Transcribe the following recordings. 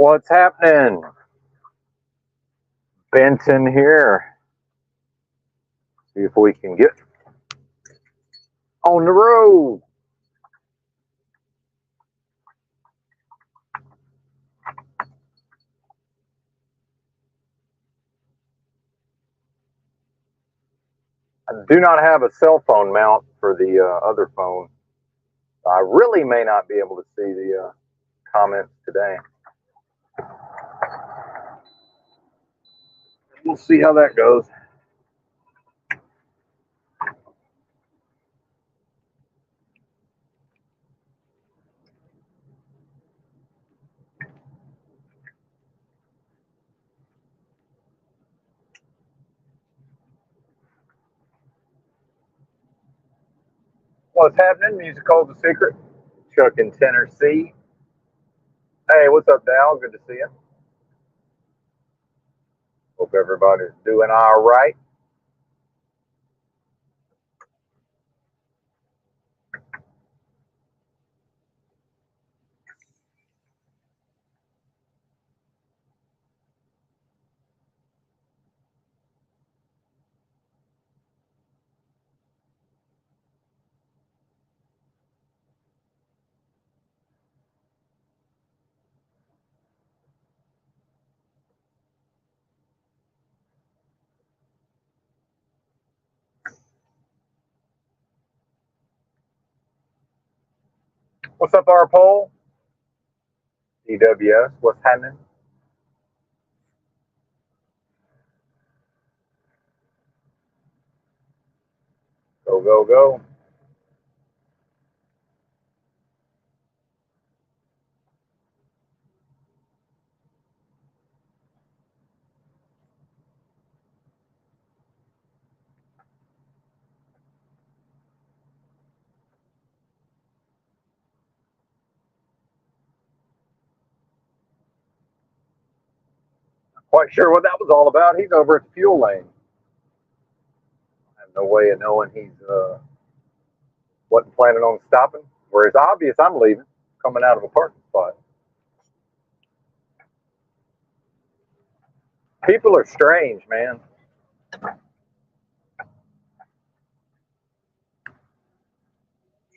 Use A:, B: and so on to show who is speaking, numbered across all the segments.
A: What's happening? Benton here. See if we can get on the road. I do not have a cell phone mount for the other phone. I really may not be able to see the comments today. We'll see how that goes. What's happening? Music Holds a Secret. Chuck in Tennessee. Hey, what's up, Dal? Good to see you. Hope everybody's doing all right. What's up, R Pole? DWS, what's happening? Go, go, go. Quite sure what that was all about. He's over at the fuel lane. I have no way of knowing he's wasn't planning on stopping. Where it's obvious I'm leaving, coming out of a parking spot. People are strange, man.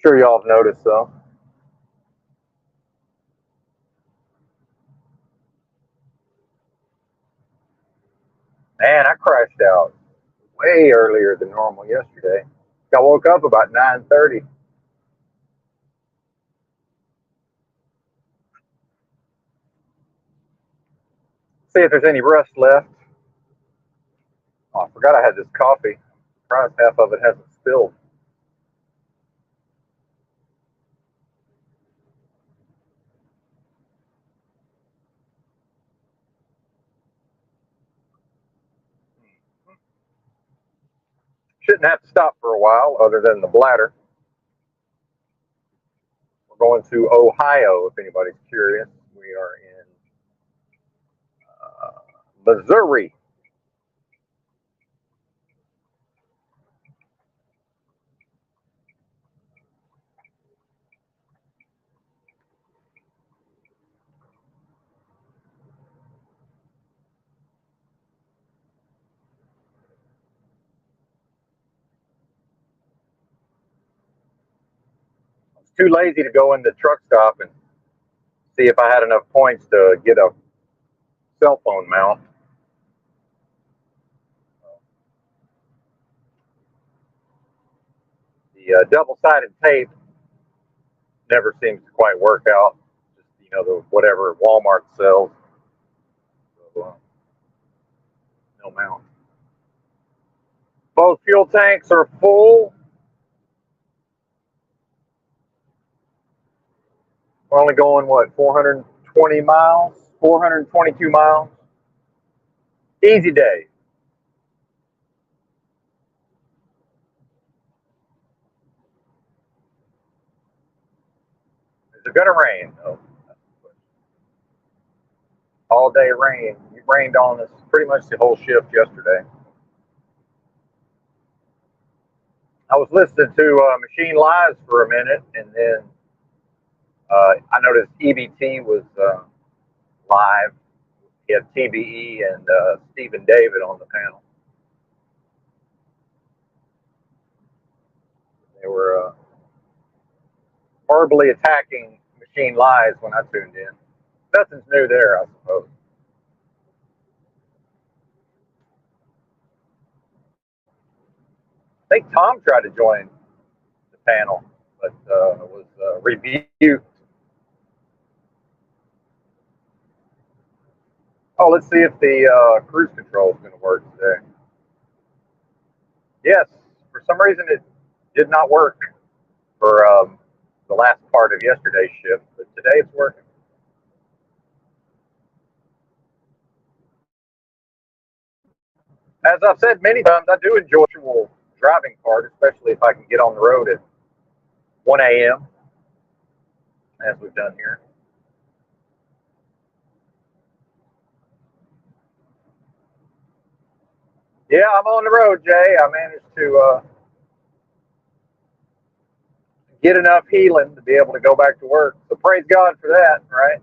A: Sure y'all have noticed though. Man, I crashed out way earlier than normal yesterday. I woke up about 9:30. See if there's any rust left. Oh, I forgot I had this coffee. Surprised half of it hasn't spilled. Shouldn't have to stop for a while, other than the bladder. We're going to Ohio, if anybody's curious. We are in Missouri. Too lazy to go in the truck stop and see if I had enough points to get a cell phone mount. The double-sided tape never seems to quite work out. Just the whatever Walmart sells. So, no mount. Both fuel tanks are full. We're only going, what, 420 miles? 422 miles? Easy day. Is it going to rain? Oh, all day rain. It rained on us pretty much the whole shift yesterday. I was listening to Machine Lives for a minute, and then I noticed EBT was live. We had TBE and Stephen David on the panel. They were horribly attacking machine lies when I tuned in. Nothing's new there, I suppose. I think Tom tried to join the panel, but was rebuked. Oh, let's see if the cruise control is going to work today. Yes, for some reason it did not work for the last part of yesterday's shift, but today it's working. As I've said many times, I do enjoy the actual driving part, especially if I can get on the road at 1 a.m., as we've done here. Yeah, I'm on the road, Jay. I managed to get enough healing to be able to go back to work. So praise God for that, right?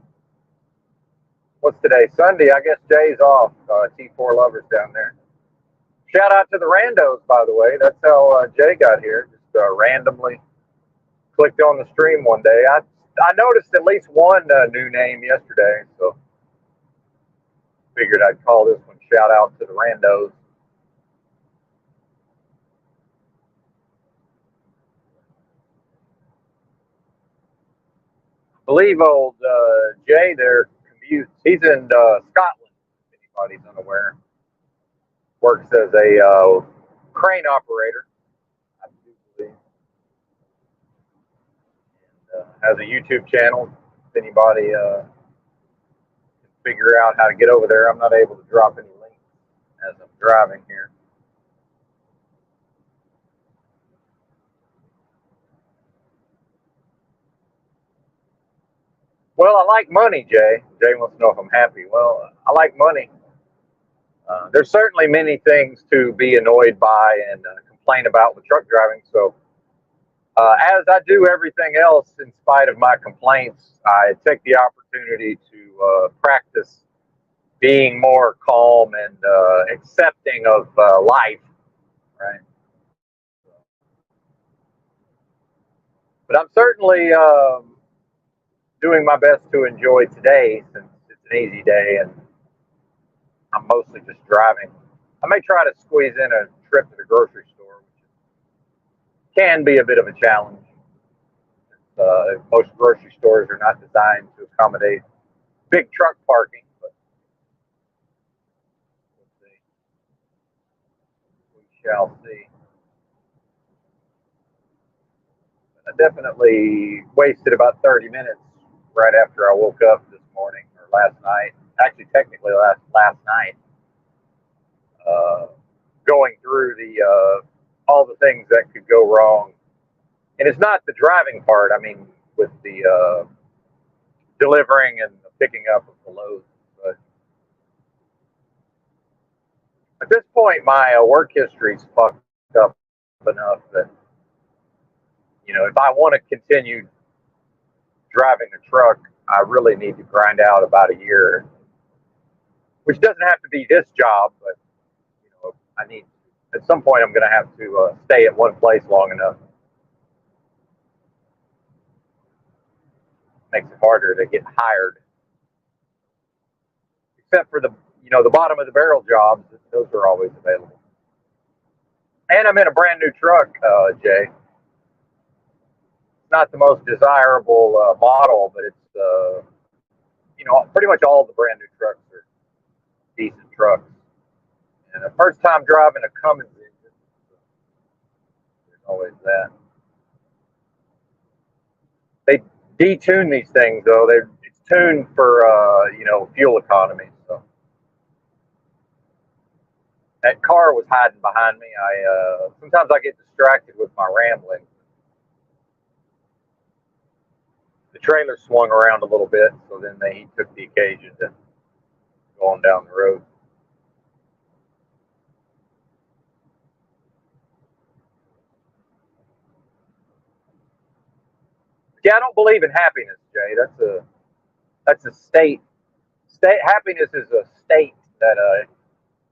A: What's today? Sunday. I guess Jay's off. T4 lovers down there. Shout out to the Randos, by the way. That's how Jay got here. Just randomly clicked on the stream one day. I noticed at least one new name yesterday, so figured I'd call this one Shout Out to the Randos. I believe old Jay there commutes. He's in Scotland, if anybody's unaware. Works as a crane operator, I do believe. And has a YouTube channel. If anybody can figure out how to get over there, I'm not able to drop any links as I'm driving here. Well, I like money, Jay. Jay wants to know if I'm happy. Well, I like money. There's certainly many things to be annoyed by and complain about with truck driving. So, as I do everything else, in spite of my complaints, I take the opportunity to practice being more calm and accepting of life, right? But I'm certainly doing my best to enjoy today since it's an easy day and I'm mostly just driving. I may try to squeeze in a trip to the grocery store, which can be a bit of a challenge. Most grocery stores are not designed to accommodate big truck parking, but we'll see. We shall see. I definitely wasted about 30 minutes right after I woke up this morning or last night. Actually, technically last night, uh, going through the all the things that could go wrong. And it's not the driving part. I mean, with the delivering and the picking up of the loads. But at this point, my work history's fucked up enough that if I want to continue driving a truck, I really need to grind out about a year, which doesn't have to be this job, but I need at some point I'm going to have to stay at one place long enough. Makes it harder to get hired, except for the bottom of the barrel jobs. Those are always available. And I'm in a brand new truck, Jay. It's not the most desirable model, but it's pretty much all the brand new trucks are decent trucks. And the first time driving a Cummins engine, there's always that. They detune these things though. It's tuned for fuel economy. So that car was hiding behind me. Sometimes I get distracted with my rambling. The trailer swung around a little bit, so then he took the occasion to go on down the road. Yeah, I don't believe in happiness, Jay. That's a state Happiness is a state that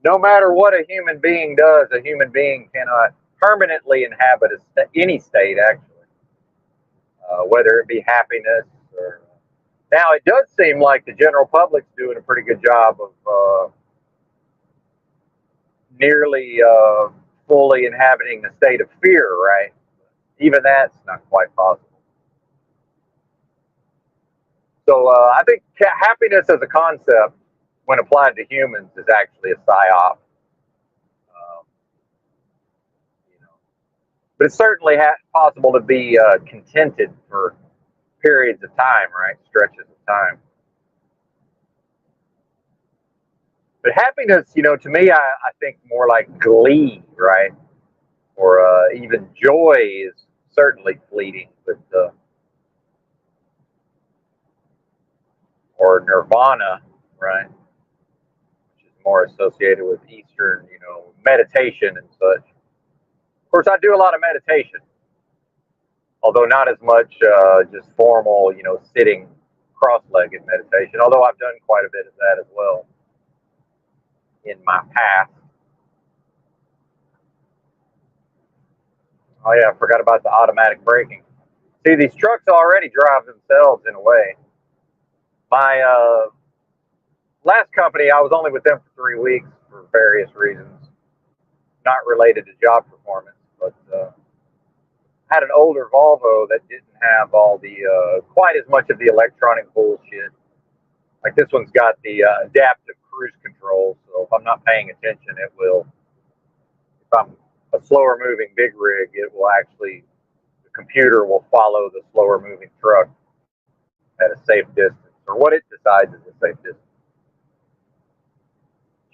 A: no matter what a human being does, a human being cannot permanently inhabit any state, actually, whether it be happiness or. Now, it does seem like the general public's doing a pretty good job of nearly fully inhabiting a state of fear, right? Even that's not quite possible. So I think happiness as a concept, when applied to humans, is actually a psyop. Um, you know, but it's certainly possible to be contented for periods of time, right? Stretches of time. But happiness, to me, I think more like glee, right? Or even joy is certainly fleeting, but or nirvana, right? Which is more associated with Eastern, meditation and such. Of course, I do a lot of meditation, although not as much just formal, sitting cross-legged meditation. Although I've done quite a bit of that as well in my past. Oh yeah, I forgot about the automatic braking. See, these trucks already drive themselves in a way. My last company, I was only with them for 3 weeks for various reasons, not related to job performance, but had an older Volvo that didn't have all the quite as much of the electronic bullshit. Like this one's got the adaptive cruise control, so if I'm not paying attention, it will. If I'm a slower moving big rig, it will actually the computer will follow the slower moving truck at a safe distance, or what it decides is a safe distance.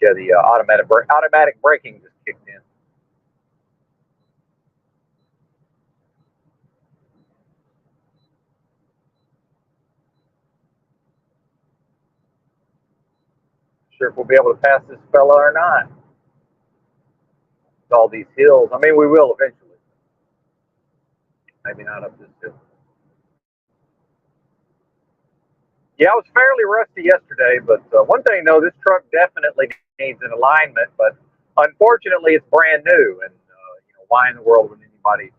A: Yeah, the automatic braking just kicked in. Sure if we'll be able to pass this fella or not. With all these hills. I mean, we will eventually. Maybe not up this hill. Yeah, I was fairly rusty yesterday, but one thing though, this truck definitely needs an alignment. But unfortunately, it's brand new, and why in the world would anybody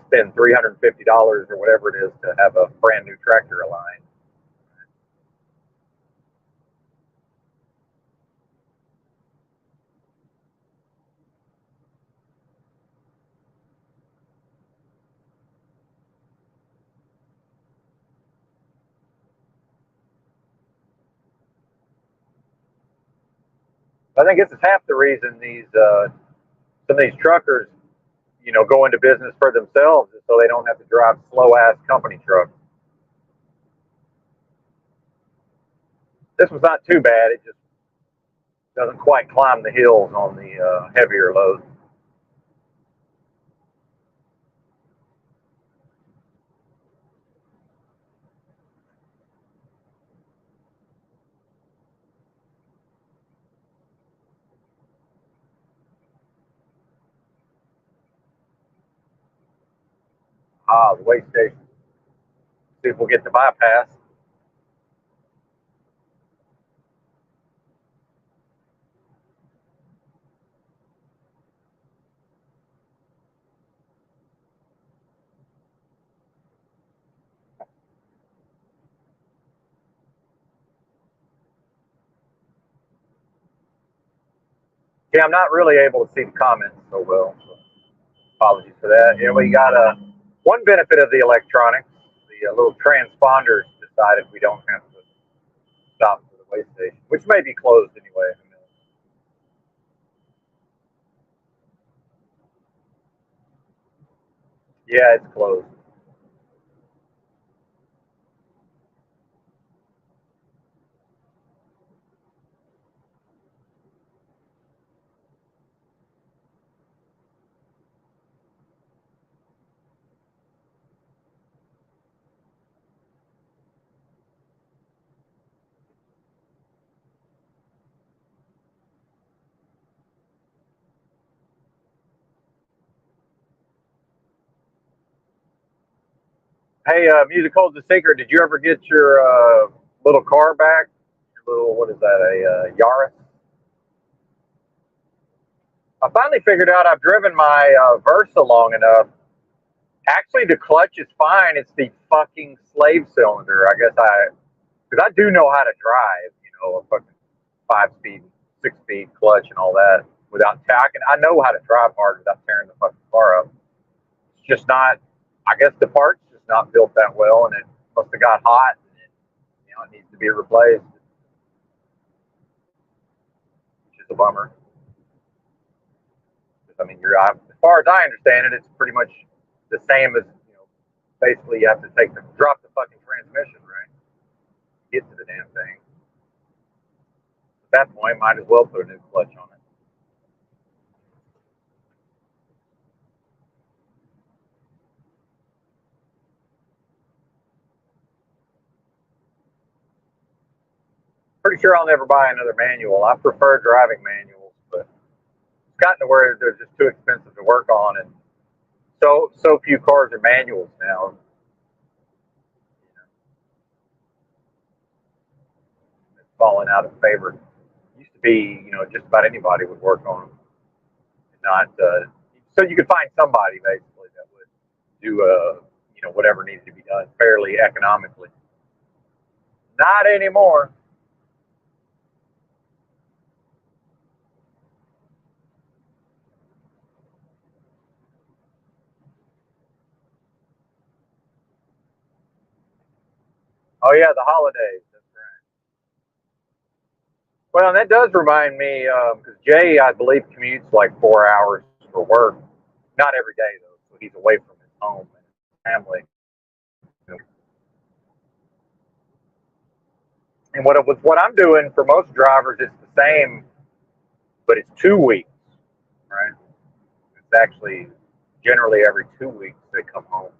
A: spend $350 or whatever it is to have a brand new tractor aligned? I think this is half the reason these some of these truckers, go into business for themselves, is so they don't have to drive slow ass company trucks. This was not too bad. It just doesn't quite climb the hills on the heavier loads. Ah, the way station. See if we'll get the bypass. Yeah, I'm not really able to see the comments so well. So apologies for that. Yeah, we got one benefit of the electronics. The little transponders decided we don't have to stop for the way station, which may be closed anyway. Yeah, it's closed. Hey, Music Holds a Secret. Did you ever get your little car back, little, what is that, a Yaris? I finally figured out I've driven my Versa long enough. Actually, the clutch is fine. It's the fucking slave cylinder. Because I do know how to drive, a fucking 5-speed, 6-speed clutch and all that without tacking. I know how to drive hard without tearing the fucking car up. It's just not, I guess the part's just not built that well, and it must have got hot, and it needs to be replaced, which is a bummer. I mean, as far as I understand it, it's pretty much the same as, basically you have to drop the fucking transmission, right? Get to the damn thing. At that point, might as well put a new clutch on it. Pretty sure I'll never buy another manual. I prefer driving manuals, but it's gotten to where they're just too expensive to work on, and so few cars are manuals now. It's falling out of favor. It used to be, just about anybody would work on them. Not so you could find somebody basically that would do whatever needed to be done fairly economically. Not anymore. Oh yeah, the holidays. That's right. Well, and that does remind me because Jay, I believe, commutes like 4 hours for work. Not every day though, so he's away from his home and his family. And what I'm doing for most drivers, it's the same, but it's 2 weeks, right? It's actually generally every 2 weeks they come home.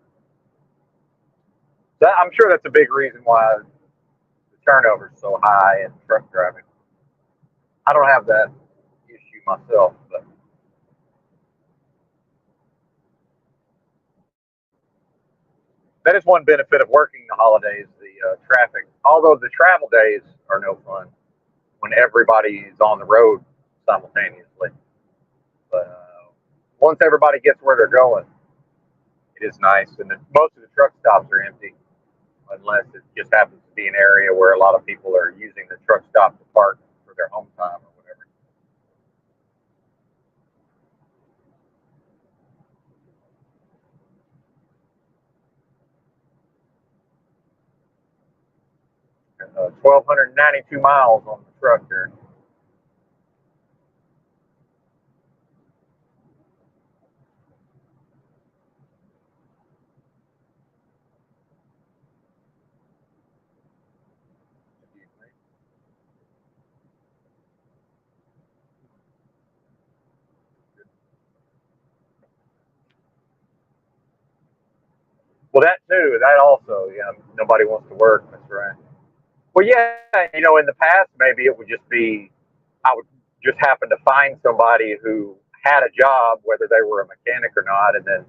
A: So I'm sure that's a big reason why the turnover is so high in truck driving. I don't have that issue myself, but that is one benefit of working the holidays, the traffic. Although the travel days are no fun when everybody's on the road simultaneously. But once everybody gets where they're going, it is nice. And most of the truck stops are empty, unless it just happens to be an area where a lot of people are using the truck stop to park for their home time or whatever. And, 1,292 miles on the truck there. Well, that too. That also, nobody wants to work. That's right. Well, yeah, in the past, maybe it would just be, I would just happen to find somebody who had a job, whether they were a mechanic or not, and then,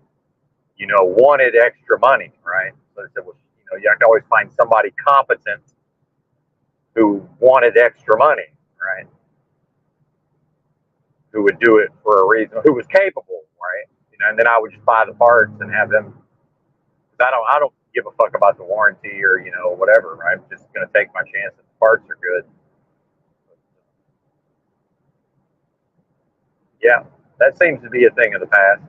A: wanted extra money, right? So it was, you have to always find somebody competent who wanted extra money, right? Who would do it for a reason, who was capable, right? And then I would just buy the parts and have them. I don't give a fuck about the warranty or whatever, right? I'm just gonna take my chance that the parts are good. Yeah, that seems to be a thing of the past.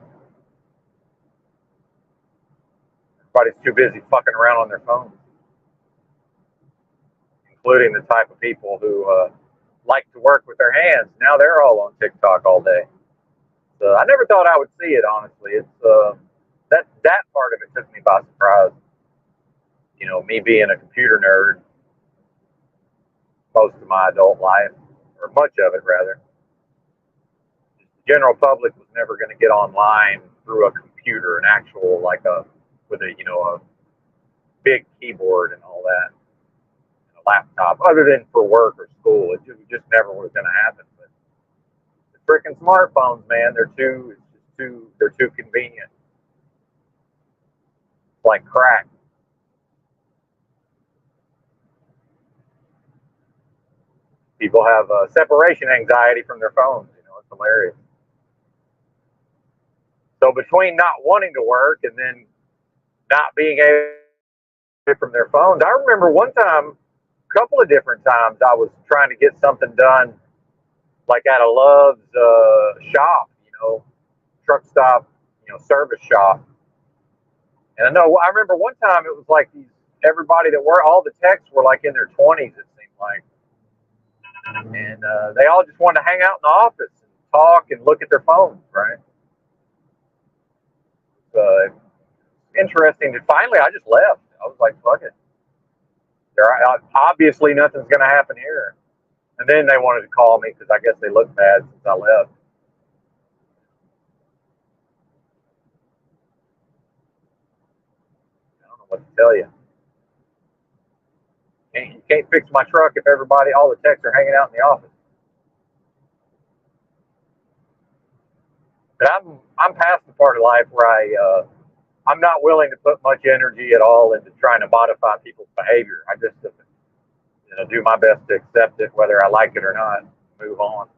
A: Everybody's too busy fucking around on their phones, including the type of people who like to work with their hands. Now they're all on TikTok all day. So I never thought I would see it. Honestly, it's that part of it took me by surprise. Me being a computer nerd most of my adult life, or much of it rather. The general public was never going to get online through a computer, an actual with a big keyboard and all that, and a laptop, other than for work or school. It just never was going to happen. But the freaking smartphones, man, they're too convenient. It's like crack. People have separation anxiety from their phones. It's hilarious. So between not wanting to work and then not being able from their phones, I remember one time, a couple of different times, I was trying to get something done, like at a Love's shop, truck stop, service shop. And I remember one time it was like everybody that were, all the techs were like in their 20s, it seemed like. And they all just wanted to hang out in the office and talk and look at their phones, right? Interesting. And finally, I just left. I was like, fuck it. Obviously, nothing's going to happen here. And then they wanted to call me because I guess they looked bad since I left. I don't know what to tell you. You can't fix my truck if all the techs are hanging out in the office. But I'm past the part of life where I'm not willing to put much energy at all into trying to modify people's behavior. I just do my best to accept it, whether I like it or not. Move on.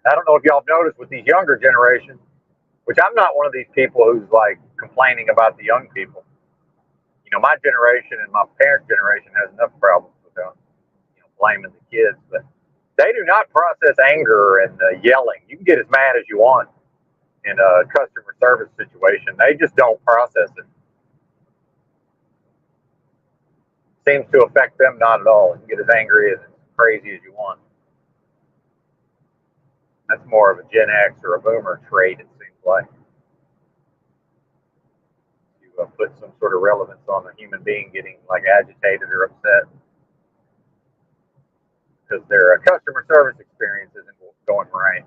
A: I don't know if y'all have noticed with these younger generations, which I'm not one of these people who's like complaining about the young people. My generation and my parents' generation has enough problems with them, blaming the kids, but they do not process anger and yelling. You can get as mad as you want in a customer service situation. They just don't process it. Seems to affect them not at all. You can get as angry as crazy as you want. That's more of a Gen X or a Boomer trait, it seems like. To put some sort of relevance on a human being getting like agitated or upset because their customer service experience isn't going right.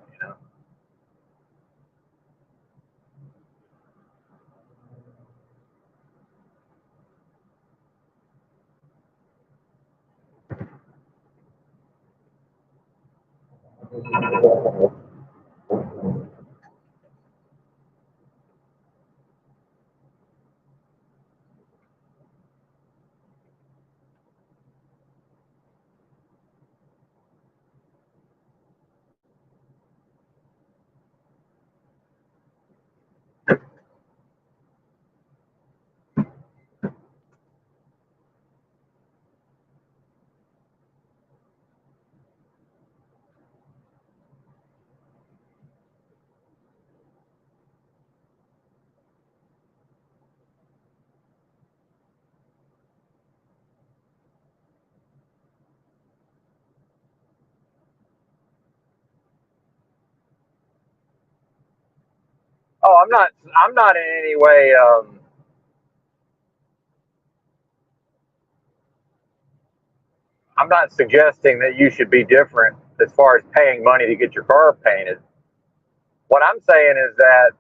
A: Oh, I'm not in any way. I'm not suggesting that you should be different as far as paying money to get your car painted. What I'm saying is that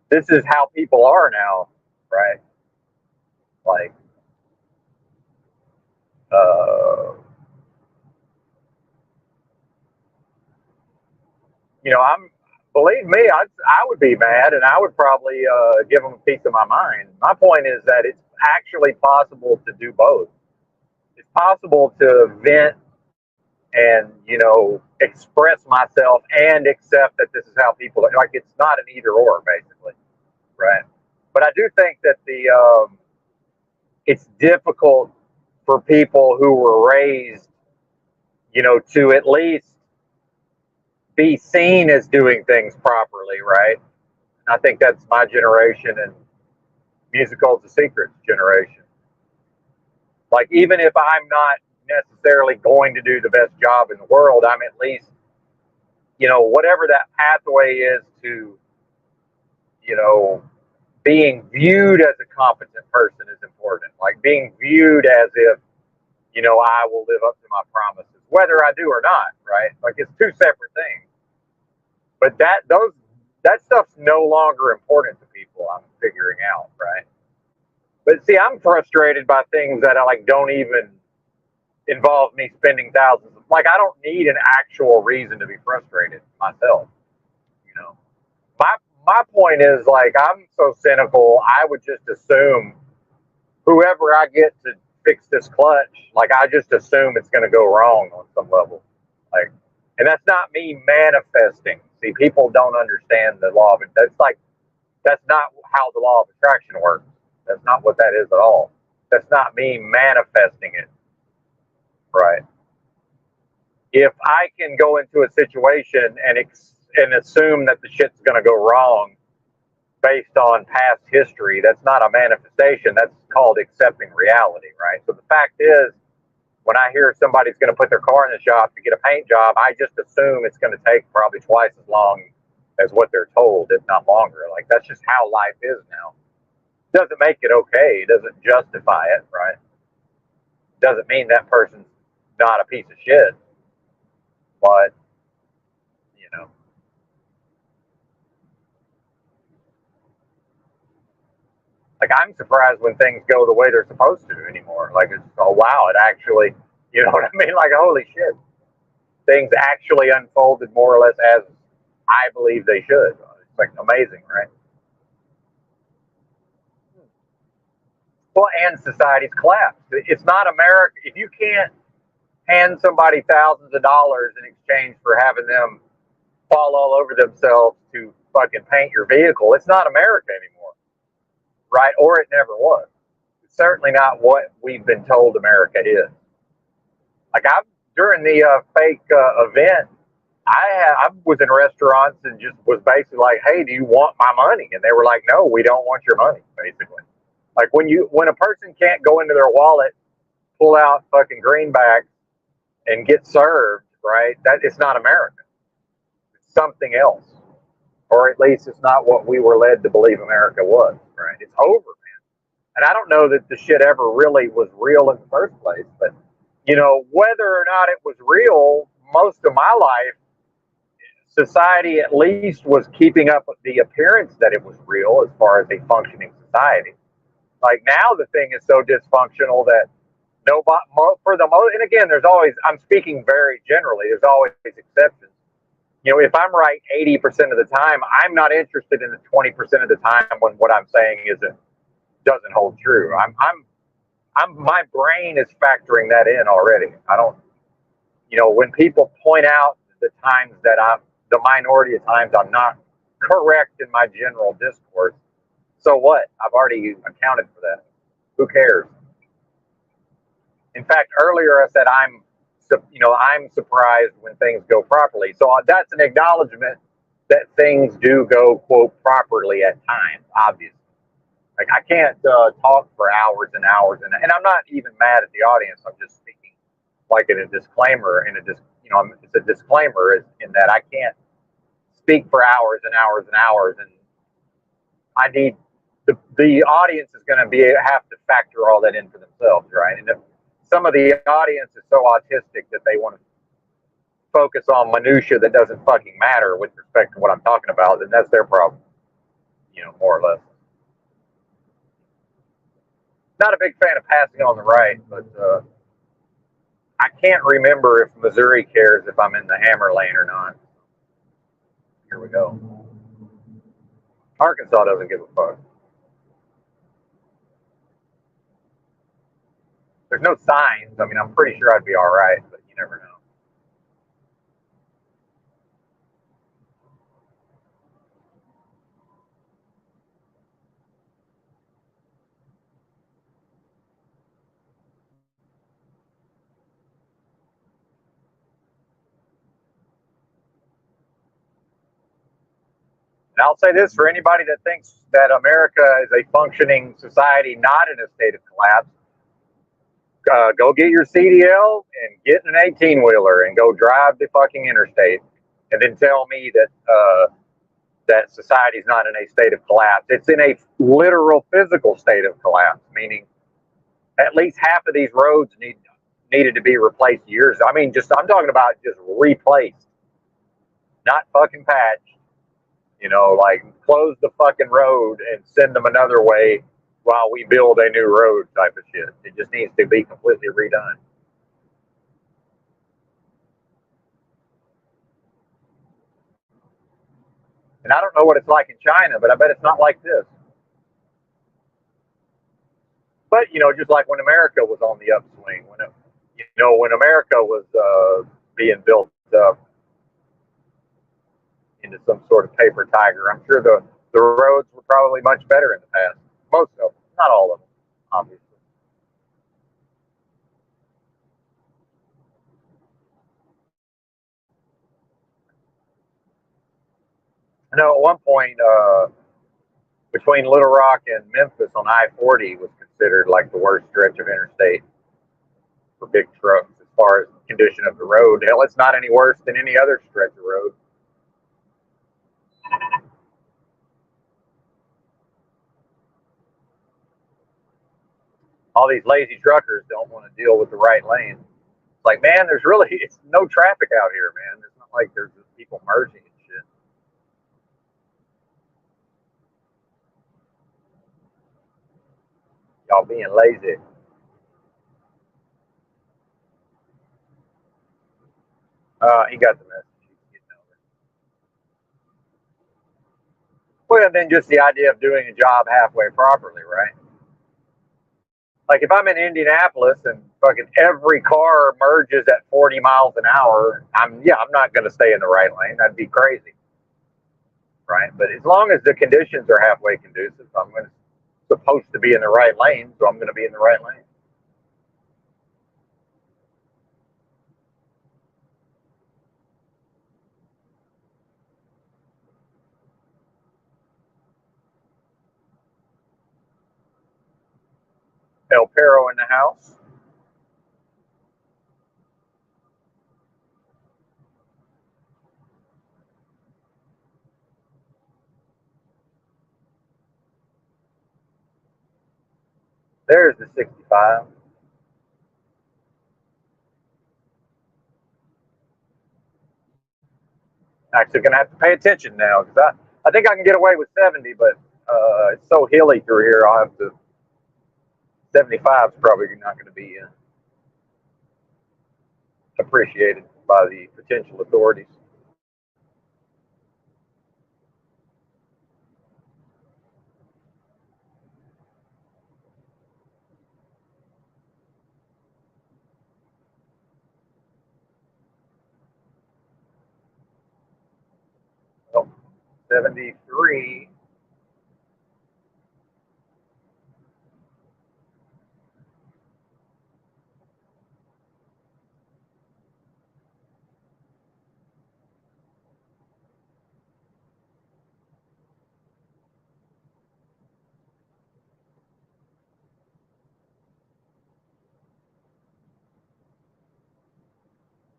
A: this is how people are now, right? Like, uh, I'm believe me, I would be mad, and I would probably give them a piece of my mind. My point is that it's actually possible to do both. It's possible to vent and express myself and accept that this is how people are. Like, it's not an either or, basically, right? But I do think that it's difficult for people who were raised, to at least be seen as doing things properly, right? I think that's my generation and Musicals the Secrets generation. Like, even if I'm not necessarily going to do the best job in the world, I'm at least, whatever that pathway is to, being viewed as a competent person is important. Like, being viewed as if, I will live up to my promises, whether I do or not, right? Like, it's two separate things. But that stuff's no longer important to people, I'm figuring out, right? But see, I'm frustrated by things that I like don't even involve me spending thousands. Like I don't need an actual reason to be frustrated myself. You know, my my point is like I'm so cynical. I would just assume whoever I get to fix this clutch, like I just assume it's going to go wrong on some level. Like, and that's not me manifesting. See, people don't understand the law of it. That's not how the law of attraction works. That's not what that is at all. That's not me manifesting it, right? If I can go into a situation and assume that the shit's going to go wrong based on past history, that's not a manifestation. That's called accepting reality, right? So the fact is, when I hear somebody's going to put their car in the shop to get a paint job, I just assume it's going to take probably twice as long as what they're told, if not longer. Like that's just how life is now. Doesn't make it okay. It doesn't justify it, right? Doesn't mean that person's not a piece of shit. But, you know, like I'm surprised when things go the way they're supposed to anymore. Like it's, oh wow, it actually, you know what I mean? Like holy shit, things actually unfolded more or less as I believe they should. It's like amazing, right? Well, and society's collapsed. It's not America. If you can't hand somebody thousands of dollars in exchange for having them fall all over themselves to fucking paint your vehicle, it's not America anymore, right? Or it never was. It's certainly not what we've been told America is. Like I, during the fake event, I was in restaurants and just was basically like, "Hey, do you want my money?" And they were like, "No, we don't want your money." Basically, like when a person can't go into their wallet, pull out fucking greenbacks, and get served, right? That it's not America. It's something else, or at least it's not what we were led to believe America was. Right? It's over, man. And I don't know that the shit ever really was real in the first place, but you know, whether or not it was real, most of my life, society at least was keeping up with the appearance that it was real as far as a functioning society. Like now, the thing is so dysfunctional that nobody, for the most, and again, there's always, I'm speaking very generally, there's always exceptions. You know, if I'm right 80% of the time, I'm not interested in the 20% of the time when what I'm saying doesn't hold true. My brain is factoring that in already. I don't, you know, when people point out the times that the minority of times I'm not correct in my general discourse, so what? I've already accounted for that. Who cares? In fact, earlier I said I'm surprised when things go properly. So that's an acknowledgement that things do go, quote, properly at times, obviously. Like I can't talk for hours and hours, and I'm not even mad at the audience. I'm just speaking like in a disclaimer, it's a disclaimer in that I can't speak for hours and hours and hours, and I need the audience is going to have to factor all that in for themselves, right? And if some of the audience is so autistic that they want to focus on minutia that doesn't fucking matter with respect to what I'm talking about, then that's their problem, you know, more or less. Not a big fan of passing on the right, but I can't remember if Missouri cares if I'm in the hammer lane or not. Here we go. Arkansas doesn't give a fuck. There's no signs. I mean, I'm pretty sure I'd be all right, but you never know. And I'll say this for anybody that thinks that America is a functioning society not in a state of collapse, go get your CDL and get an 18-wheeler and go drive the fucking interstate and then tell me that society's not in a state of collapse. It's in a literal physical state of collapse, meaning at least half of these roads needed to be replaced years. I mean, I'm talking about just replaced, not fucking patched. You know, like close the fucking road and send them another way while we build a new road type of shit. It just needs to be completely redone. And I don't know what it's like in China, but I bet it's not like this. But just like when America was on the upswing, when America was being built up into some sort of paper tiger, I'm sure the roads were probably much better in the past. Most of them, not all of them, obviously. I know at one point between Little Rock and Memphis on I-40 was considered like the worst stretch of interstate for big trucks as far as condition of the road. Hell, it's not any worse than any other stretch of road. All these lazy truckers don't want to deal with the right lane. It's like, man, it's no traffic out here, man. It's not like there's just people merging and shit. Y'all being lazy. He got the message. Well, then just the idea of doing a job halfway properly, right? Like if I'm in Indianapolis and fucking every car merges at 40 miles an hour, I'm not going to stay in the right lane. That'd be crazy, right? But as long as the conditions are halfway conducive, supposed to be in the right lane, so I'm going to be in the right lane. El Perro in the house. There's the 65. Actually, going to have to pay attention now because I think I can get away with 70, but it's so hilly through here. I'll have to. 75 is probably not going to be appreciated by the potential authorities. Well, 73.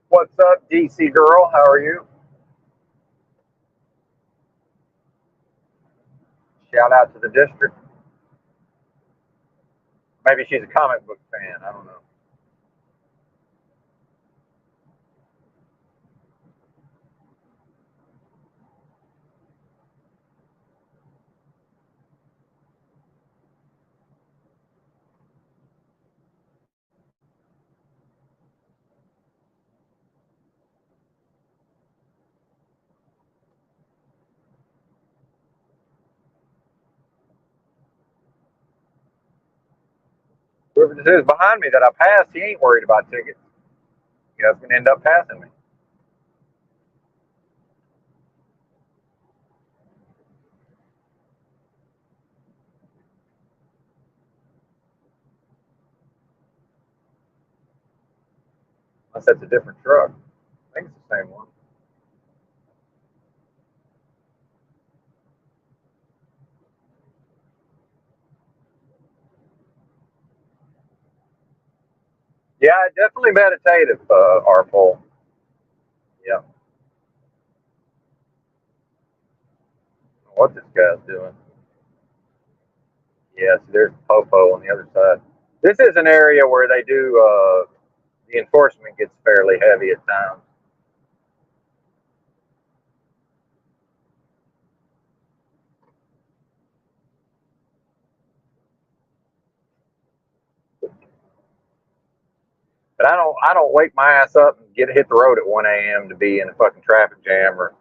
A: What's up, DC girl? How are you? Shout out to the district. Maybe she's a comic book fan. I don't know. Whoever this is behind me that I passed, he ain't worried about tickets. You know, it's going to end up passing me. Unless that's a different truck. I think it's the same one. Yeah, definitely meditative, Arpole. Yeah. What this guy's doing. Yes, there's Popo on the other side. This is an area where they do, the enforcement gets fairly heavy at times. But I don't wake my ass up and hit the road at 1 a.m. to be in a fucking traffic jam or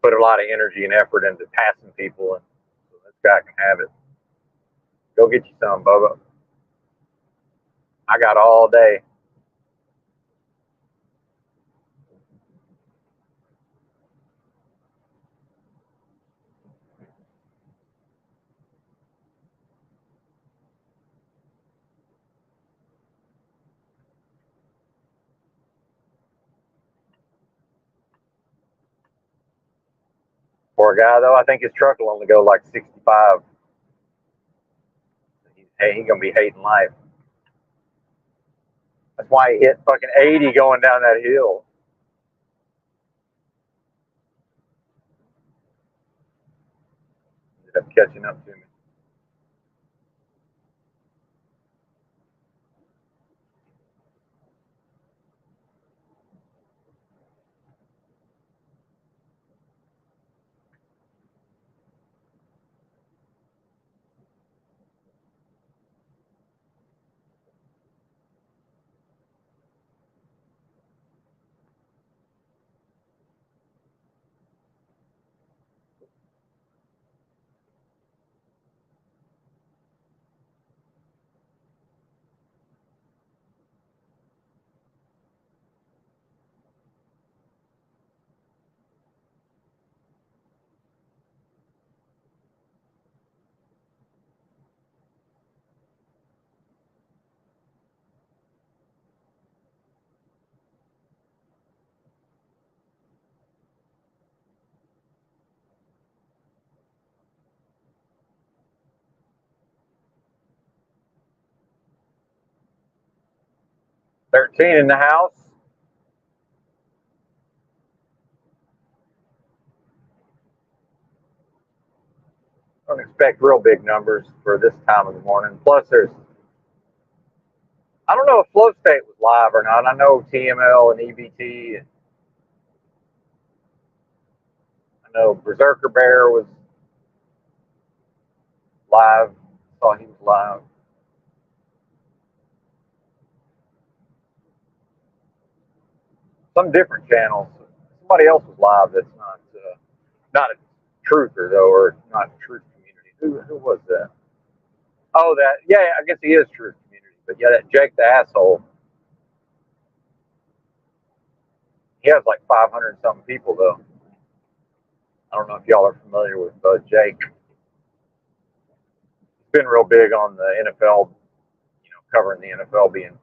A: put a lot of energy and effort into passing people. And so this guy can have it. Go get you some, Bubba. I got all day. Poor guy though. I think his truck will only go like 65. He's gonna be hating life. That's why he hit fucking 80 going down that hill. Ended up catching up to me. $13 in the house. Don't expect real big numbers for this time of the morning. Plus, I don't know if Flow State was live or not. I know TML and EBT. I know Berserker Bear was live. I saw he was live. Some different channels. Somebody else was live that's not a truther though, or not a truth community. Who was that? Oh, that yeah. I guess he is truth community. But yeah, that Jake the asshole. He has like 500 something people though. I don't know if y'all are familiar with Jake. He's been real big on the NFL, covering the NFL being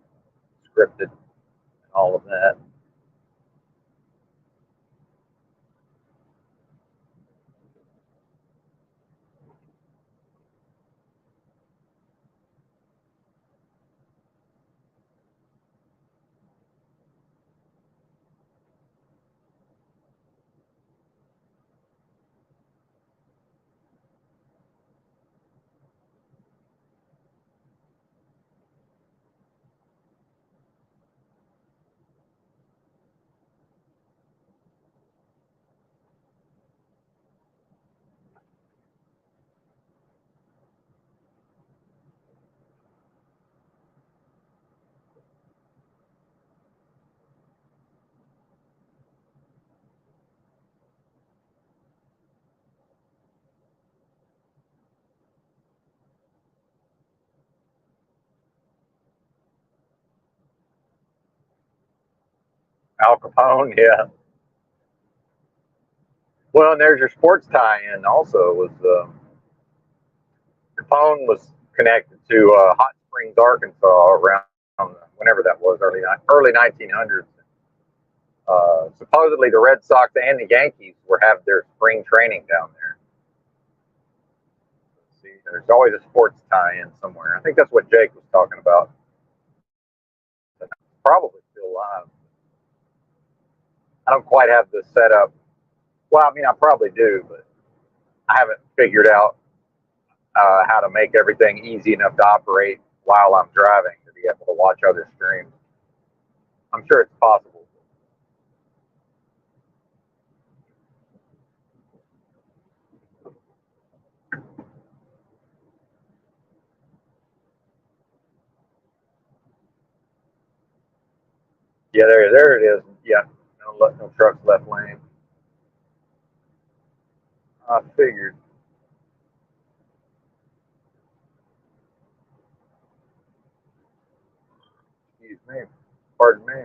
A: scripted and all of that. Al Capone, yeah. Well, and there's your sports tie-in also. Was Capone was connected to Hot Springs, Arkansas, around whenever that was, early 1900s. Supposedly, the Red Sox and the Yankees were having their spring training down there. See, there's always a sports tie-in somewhere. I think that's what Jake was talking about. Probably still live. I don't quite have the setup. Well, I mean, I probably do, but I haven't figured out how to make everything easy enough to operate while I'm driving to be able to watch other streams. I'm sure it's possible. Yeah, there it is. Yeah, no trucks left lane. I figured. Excuse me. Pardon me.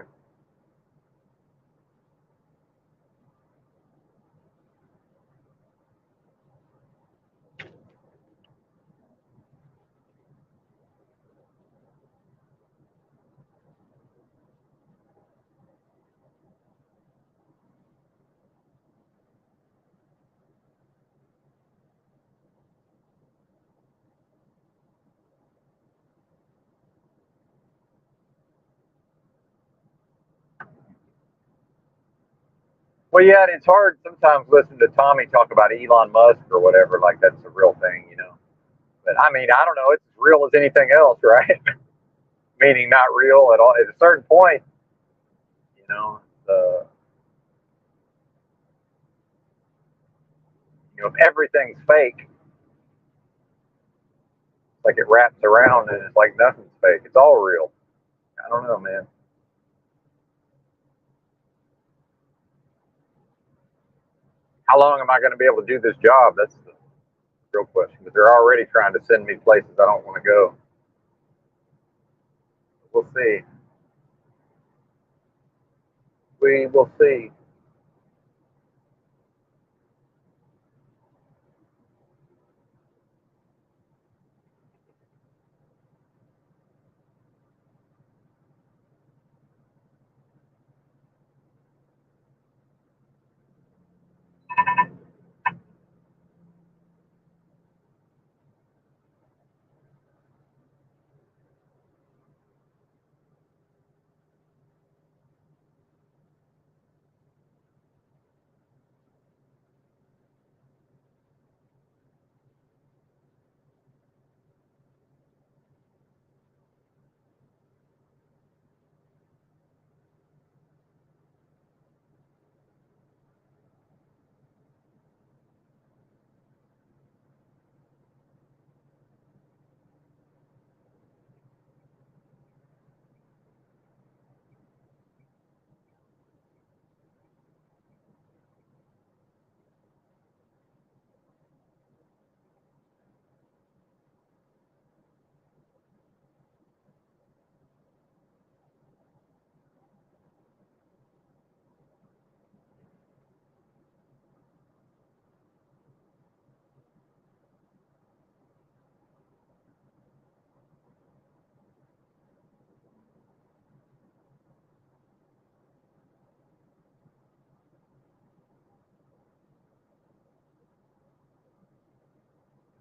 A: Well, yeah, and it's hard sometimes listening to Tommy talk about Elon Musk or whatever, like that's a real thing, you know. But I mean, I don't know. It's as real as anything else, right? Meaning not real at all. At a certain point, you know, if everything's fake, like it wraps around and it's like nothing's fake. It's all real. I don't know, man. How long am I going to be able to do this job? That's the real question. Because they're already trying to send me places I don't want to go. We'll see. We will see.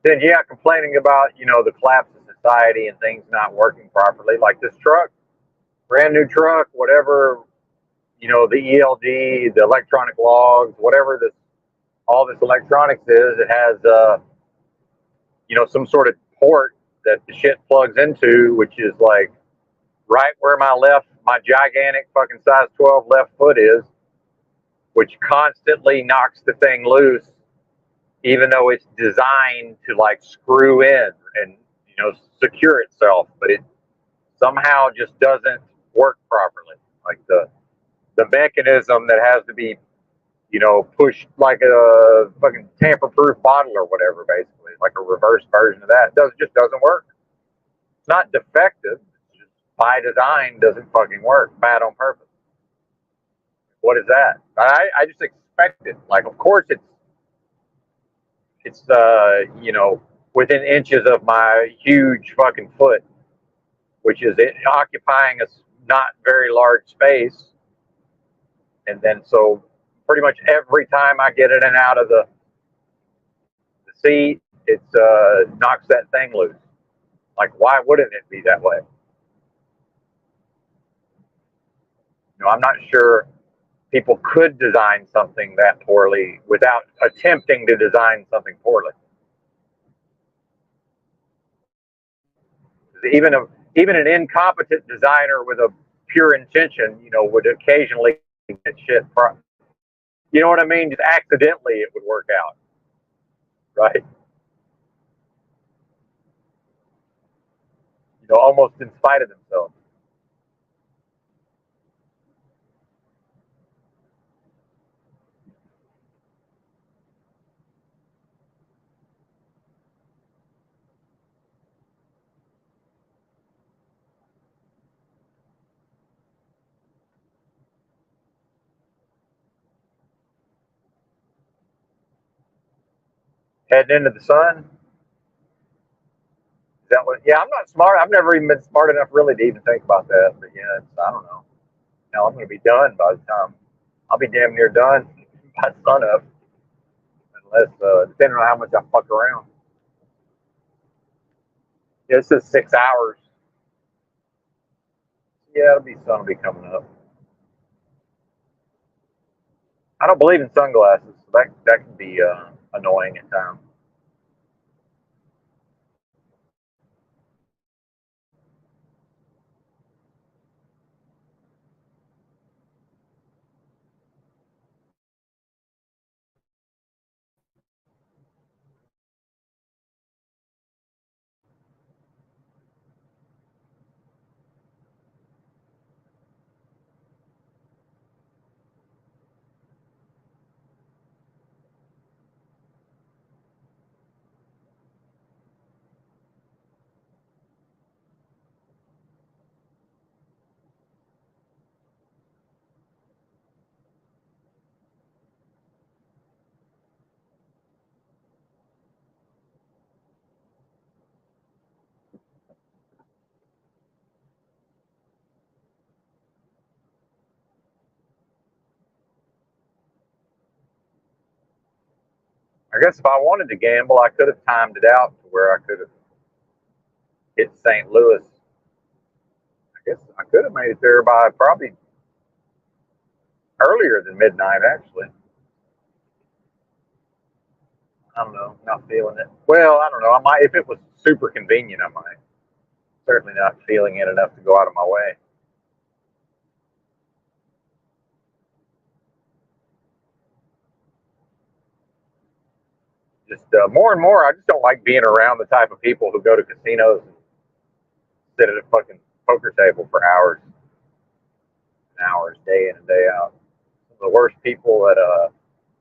A: Then, yeah, complaining about, the collapse of society and things not working properly. Like this truck, brand new truck, whatever, the ELD, the electronic logs, whatever all this electronics is, it has, some sort of port that the shit plugs into, which is like right where my gigantic fucking size 12 left foot is, which constantly knocks the thing loose, even though it's designed to like screw in and, secure itself, but it somehow just doesn't work properly. Like the mechanism that has to be, pushed like a fucking tamper-proof bottle or whatever, basically, like a reverse version of that. Just doesn't work. It's not defective. It's just by design doesn't fucking work. Bad on purpose. What is that? I just expect it. Like, of course, it's within inches of my huge fucking foot, which is occupying a not very large space. And then so pretty much every time I get in and out of the seat, it knocks that thing loose. Like, why wouldn't it be that way? I'm not sure people could design something that poorly without attempting to design something poorly. Even even an incompetent designer with a pure intention, would occasionally get shit. You know what I mean? Just accidentally, it would work out, right? Almost in spite of themselves. Heading into the sun. Is that what? Yeah, I'm not smart. I've never even been smart enough really to even think about that. But yeah, I don't know. Now I'm going to be done by the time. I'll be damn near done by sunup, unless depending on how much I fuck around. Yeah, it says 6 hours. Yeah, sun will be coming up. I don't believe in sunglasses, so that can be annoying at times. I guess if I wanted to gamble, I could have timed it out to where I could have hit St. Louis. I guess I could have made it there by probably earlier than midnight, actually. I don't know, not feeling it. Well, I don't know. I might, if it was super convenient, I might. Certainly not feeling it enough to go out of my way. Just more and more, I just don't like being around the type of people who go to casinos and sit at a fucking poker table for hours and hours, day in and day out. Some of the worst people that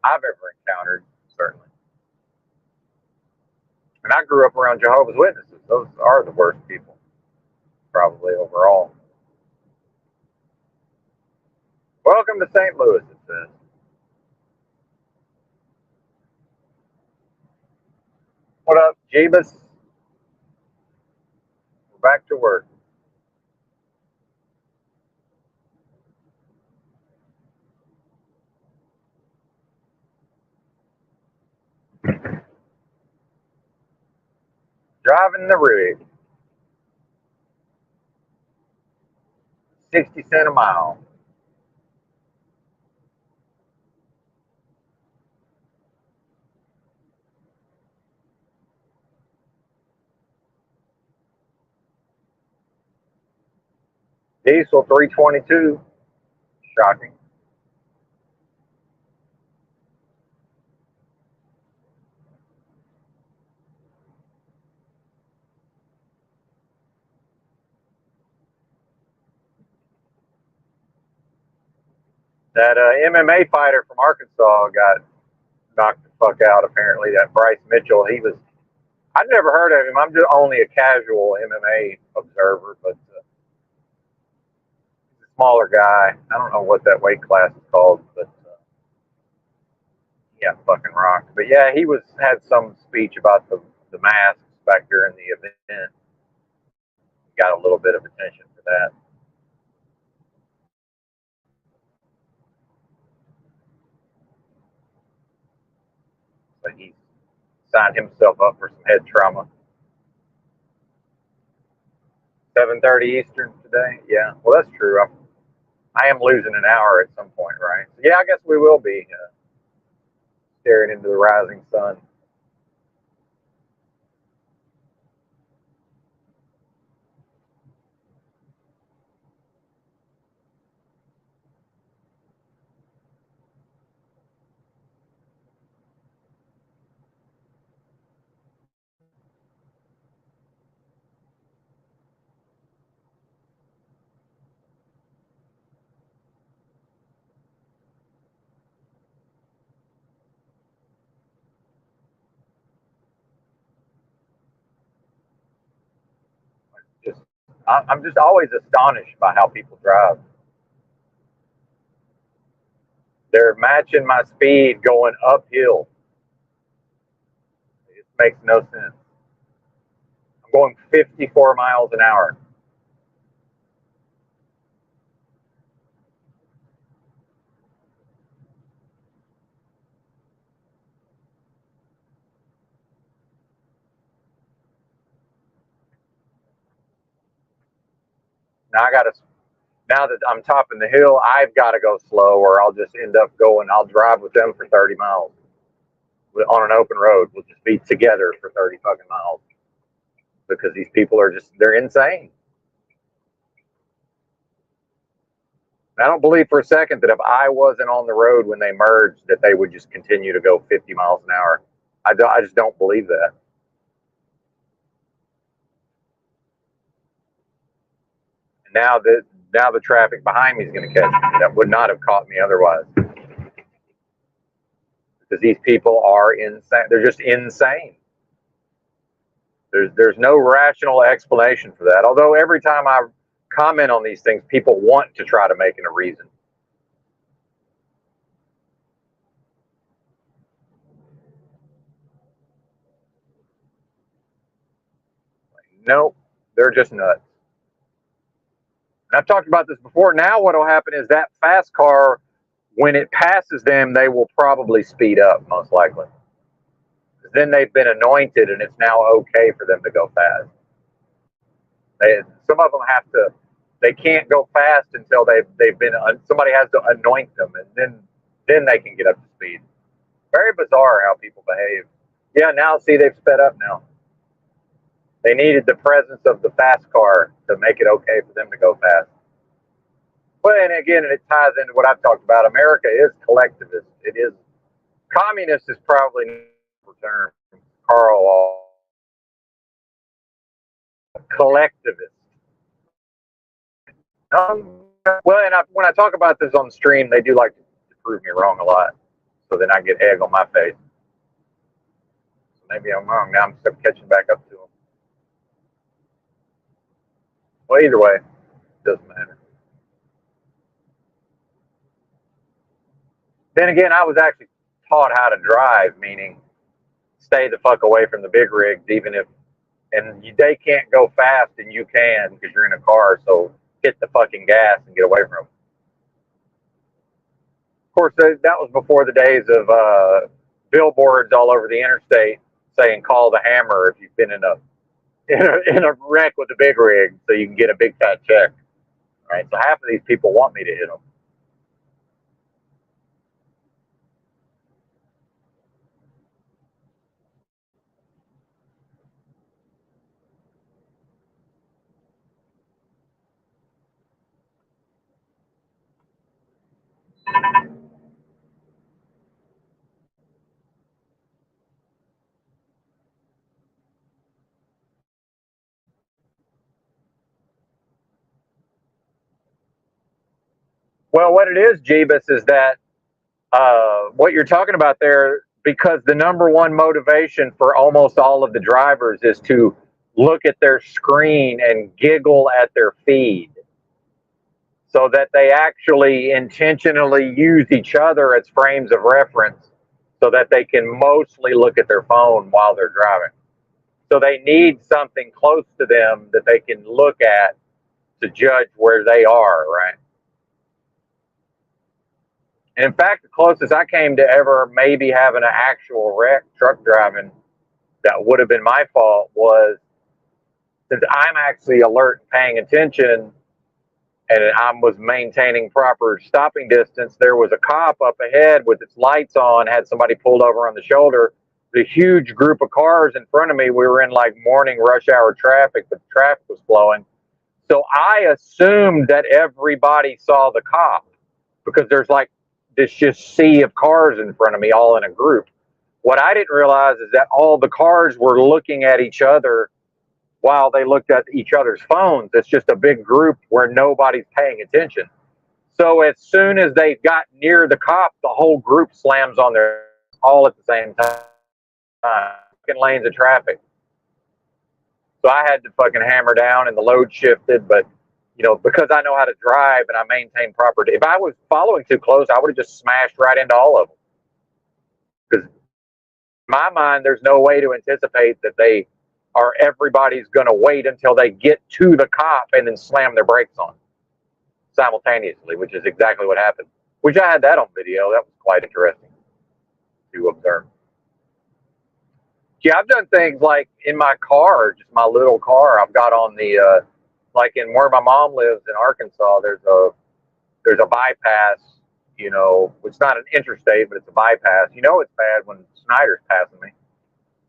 A: I've ever encountered, certainly. And I grew up around Jehovah's Witnesses. Those are the worst people, probably overall. Welcome to St. Louis, it says. What up, Jeebus? We're back to work. Driving the rig. 60 cents a mile. Diesel 322. Shocking. That MMA fighter from Arkansas got knocked the fuck out, apparently. That Bryce Mitchell, I'd never heard of him. I'm just only a casual MMA observer, but he's a smaller guy. I don't know what that weight class is called, but yeah, fucking rocked. But yeah, he had some speech about the masks back during the event. Got a little bit of attention for that. But he signed himself up for some head trauma. 7:30 Eastern today. Yeah, well, that's true. I am losing an hour at some point, right? So yeah, I guess we will be staring into the rising sun. Just, I'm just always astonished by how people drive. They're matching my speed going uphill. Makes no sense. I'm going 54 miles an hour. Now I got to. Now that I'm topping the hill, I've got to go slow, or I'll just end up going. I'll drive with them for 30 miles on an open road. We'll just be together for 30 fucking miles because these people are just—they're insane. I don't believe for a second that if I wasn't on the road when they merged, that they would just continue to go 50 miles an hour. I just don't believe that. And now the traffic behind me is going to catch me. That would not have caught me otherwise. Because these people are insane. They're just insane. There's no rational explanation for that. Although every time I comment on these things, people want to try to make it a reason. Nope, they're just nuts. And I've talked about this before. Now what will happen is that fast car, when it passes them, they will probably speed up, most likely. Then they've been anointed, and it's now okay for them to go fast. Some of them have to. They can't go fast until they've been. Somebody has to anoint them, and then they can get up to speed. Very bizarre how people behave. Yeah, now see they've sped up now. They needed the presence of the fast car to make it okay for them to go fast. Well, and again, it ties into what I've talked about. America is collectivist. It is communist is probably the term. Carl, collectivist. Well, and when I talk about this on the stream, they do like to prove me wrong a lot. So then I get egg on my face. So maybe I'm wrong. Now I'm catching back up to them. Well, either way, it doesn't matter. Then again, I was actually taught how to drive, meaning stay the fuck away from the big rigs, even if, and they can't go fast and you can because you're in a car, so hit the fucking gas and get away from them. Of course, that was before the days of billboards all over the interstate saying "call the hammer" if you've been in a wreck with a big rig, so you can get a big fat check. Right? So half of these people want me to hit them. Well, what it is, Jeebus, is that what you're talking about there, because the number one motivation for almost all of the drivers is to look at their screen and giggle at their feed so that they actually intentionally use each other as frames of reference so that they can mostly look at their phone while they're driving. So they need something close to them that they can look at to judge where they are, right? And in fact, the closest I came to ever maybe having an actual wreck truck driving that would have been my fault was, since I'm actually alert and paying attention and I was maintaining proper stopping distance, there was a cop up ahead with its lights on, had somebody pulled over on the shoulder. The huge group of cars in front of me, we were in like morning rush hour traffic, but the traffic was flowing. So I assumed that everybody saw the cop because there's like this just sea of cars in front of me all in a group. What I didn't realize is that all the cars were looking at each other while they looked at each other's phones. It's just a big group where nobody's paying attention. So as soon as they got near the cop, the whole group slams on their all at the same time. Fucking lanes of traffic. So I had to fucking hammer down and the load shifted, but you know, because I know how to drive and I maintain proper. If I was following too close, I would have just smashed right into all of them. Because my mind, there's no way to anticipate that everybody's going to wait until they get to the cop and then slam their brakes on simultaneously, which is exactly what happened. Which I had that on video. That was quite interesting to observe. Yeah, I've done things like in my car, just my little car. I've got on the like in where my mom lives in Arkansas. There's a bypass. It's not an interstate, but it's a bypass. It's bad when Snyder's passing me.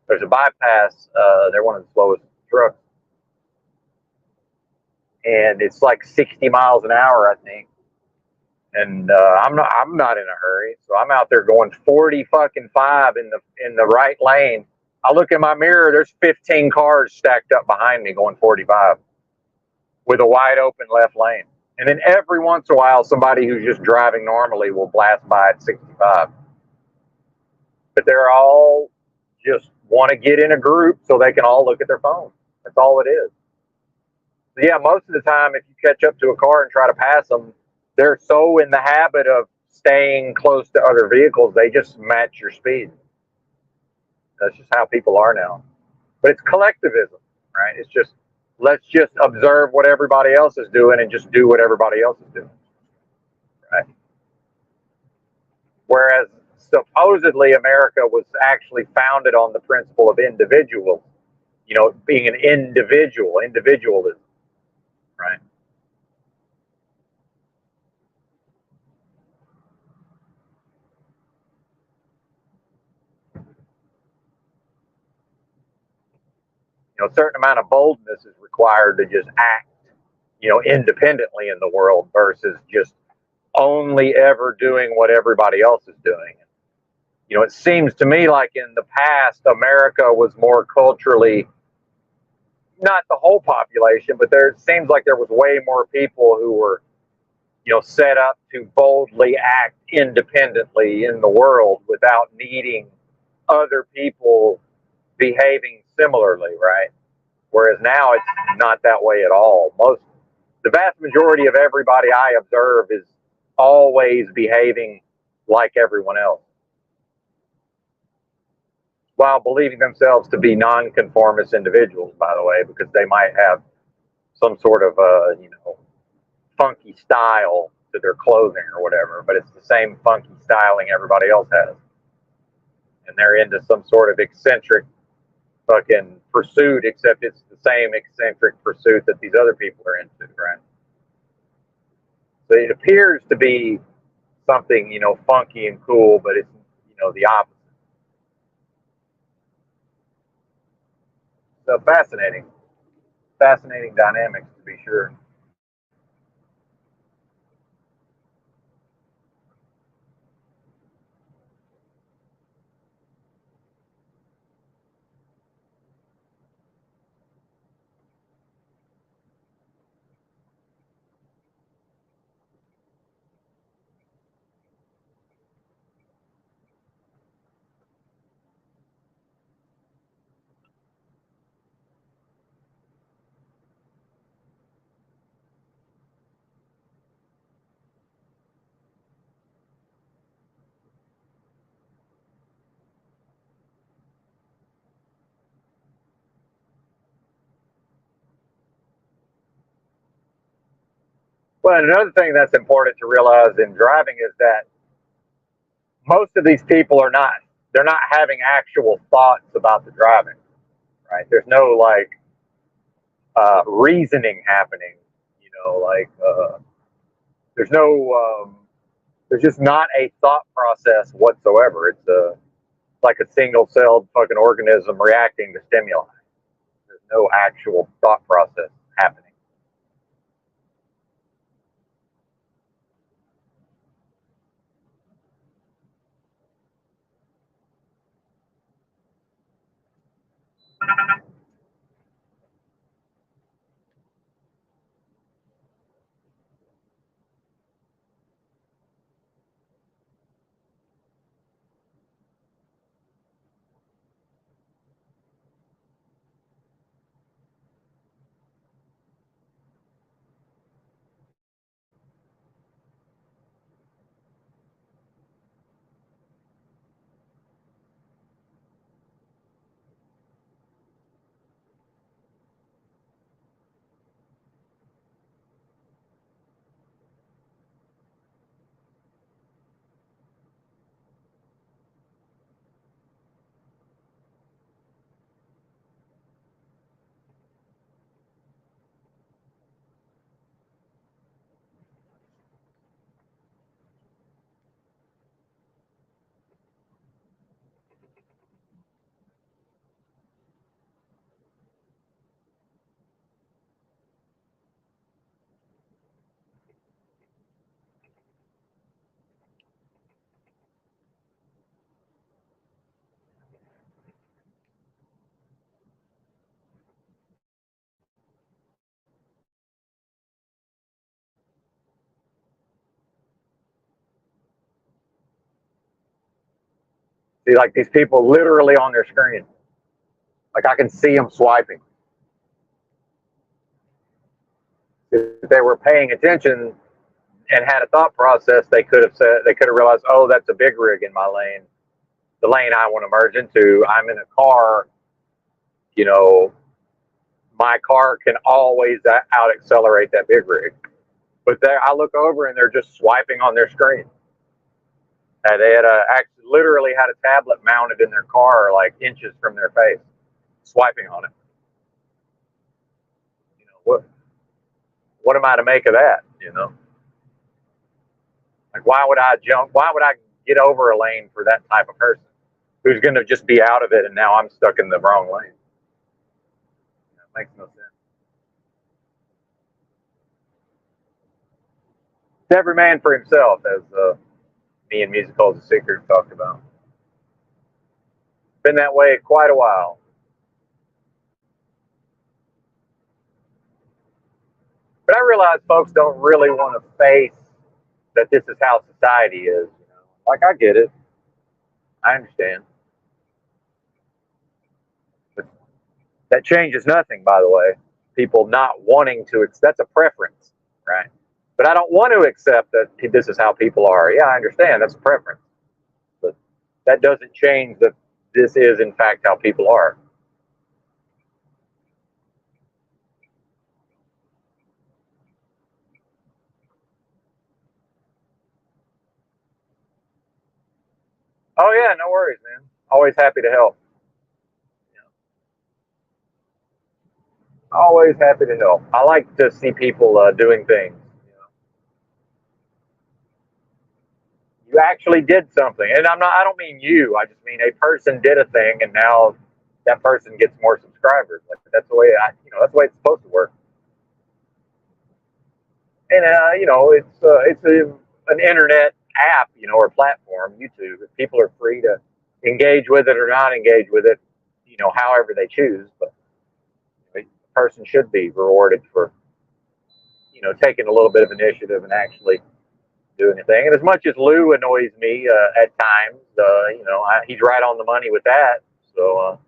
A: There's a bypass. They're one of the slowest trucks, and it's like 60 miles an hour, I think. And I'm not in a hurry, so I'm out there going 40 fucking 5 in the right lane. I look in my mirror, there's 15 cars stacked up behind me going 45 with a wide open left lane. And then every once in a while, somebody who's just driving normally will blast by at 65. But they're all just want to get in a group so they can all look at their phone. That's all it is. So yeah, most of the time, if you catch up to a car and try to pass them, they're so in the habit of staying close to other vehicles, they just match your speed. That's just how people are now. But it's collectivism, right? It's just, let's just observe what everybody else is doing and just do what everybody else is doing, right? Whereas supposedly America was actually founded on the principle of individual, being an individualism, right? A certain amount of boldness is required to just act, independently in the world versus just only ever doing what everybody else is doing. It seems to me like in the past, America was more culturally, not the whole population, but it seems like there was way more people who were, set up to boldly act independently in the world without needing other people behaving similarly, right? Whereas now it's not that way at all. The vast majority of everybody I observe is always behaving like everyone else, while believing themselves to be nonconformist individuals, by the way, because they might have some sort of funky style to their clothing or whatever, but it's the same funky styling everybody else has. And they're into some sort of eccentric fucking pursuit, except it's the same eccentric pursuit that these other people are into, right? So it appears to be something, funky and cool, but it's, the opposite. So fascinating dynamics to be sure. Well, another thing that's important to realize in driving is that most of these people they're not having actual thoughts about the driving, right? There's no like reasoning happening, there's there's just not a thought process whatsoever. It's like a single-celled fucking organism reacting to stimuli. There's no actual thought process happening. See, like these people literally on their screen. Like I can see them swiping. If they were paying attention and had a thought process, they could have realized, oh, that's a big rig in my lane, the lane I want to merge into. I'm in a car, you know, my car can always out accelerate that big rig. But I look over and they're just swiping on their screen. And they had actually literally had a tablet mounted in their car, like inches from their face, swiping on it. You know, what am I to make of that? You know, like why would I jump? Why would I get over a lane for that type of person who's going to just be out of it, and now I'm stuck in the wrong lane? It makes no sense. It's every man for himself, as me and Music Holds a Secret talked about. Been that way quite a while. But I realize folks don't really want to face that this is how society is. You know? Like, I get it. I understand. But that changes nothing, by the way. People not wanting to, that's a preference, right? But I don't want to accept that this is how people are. Yeah, I understand. That's a preference. But that doesn't change that this is, in fact, how people are. Oh, yeah, no worries, man. Always happy to help. Always happy to help. I like to see people doing things. You actually did something, and I don't mean you. I just mean a person did a thing, and now that person gets more subscribers. Like that's the way that's the way it's supposed to work. And it's an internet app, or platform, YouTube. People are free to engage with it or not engage with it, however they choose. But a person should be rewarded for, taking a little bit of initiative and actually do anything. And as much as Lou annoys me at times, he's right on the money with that. So,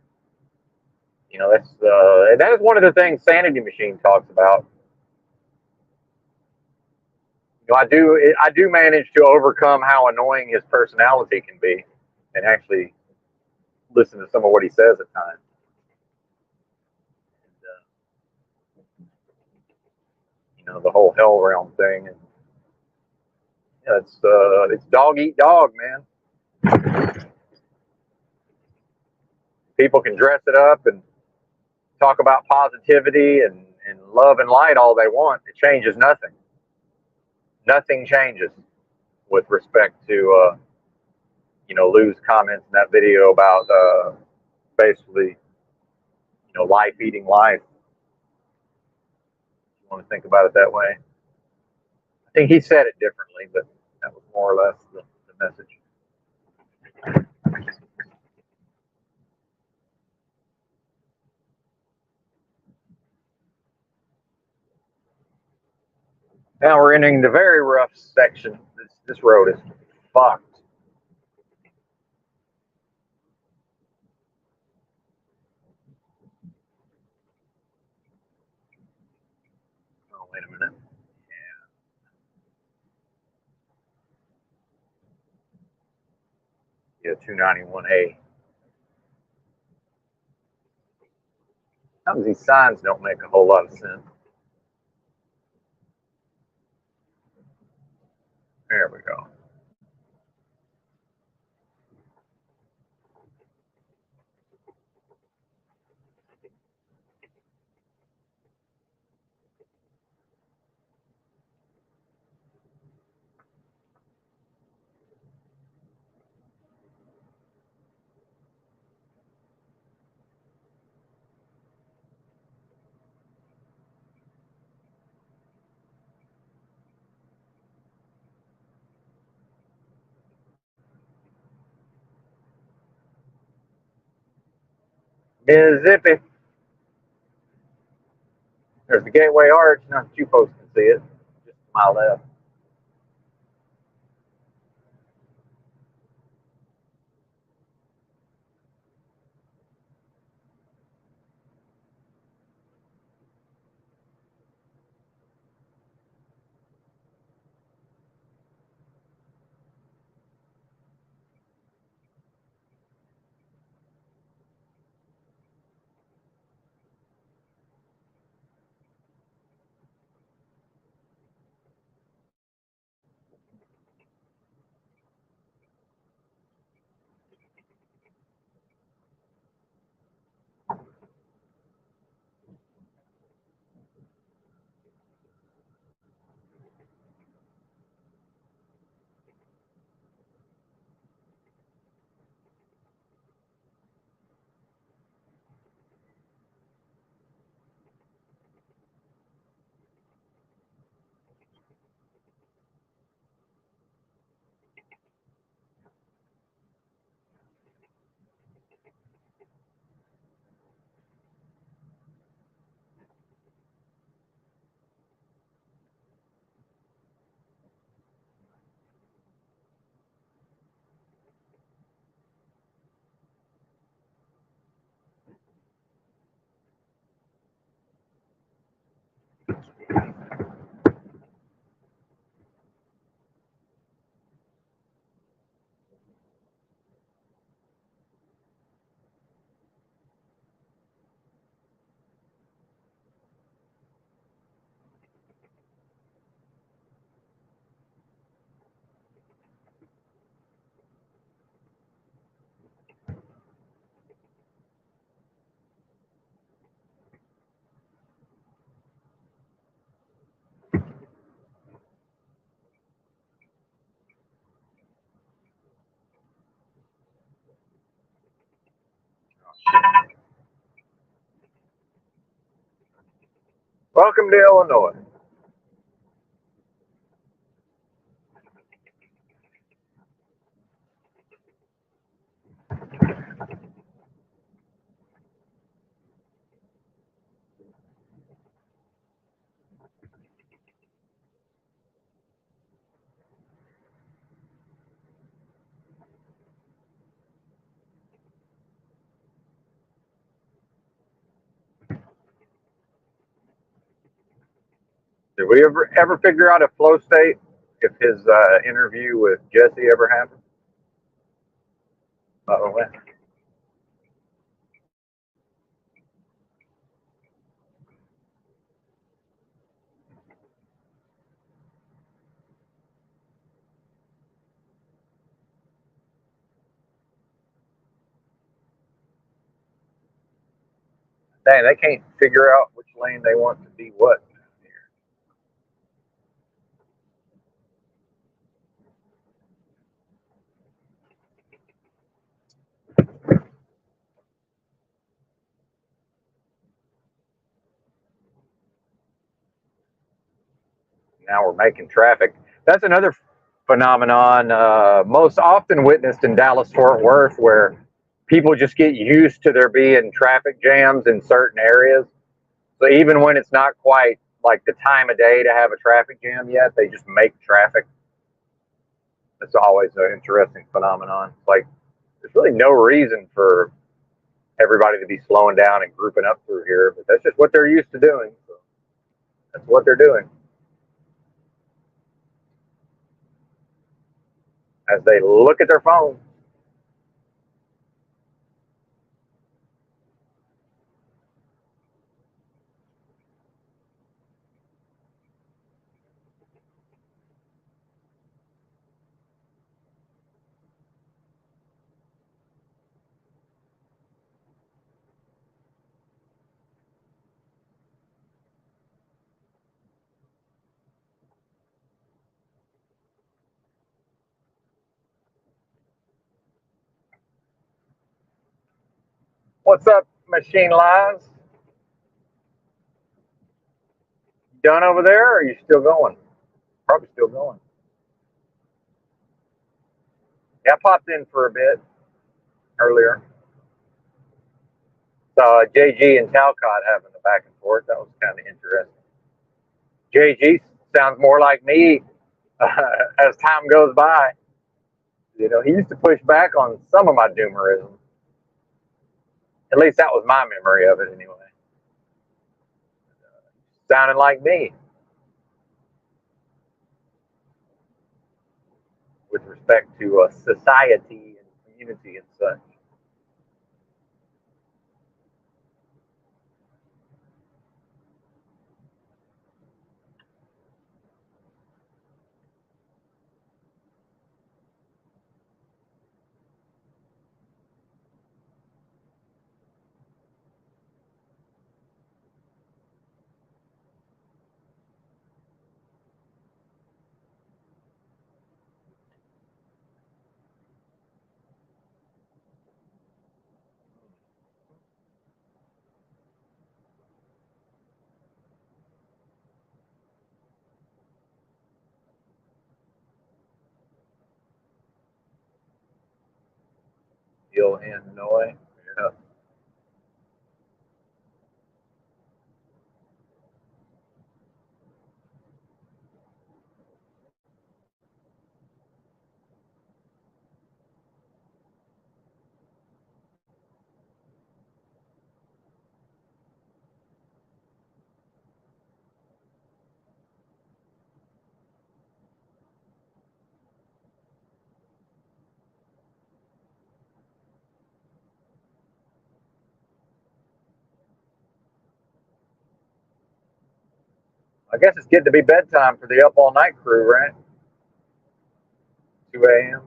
A: and that is one of the things Sanity Machine talks about. I do manage to overcome how annoying his personality can be, and actually listen to some of what he says at times. And, the whole hell realm thing. And, it's dog eat dog, man. People can dress it up and talk about positivity and love and light all they want. It changes nothing. Nothing changes with respect to Lou's comments in that video about basically life eating life. You want to think about it that way. I think he said it differently, but that was more or less the message. Now we're entering the very rough section. This road is fucked. Oh, wait a minute. Yeah, 291A. Sometimes these signs don't make a whole lot of sense. There we go. Mississippi. There's the Gateway Arch. Not that you folks can see it. Just to my left. Welcome to Illinois. Did we ever figure out if Flow State, if his interview with Jesse ever happened? Oh, dang, they can't figure out which lane they want to be what. Now we're making traffic. That's another phenomenon most often witnessed in Dallas-Fort Worth, where people just get used to there being traffic jams in certain areas. So even when it's not quite like the time of day to have a traffic jam yet, they just make traffic. That's always an interesting phenomenon. It's like there's really no reason for everybody to be slowing down and grouping up through here, but that's just what they're used to doing. So that's what they're doing. As they look at their phone. What's up, Machine Lines? Done over there, or are you still going? Probably still going. Yeah, I popped in for a bit earlier. Saw JG and Talcott having the back and forth. That was kind of interesting. JG sounds more like me as time goes by. You know, he used to push back on some of my doomerism. At least that was my memory of it, anyway. Sounding like me with respect to society and community and such. Illinois. Yeah. I guess it's getting to be bedtime for the up all night crew, right? 2 a.m.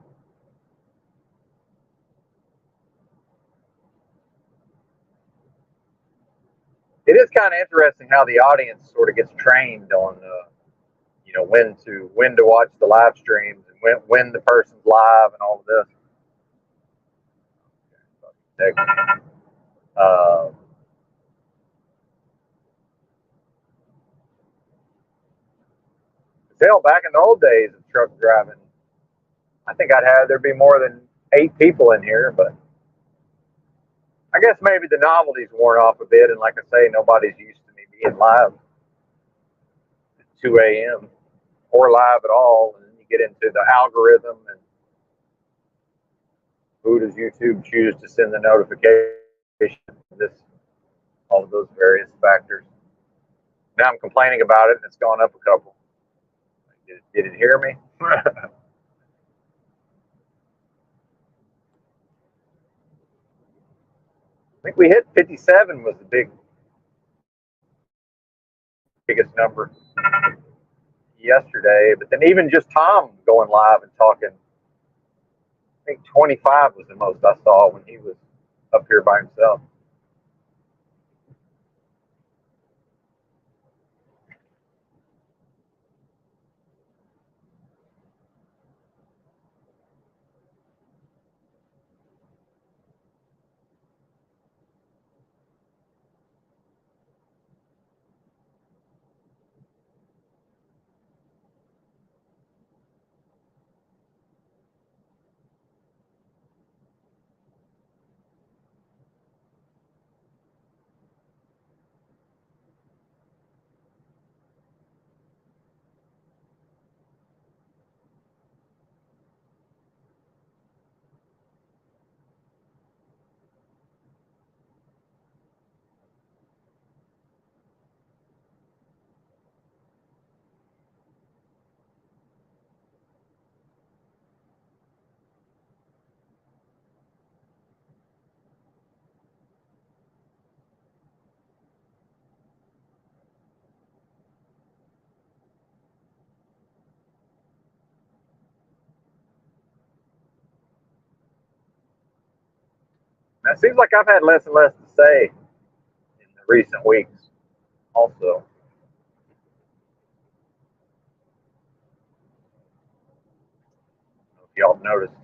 A: It is kind of interesting how the audience sort of gets trained on, you know, when to watch the live streams and when the person's live and all of this. Hell, back in the old days of truck driving, I think there'd be more than 8 people in here, but I guess maybe the novelty's worn off a bit, and like I say, nobody's used to me being live at 2 a.m. or live at all, and then you get into the algorithm and who does YouTube choose to send the notification, this, all of those various factors. Now I'm complaining about it, and it's gone up a couple. Did it hear me? I think we hit 57 was the biggest number yesterday. But then even just Tom going live and talking, I think 25 was the most I saw when he was up here by himself. Now it seems like I've had less and less to say in the recent weeks also. If y'all noticed.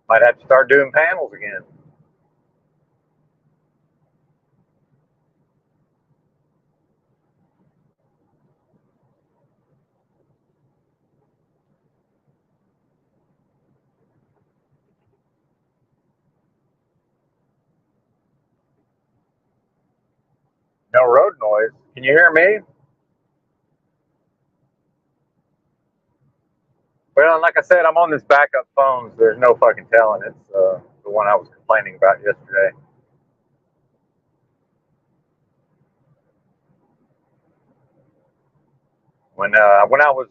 A: Might have to start doing panels again. No road noise. Can you hear me? Well, like I said, I'm on this backup phone, so there's no fucking telling. It's the one I was complaining about yesterday. When I was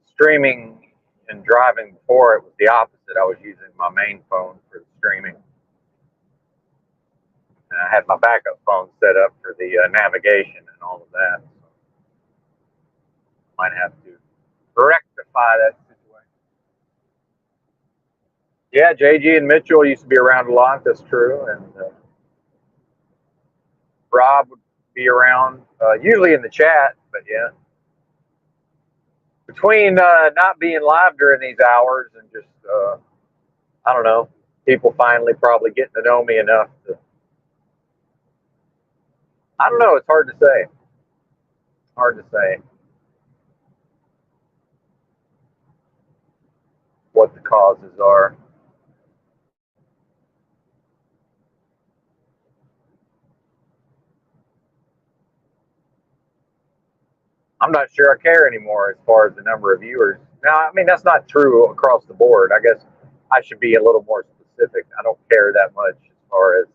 A: streaming and driving before, it was the opposite. I was using my main phone for the streaming, and I had my backup phone set up for the navigation and all of that. So I might have to rectify that situation. Yeah, JG and Mitchell used to be around a lot. That's true, and Rob would be around, usually in the chat, but yeah. Between not being live during these hours and just, I don't know, people finally probably getting to know me enough to, I don't know, it's hard to say. Hard to say what the causes are. I'm not sure I care anymore as far as the number of viewers. Now, I mean, that's not true across the board. I guess I should be a little more specific. I don't care that much as far as,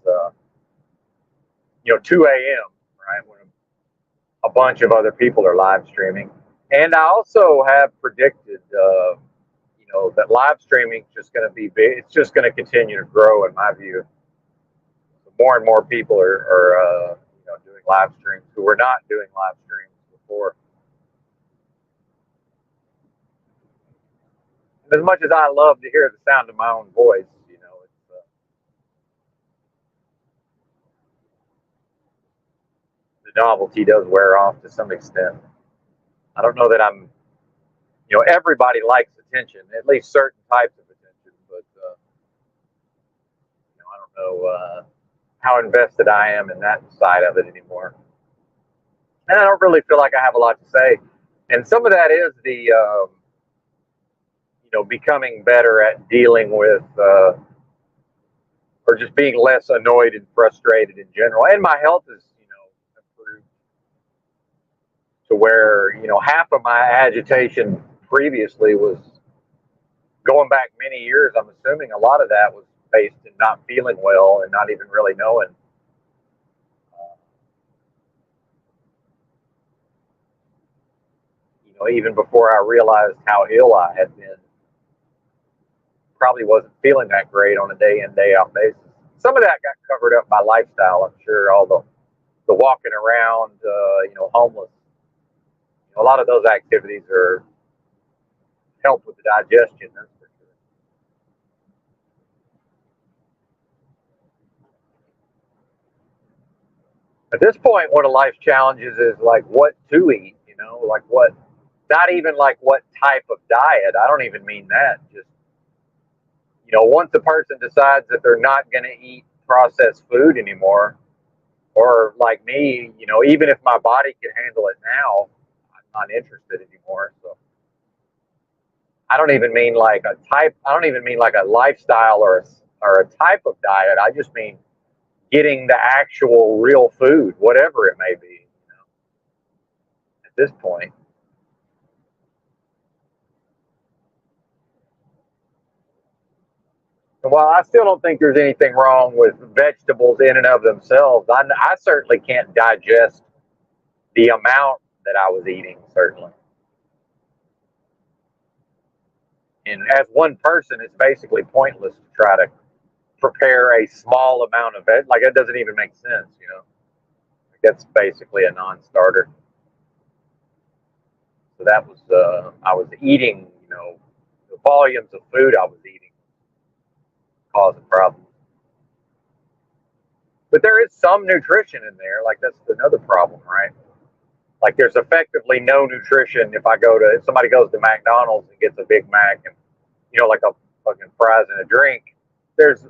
A: 2 a.m., right, when a bunch of other people are live streaming. And I also have predicted, that live streaming is just going to be big. It's just going to continue to grow, in my view. More and more people are doing live streams who were not doing live streams before. And as much as I love to hear the sound of my own voice, the novelty does wear off to some extent. I don't know that I'm, everybody likes attention, at least certain types of attention, but I don't know how invested I am in that side of it anymore. And I don't really feel like I have a lot to say. And some of that is the, becoming better at dealing with, or just being less annoyed and frustrated in general. And my health is, improved to where, half of my agitation previously was going back many years. I'm assuming a lot of that was based in not feeling well and not even really knowing. Even before I realized how ill I had been, probably wasn't feeling that great on a day in, day out basis. Some of that got covered up by lifestyle, I'm sure. All the walking around, homeless. A lot of those activities are help with the digestion, that's for sure. At this point, one of life's challenges is like what to eat, like what, not even like what type of diet. I don't even mean that. Just, once a person decides that they're not going to eat processed food anymore, or like me, even if my body can handle it now, I'm not interested anymore. So I don't even mean like a type. I don't even mean like a lifestyle or a type of diet. I just mean getting the actual real food, whatever it may be. At this point. And while I still don't think there's anything wrong with vegetables in and of themselves, I certainly can't digest the amount that I was eating, certainly. And as one person, it's basically pointless to try to prepare a small amount of it. Like, it doesn't even make sense, That's basically a non-starter. So that was, I was eating, the volumes of food I was eating causing problems. But there is some nutrition in there. Like, that's another problem, right? Like, there's effectively no nutrition if somebody goes to McDonald's and gets a Big Mac and, like a fucking fries and a drink. There's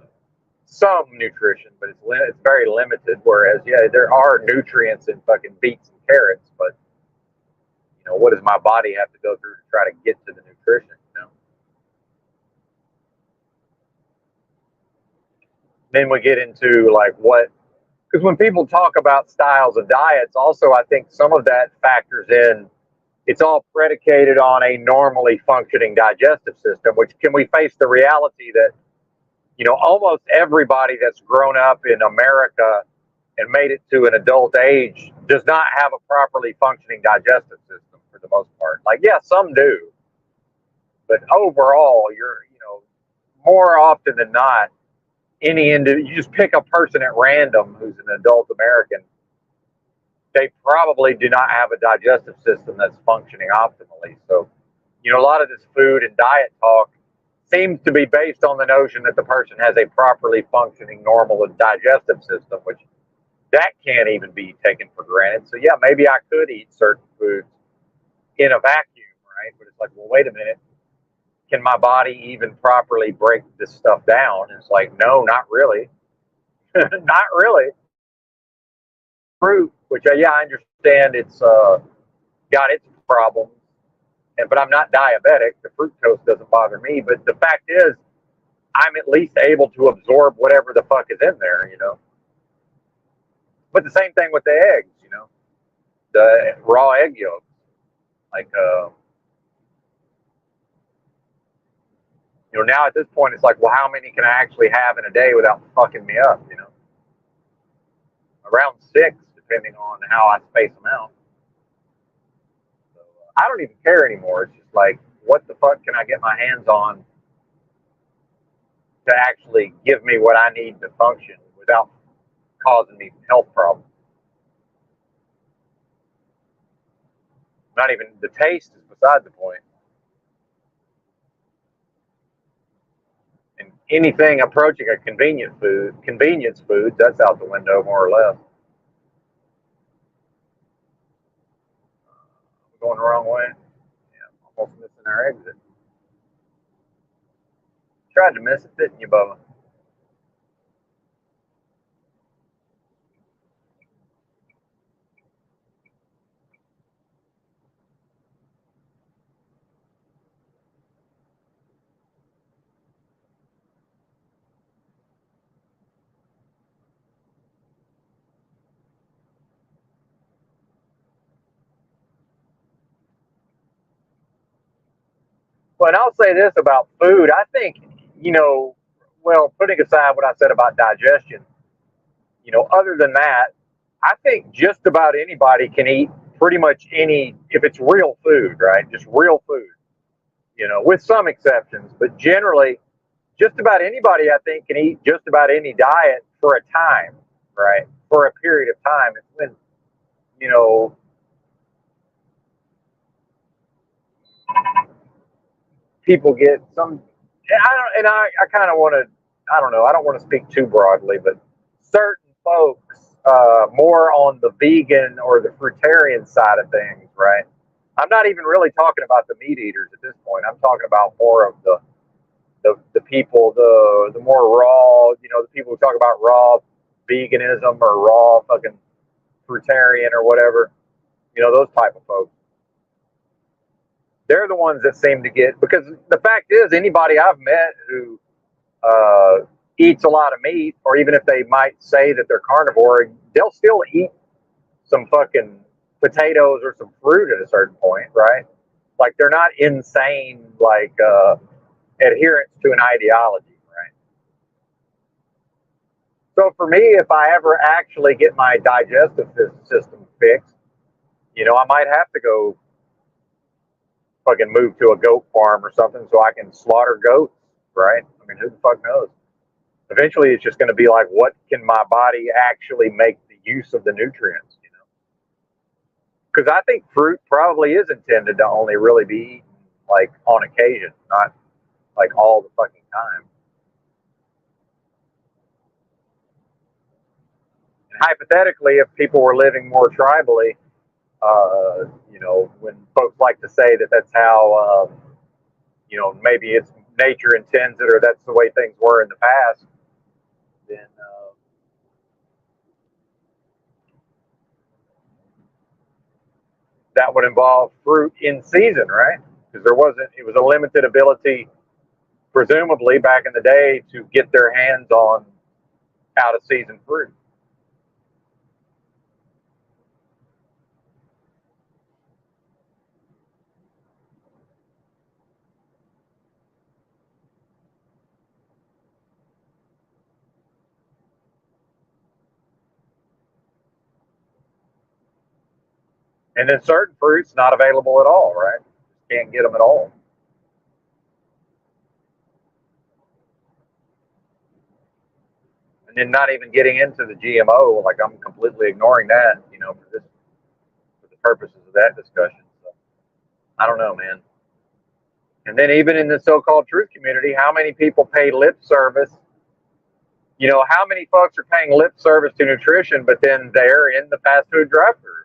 A: some nutrition, but it's very limited. Whereas, yeah, there are nutrients in fucking beets and carrots, but what does my body have to go through to try to get to the nutrition? Then we get into like because when people talk about styles of diets, also I think some of that factors in. It's all predicated on a normally functioning digestive system, which can we face the reality that almost everybody that's grown up in America and made it to an adult age does not have a properly functioning digestive system, for the most part. Like, yeah, some do, but overall, more often than not, you just pick a person at random who's an adult American, they probably do not have a digestive system that's functioning optimally. So, a lot of this food and diet talk seems to be based on the notion that the person has a properly functioning normal digestive system, which that can't even be taken for granted. So yeah, maybe I could eat certain foods in a vacuum, right? But it's like, well, wait a minute. Can my body even properly break this stuff down? And it's like, no, not really. Not really. Fruit, which yeah, I understand it's got its problems, but I'm not diabetic. The fructose doesn't bother me. But the fact is, I'm at least able to absorb whatever the fuck is in there. But the same thing with the eggs, the raw egg yolks. Like, now at this point, it's like, well, how many can I actually have in a day without fucking me up? Around 6, depending on how I space them out. So, I don't even care anymore. It's just like, what the fuck can I get my hands on to actually give me what I need to function without causing me health problems? Not even the taste is beside the point. And anything approaching a convenience food, that's out the window more or less. We're going the wrong way. Yeah, almost missing our exit. Tried to miss it, didn't you, Bubba? Well, and I'll say this about food. I think, well, putting aside what I said about digestion, other than that, I think just about anybody can eat pretty much if it's real food, right? Just real food, with some exceptions. But generally, just about anybody, I think, can eat just about any diet for a time, right? For a period of time. It's when, you know, people get some, I kind of want to, I don't know, I don't want to speak too broadly, but certain folks more on the vegan or the fruitarian side of things, right? I'm not even really talking about the meat eaters at this point. I'm talking about more of the people, the more raw, the people who talk about raw veganism or raw fucking fruitarian or whatever, those type of folks. They're the ones that seem to get, because the fact is, anybody I've met who eats a lot of meat, or even if they might say that they're carnivore, they'll still eat some fucking potatoes or some fruit at a certain point, right? Like, they're not insane, like adherents to an ideology, right? So for me, if I ever actually get my digestive system fixed, I might have to go fucking move to a goat farm or something so I can slaughter goats, right? I mean, who the fuck knows? Eventually, it's just going to be like, what can my body actually make the use of the nutrients? Because I think fruit probably is intended to only really be eaten like on occasion, not like all the fucking time. And hypothetically, if people were living more tribally, when folks like to say that that's how, maybe it's nature intends it or that's the way things were in the past, then that would involve fruit in season, right? Because it was a limited ability, presumably back in the day, to get their hands on out of season fruit. And then certain fruits not available at all, right? Can't get them at all. And then not even getting into the GMO, like I'm completely ignoring that, for the purposes of that discussion. So I don't know, man. And then even in the so-called truth community, how many people pay lip service? How many folks are paying lip service to nutrition, but then they're in the fast food drive-thru,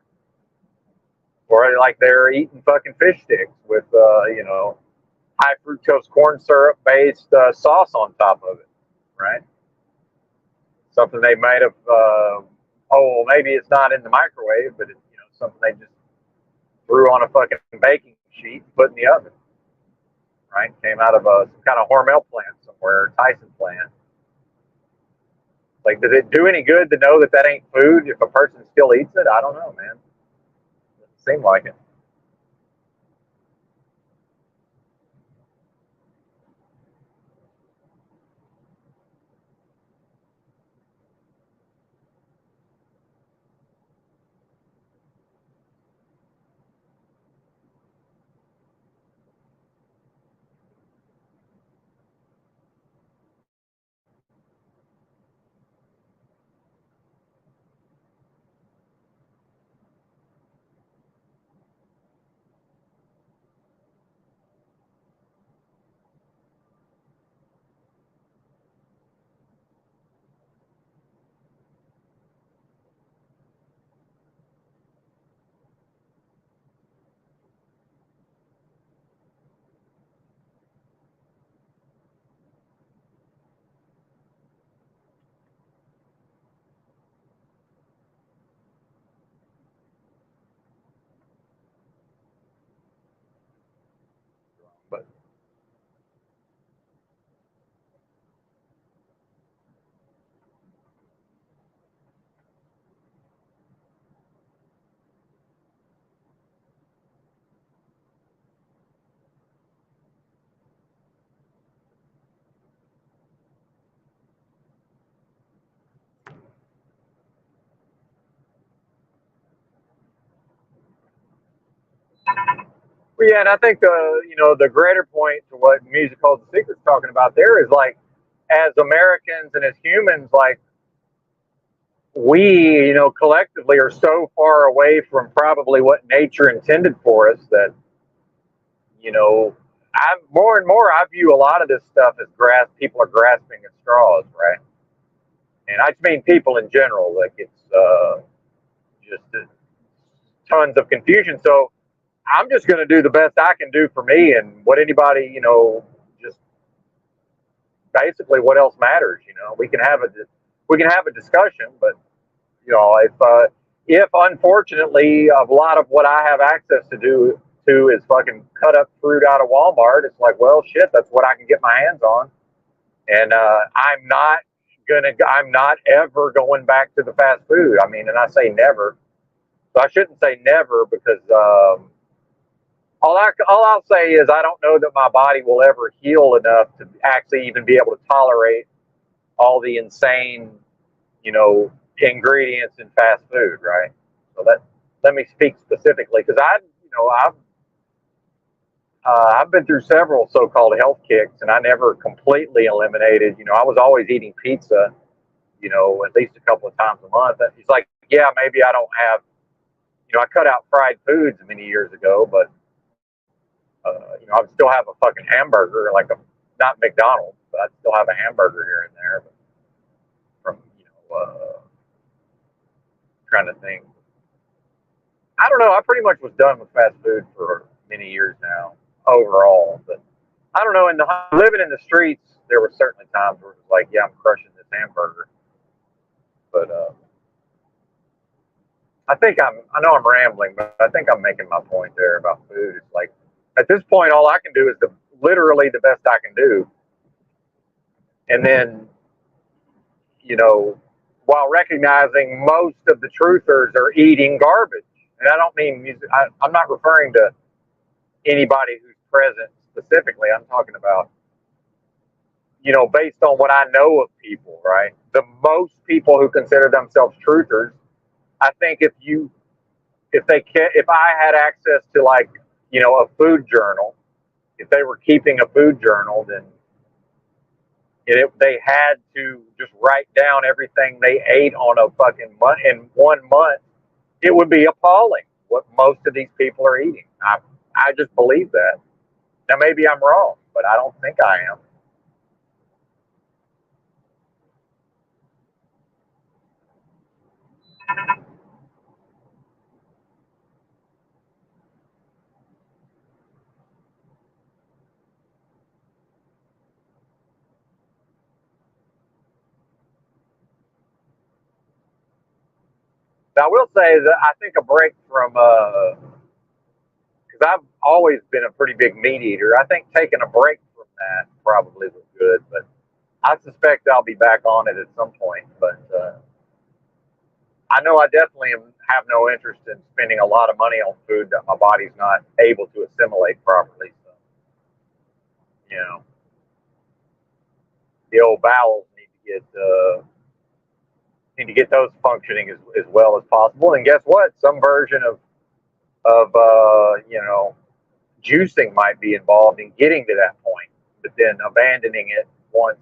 A: or like they're eating fucking fish sticks with, high fructose corn syrup based sauce on top of it, right? Something they might have, maybe it's not in the microwave, but it's, something they just threw on a fucking baking sheet and put in the oven, right? Came out of some kind of Hormel plant somewhere, Tyson plant. Like, does it do any good to know that that ain't food if a person still eats it? I don't know, man. Doesn't seem like it. But yeah, and I think the greater point to what Music Holds the Secret's talking about there is like, as Americans and as humans, like we, collectively are so far away from probably what nature intended for us that, I'm more and more I view a lot of this stuff as people are grasping at straws, right? And I just mean people in general, like it's just tons of confusion. So I'm just going to do the best I can do for me, and what anybody, just basically what else matters. We can have a discussion, but if unfortunately a lot of what I have access to is fucking cut up fruit out of Walmart, it's like, well, shit, that's what I can get my hands on, and I'm not ever going back to the fast food. I mean, and I say never, so I shouldn't say never because all I'll say is I don't know that my body will ever heal enough to actually even be able to tolerate all the insane, ingredients in fast food, right? So let me speak specifically because I've been through several so-called health kicks, and I never completely eliminated. I was always eating pizza, at least a couple of times a month. And he's like, yeah, maybe I don't have, I cut out fried foods many years ago, but I would still have a fucking hamburger, like not McDonald's, but I'd still have a hamburger here and there. But from trying to think, I don't know. I pretty much was done with fast food for many years now overall. But I don't know. In the living in the streets, there were certainly times where it was like, yeah, I'm crushing this hamburger. But I know I'm rambling, but I think I'm making my point there about food. It's like at this point, all I can do is literally the best I can do, and then while recognizing most of the truthers are eating garbage. And I don't mean music. I'm not referring to anybody who's present specifically. I'm talking about, based on what I know of people, right? The most people who consider themselves truthers, I think if you if I had access to like a food journal, if they were keeping a food journal, then they had to just write down everything they ate on a fucking month in 1 month. It would be appalling what most of these people are eating. I just believe that. Now maybe I'm wrong, but I don't think I am. Now I will say that I think a break from because I've always been a pretty big meat eater. I think taking a break from that probably was good, but I suspect I'll be back on it at some point. But I know I definitely have no interest in spending a lot of money on food that my body's not able to assimilate properly. So, you know, the old bowels need to get those functioning as well as possible. And guess what? Some version of juicing might be involved in getting to that point, but then abandoning it once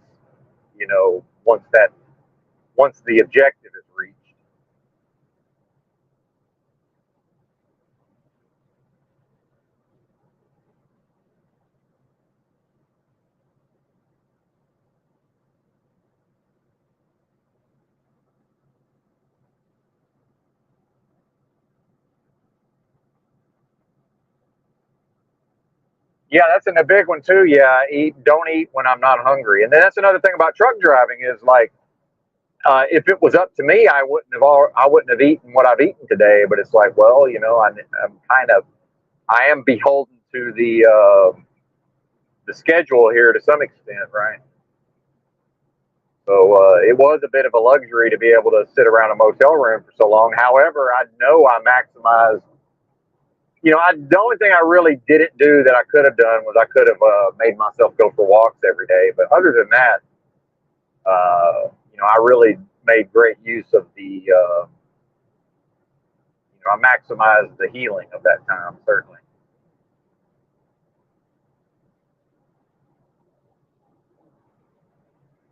A: that once the objective is reached. Yeah, that's a big one too. Yeah, don't eat when I'm not hungry. And then that's another thing about truck driving is like if it was up to me, I wouldn't have eaten what I've eaten today. But it's like, well, I'm kind of I am beholden to the schedule here to some extent, right? So it was a bit of a luxury to be able to sit around a motel room for so long. However, I know I maximized. The only thing I really didn't do that I could have done was I could have made myself go for walks every day. But other than that, I really made great use of I maximized the healing of that time, certainly.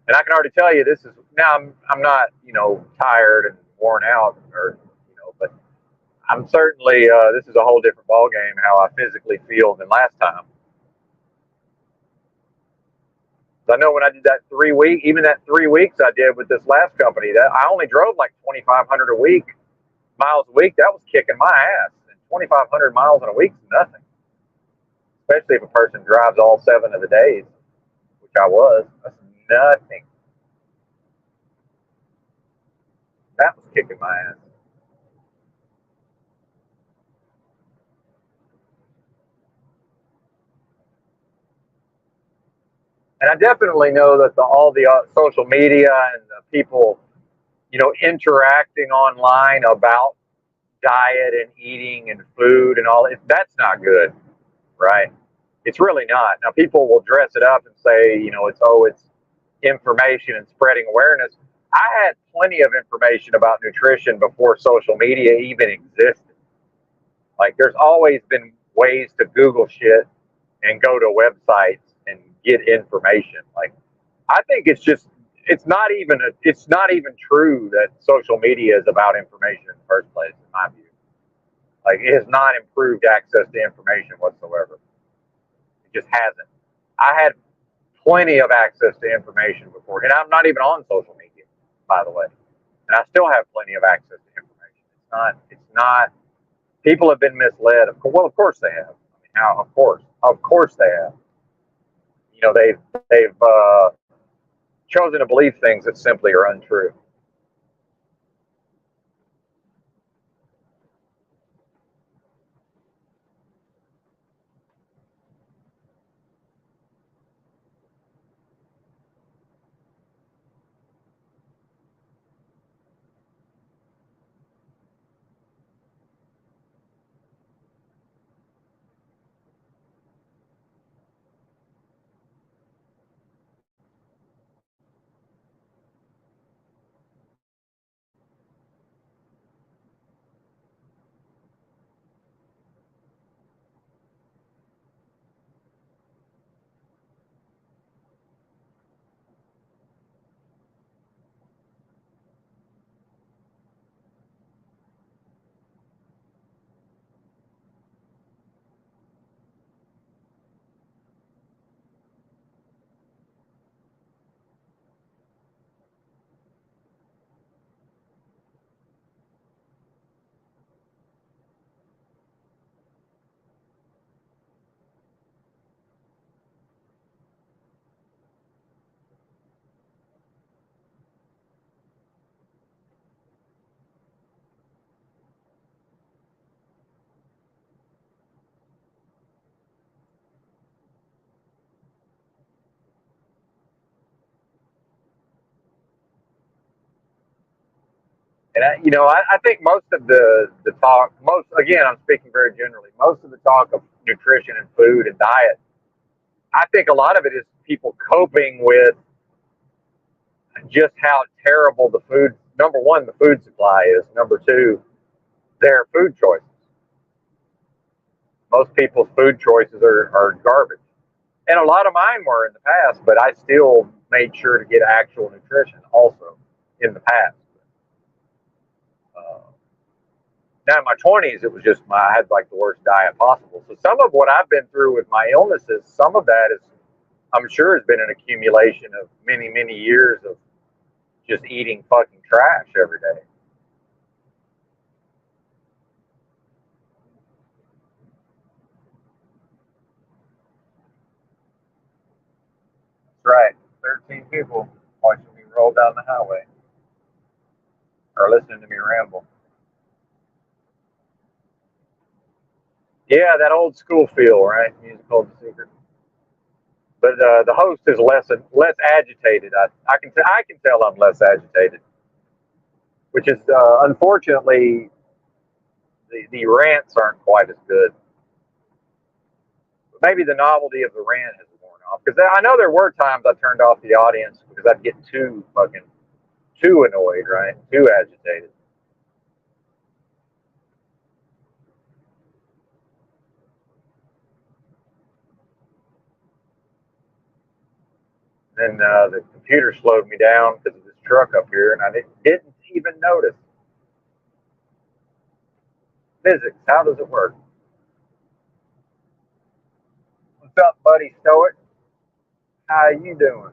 A: And I can already tell you this is now I'm not, tired and worn out but I'm certainly, this is a whole different ball game how I physically feel than last time. I know when I did that 3 week, even that 3 weeks I did with this last company, that I only drove like 2,500 a week, miles a week. That was kicking my ass. And 2,500 miles in a week is nothing, especially if a person drives all 7 of the days, which I was. That's nothing. That was kicking my ass. And I definitely know that all the social media and the people, interacting online about diet and eating and food and all, that's not good, right? It's really not. Now people will dress it up and say, it's information and spreading awareness. I had plenty of information about nutrition before social media even existed. Like there's always been ways to Google shit and go to websites and get information. Like I think it's not even true that social media is about information in the first place, in my view. Like it has not improved access to information whatsoever. It just hasn't. I had plenty of access to information before, and I'm not even on social media, by the way. And I still have plenty of access to information. It's not. People have been misled. Well, of course they have. I mean, how? Of course they have. They've chosen to believe things that simply are untrue. And I think most of the talk, most again, I'm speaking very generally. Most of the talk of nutrition and food and diet, I think a lot of it is people coping with just how terrible the food. Number one, the food supply is. Number two, their food choices. Most people's food choices are garbage, and a lot of mine were in the past. But I still made sure to get actual nutrition also in the past. Uh, Now in my 20s, it was just I had like the worst diet possible. So some of what I've been through with my illnesses, some of that is, I'm sure, has been an accumulation of many, many years of just eating fucking trash every day. That's right. 13 people watching me roll down the highway or listening to me ramble. Yeah, that old school feel, right? Music called The Secret. But the host is less agitated. I can tell I'm less agitated, which is unfortunately the rants aren't quite as good. But maybe the novelty of the rant has worn off. Because I know there were times I turned off the audience because I'd get too annoyed, right? Too agitated. Then the computer slowed me down because of this truck up here, and I didn't even notice. Physics, how does it work? What's up, buddy Stoic? How you doing?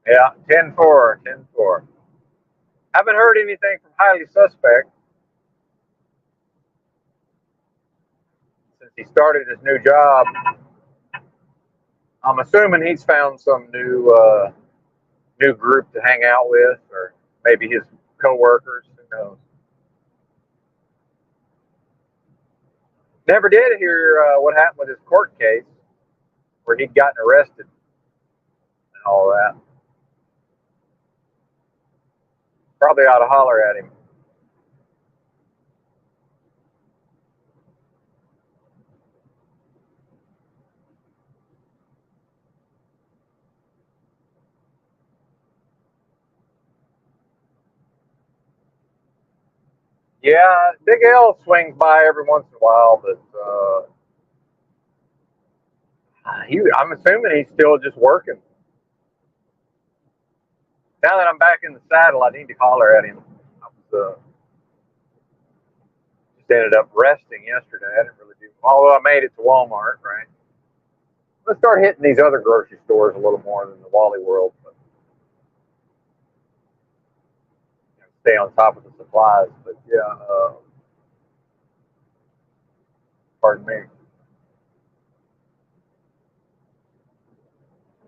A: Yeah, 10-4, 10-4. Haven't heard anything from Highly Suspect since he started his new job. I'm assuming he's found some new group to hang out with, or maybe his coworkers. Who knows? Never did hear what happened with his court case, where he'd gotten arrested and all that. Probably ought to holler at him. Yeah, Big L swings by every once in a while, but I'm assuming he's still just working. Now that I'm back in the saddle, I need to holler at him. I was just ended up resting yesterday. I didn't really do, although I made it to Walmart, right? Let's start hitting these other grocery stores a little more than the Wally World. But, stay on top of the supplies. But yeah, pardon me.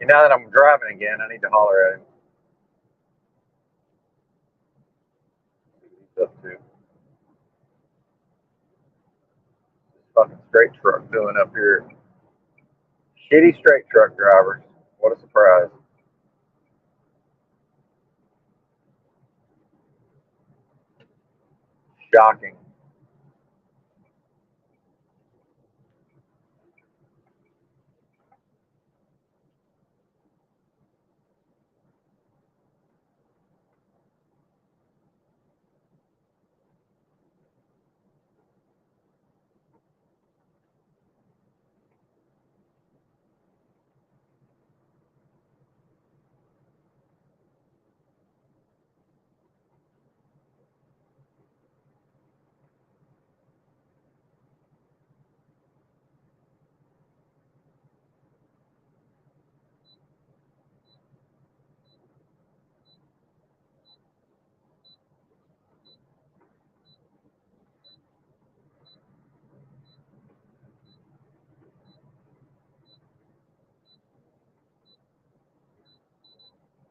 A: Now that I'm driving again, I need to holler at him. He's up to this fucking straight truck doing up here. Shitty straight truck drivers. What a surprise. Shocking.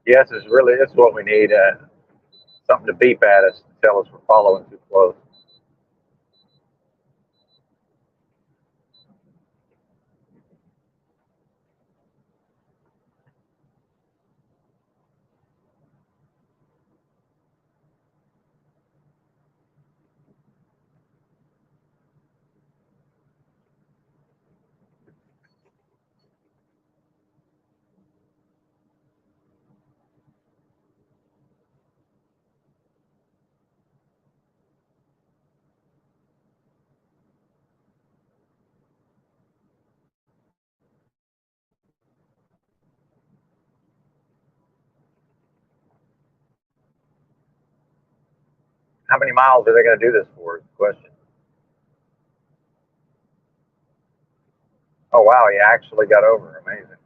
A: Yes, it's what we need. Something to beep at us to tell us we're following too close. How many miles are they going to do this for? Is the question. Oh wow, he actually got over. Amazing.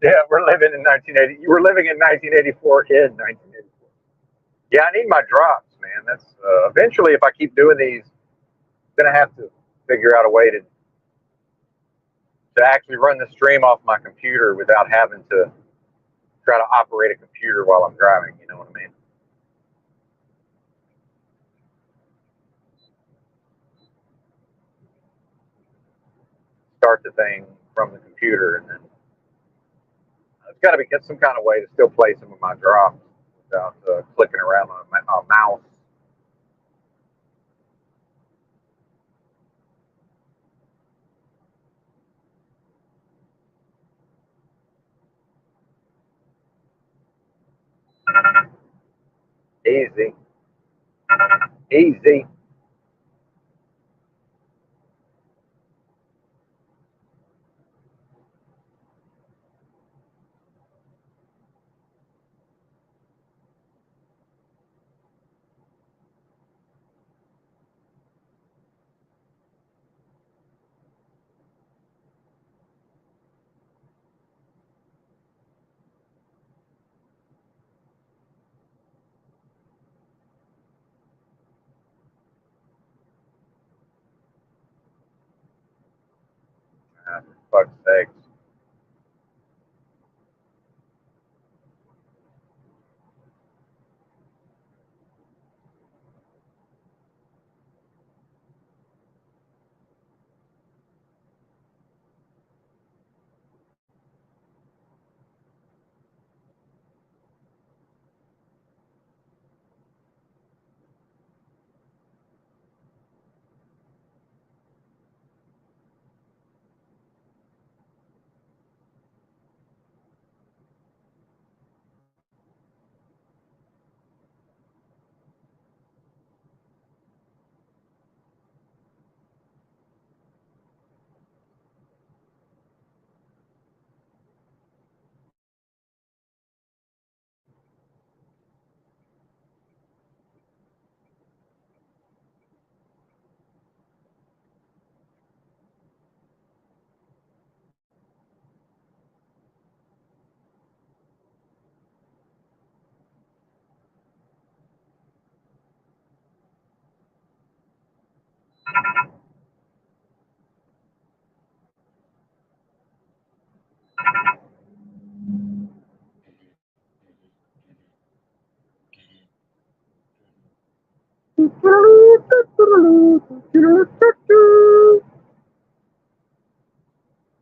A: Yeah, we're living in 1980. You were living in 1984 in 1984. Yeah, I need my drops, man. That's eventually, if I keep doing these, I'm gonna have to figure out a way to actually run the stream off my computer without having to try to operate a computer while I'm driving. You know what I mean? Start the thing from the computer, and then it's got to be some kind of way to still play some of my drops without clicking around on a mouse. Easy, easy. For fuck's sakes.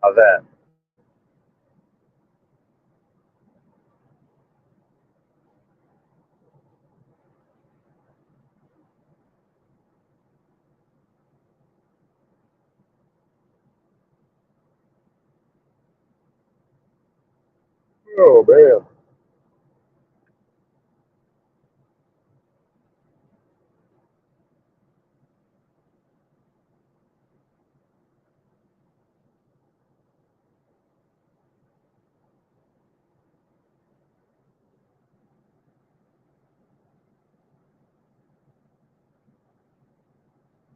A: How's that? Oh man.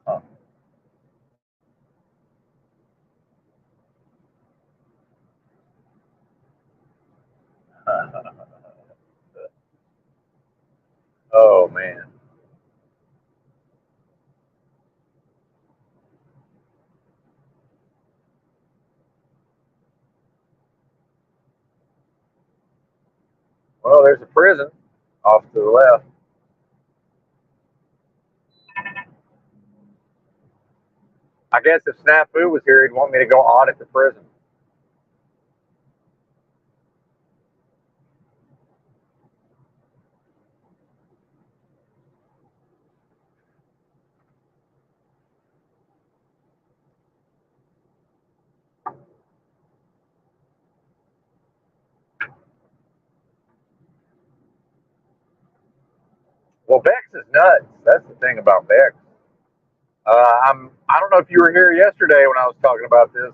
A: Huh. Oh man. Well, there's a prison off to the left. I guess if Snafu was here, he'd want me to go audit the prison. Well, Bex is nuts. That's the thing about Bex. I don't know if you were here yesterday when I was talking about this.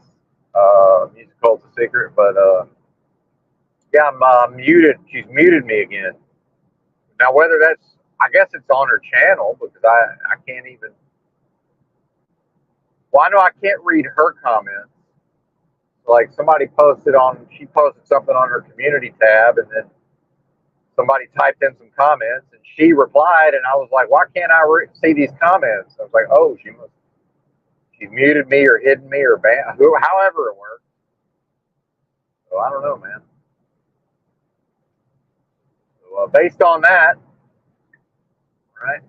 A: Music Cult's a secret, but yeah, I'm muted. She's muted me again. Now, whether that's, I guess it's on her channel because I can't even. Well, I know I can't read her comments. Like somebody posted on, she posted something on her community tab, and then somebody typed in some comments, and she replied, and I was like, why can't I see these comments? I was like, oh, she muted me or hidden me or however it worked. So I don't know, man. So, based on that, right?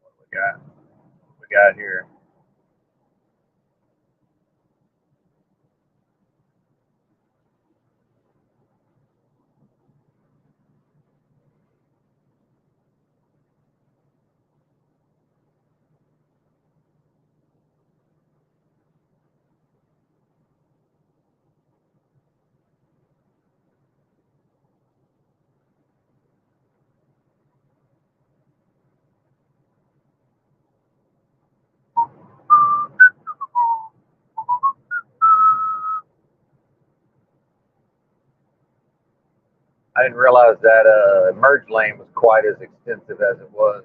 A: What we got? What we got here? I didn't realize that merge lane was quite as extensive as it was.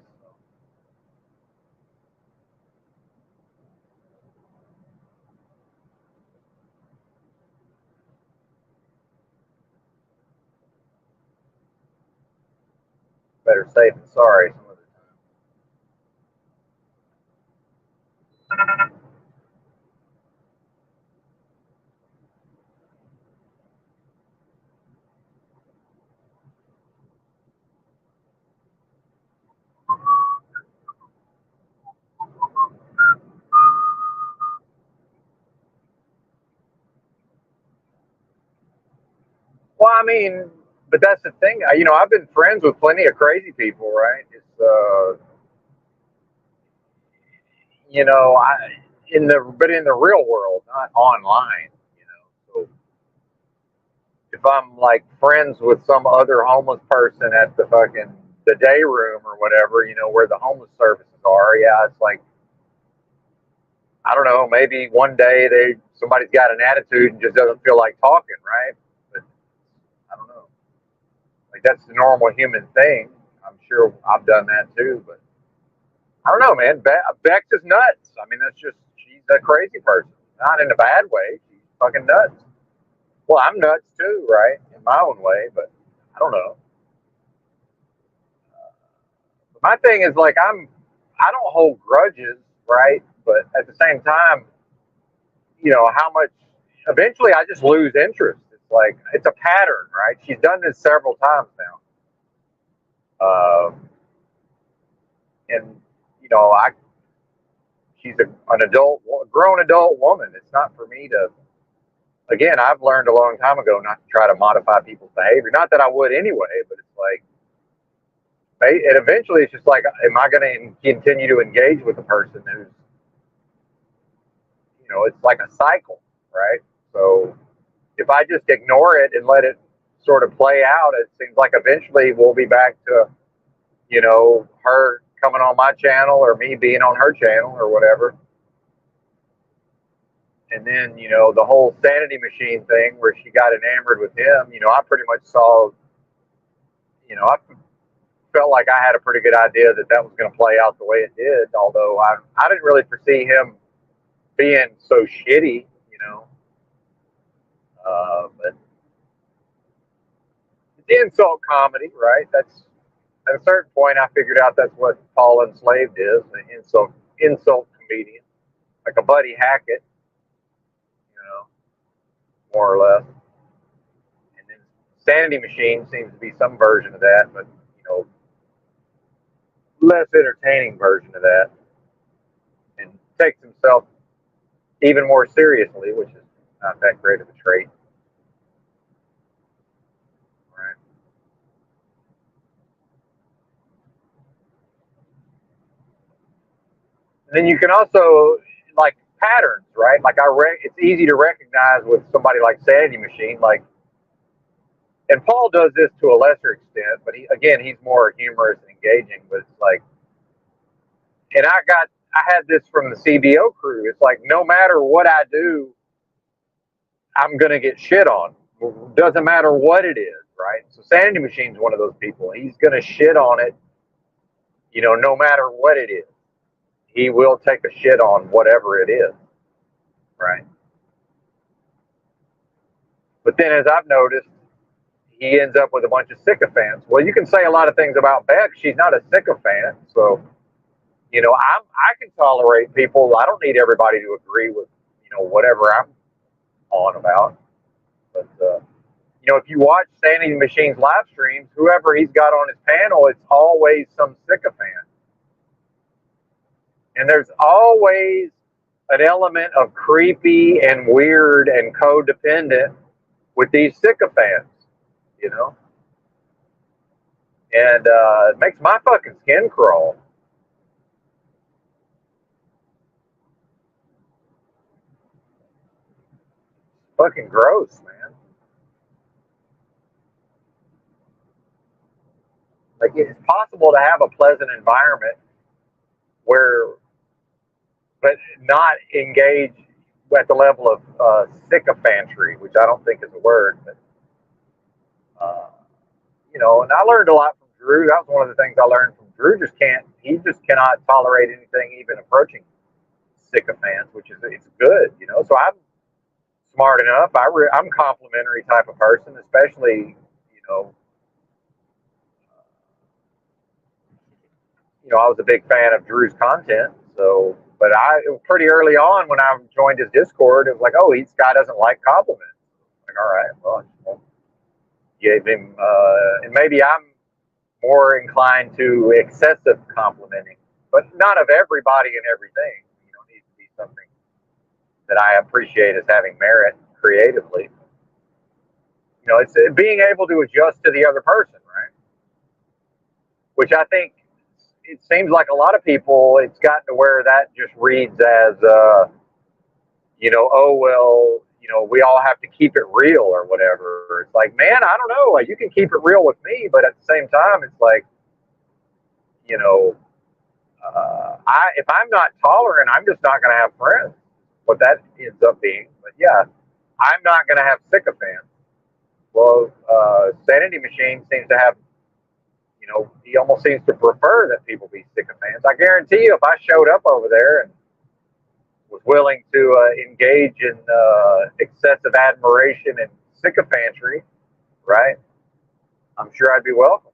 A: Better safe than sorry some of the time. Well, I mean, but that's the thing. I've been friends with plenty of crazy people, right? It's I in the real world, not online. So if I'm like friends with some other homeless person at the day room or whatever, where the homeless services are, yeah, it's like I don't know, maybe one day somebody's got an attitude and just doesn't feel like talking, right? But I don't know. Like that's the normal human thing. I'm sure I've done that too, but I don't know, man. Bex is nuts. I mean, that's just she's a crazy person, not in a bad way. She's fucking nuts. Well, I'm nuts too, right, in my own way, but I don't know. My thing is like I don't hold grudges, right? But at the same time, how much eventually I just lose interest. It's like it's a pattern, right? She's done this several times now. she's an adult, grown adult woman. It's not for me to. Again, I've learned a long time ago not to try to modify people's behavior. Not that I would anyway, but it's like, and eventually it's just like, am I going to continue to engage with a person who's, it's like a cycle, right? So if I just ignore it and let it sort of play out, it seems like eventually we'll be back to, her coming on my channel or me being on her channel or whatever. And then, the whole sanity machine thing where she got enamored with him, I pretty much saw, I felt like I had a pretty good idea that that was going to play out the way it did. Although I didn't really foresee him being so shitty, but it's insult comedy, right? That's at a certain point I figured out that's what Paul Enslaved is, an insult comedian, like a Buddy Hackett, more or less. And then Sanity Machine seems to be some version of that, but less entertaining version of that, and takes himself even more seriously, which is not that great of a trait. Right. And then you can also, like, patterns, right? Like it's easy to recognize with somebody like Sanity Machine, like, and Paul does this to a lesser extent, but he's more humorous and engaging. But it's like, and I had this from the CBO crew. It's like, no matter what I do, I'm gonna get shit on. Doesn't matter what it is, right? So Sanity Machine's one of those people. He's gonna shit on it, no matter what it is. He will take a shit on whatever it is, right? But then, as I've noticed, he ends up with a bunch of sycophants. Well, you can say a lot of things about Beck. She's not a sycophant, so I can tolerate people. I don't need everybody to agree with whatever I'm on about. But if you watch Sanity Machine's live streams, whoever he's got on his panel, it's always some sycophant, and there's always an element of creepy and weird and codependent with these sycophants, and it makes my fucking skin crawl. Fucking gross, man. Like, it's possible to have a pleasant environment but not engage at the level of sycophantry, which I don't think is a word, but and I learned a lot from Drew. That was one of the things I learned from Drew. He just cannot tolerate anything even approaching sycophants, which is, it's good, So I'm smart enough. I'm a complimentary type of person, especially, I was a big fan of Drew's content. So, but it was pretty early on when I joined his Discord. It was like, oh, this guy doesn't like compliments. Like, all right, well, gave him, and maybe I'm more inclined to excessive complimenting, but not of everybody and everything. It needs to be something that I appreciate as having merit creatively. It's being able to adjust to the other person, right? Which I think, it seems like a lot of people, it's gotten to where that just reads as, oh, well, we all have to keep it real or whatever. It's like, man, I don't know. Like, you can keep it real with me, but at the same time, it's like, if I'm not tolerant, I'm just not going to have friends. What that ends up being. But yeah, I'm not going to have sycophants. Well, Sanity Machine seems to have, he almost seems to prefer that people be sycophants. I guarantee you, if I showed up over there and was willing to engage in excessive admiration and sycophantry, right, I'm sure I'd be welcome.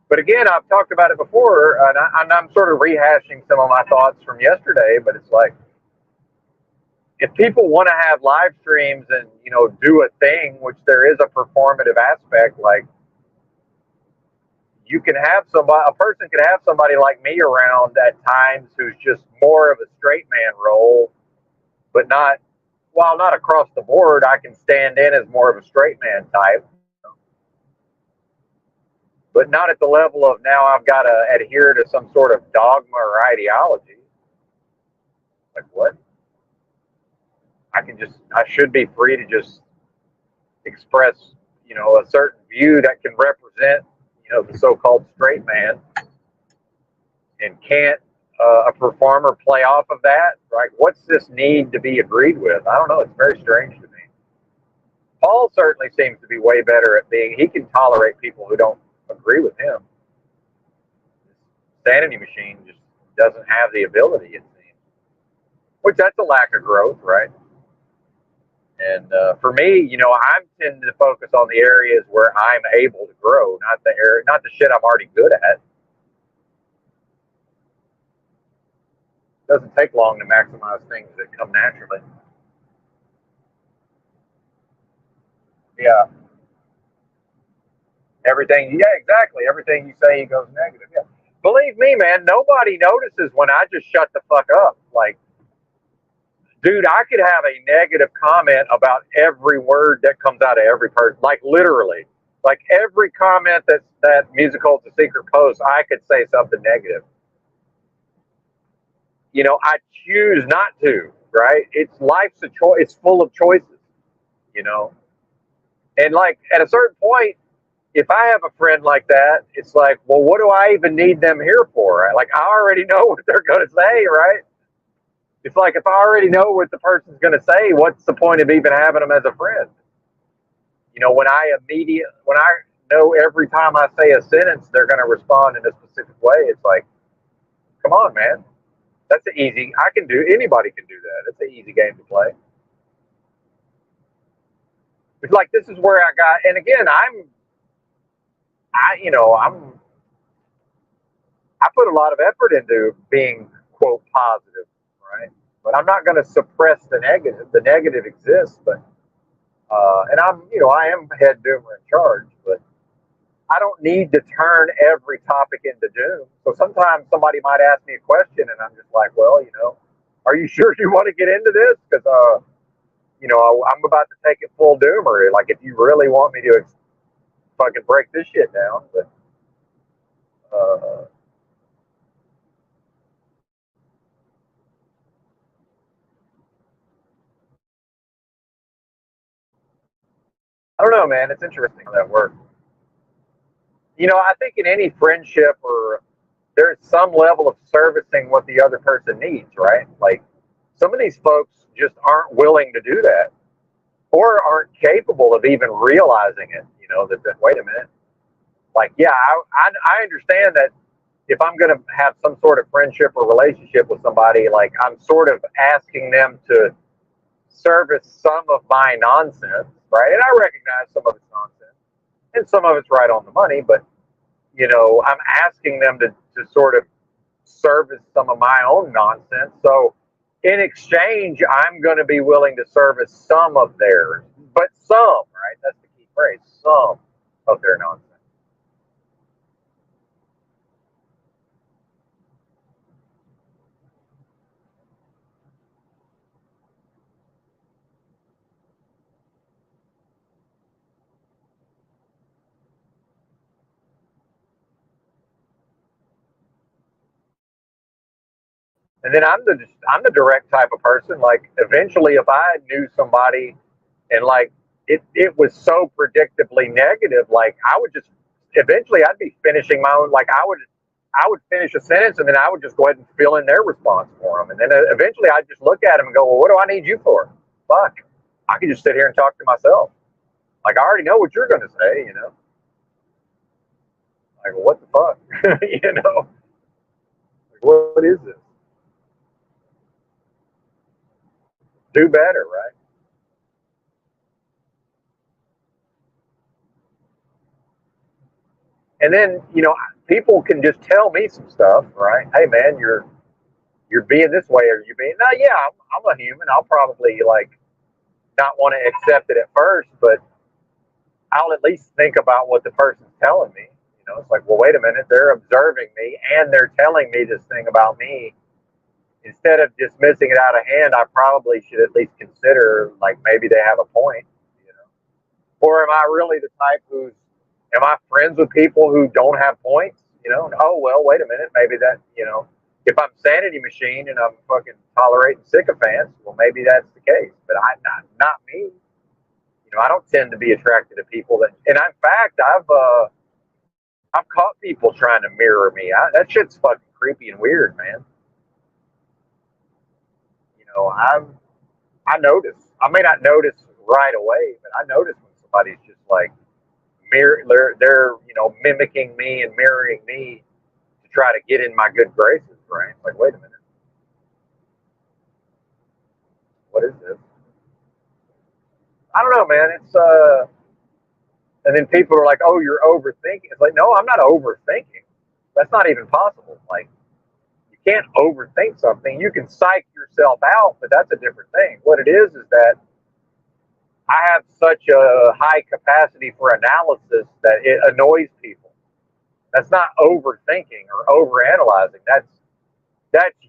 A: But again, I've talked about it before, and I'm sort of rehashing some of my thoughts from yesterday, but it's like, if people want to have live streams and, do a thing, which there is a performative aspect, like, you can have somebody, a person could have somebody like me around at times who's just more of a straight man role, but not, while not across the board, I can stand in as more of a straight man type, but not at the level of now I've got to adhere to some sort of dogma or ideology. Like what? I should be free to just express, a certain view that can represent, the so-called straight man, and can't a performer play off of that? Right? What's this need to be agreed with? I don't know. It's very strange to me. Paul certainly seems to be way better at he can tolerate people who don't agree with him. His sanity machine just doesn't have the ability, it seems. Which that's a lack of growth, right? And for me, I'm tending to focus on the areas where I'm able to grow, not the shit I'm already good at. It doesn't take long to maximize things that come naturally. Yeah. Everything, yeah, exactly. Everything you say goes negative. Yeah. Believe me, man, nobody notices when I just shut the fuck up. Like, dude, I could have a negative comment about every word that comes out of every person. Like, literally. Like, every comment that Musical to Secret posts, I could say something negative. I choose not to, right? Life's a choice. It's full of choices, And, like, at a certain point, if I have a friend like that, it's like, well, what do I even need them here for? Right? Like, I already know what they're going to say, right? It's like, if I already know what the person's going to say, what's the point of even having them as a friend? When I know every time I say a sentence, they're going to respond in a specific way. It's like, come on, man. That's anybody can do that. It's an easy game to play. It's like, this is where and again, I put a lot of effort into being, quote, positive, right? But I'm not going to suppress the negative. The negative exists, but and I am head doomer in charge, but I don't need to turn every topic into doom. So sometimes somebody might ask me a question, and I'm just like, well, are you sure you want to get into this? Because I'm about to take it full doomer. Like, if you really want me to fucking break this shit down, but. I don't know, man. It's interesting how that works. I think in any friendship there's some level of servicing what the other person needs, right? Like, some of these folks just aren't willing to do that, or aren't capable of even realizing it. That wait a minute, like, yeah, I understand that if I'm going to have some sort of friendship or relationship with somebody, like, I'm sort of asking them to service some of my nonsense, right? And I recognize some of it's nonsense and some of it's right on the money, but I'm asking them to sort of service some of my own nonsense. So in exchange, I'm going to be willing to service some of theirs, but some, right? That's the key phrase, some of their nonsense. And then I'm the direct type of person. Like, eventually, if I knew somebody and, like, it was so predictably negative, like, I would just eventually I'd be finishing my own. Like, I would finish a sentence, and then I would just go ahead and fill in their response for them. And then eventually I'd just look at them and go, well, what do I need you for? Fuck, I can just sit here and talk to myself. Like, I already know what you're going to say. Like, well, what the fuck? Like, what is this? Do better, right? And then, people can just tell me some stuff, right? Hey, man, you're being this way, or you're being. Now, yeah, I'm a human. I'll probably, like, not want to accept it at first, but I'll at least think about what the person's telling me. You know, it's like, well, wait a minute, they're observing me and they're telling me this thing about me. Instead of dismissing it out of hand, I probably should at least consider like maybe they have a point, you know. Or am I really the type who's am I friends with people who don't have points? You know, oh well, wait a minute, maybe that, you know, if I'm sanity machine and I'm fucking tolerating sycophants, well maybe that's the case. But I not me. You know, I don't tend to be attracted to people that, and in fact, I've caught people trying to mirror me. That shit's fucking creepy and weird, man. You know, I notice. I may not notice right away, but I notice when somebody's just like they're you know mimicking me and mirroring me to try to get in my good graces. Right? It's like, wait a minute, what is this? I don't know, man. It's and then people are like, oh, you're overthinking. It's like, no, I'm not overthinking. That's not even possible. Like, you can't overthink something. You can psych yourself out, but that's a different thing. What it is that I have such a high capacity for analysis that it annoys people. That's not overthinking or overanalyzing. That's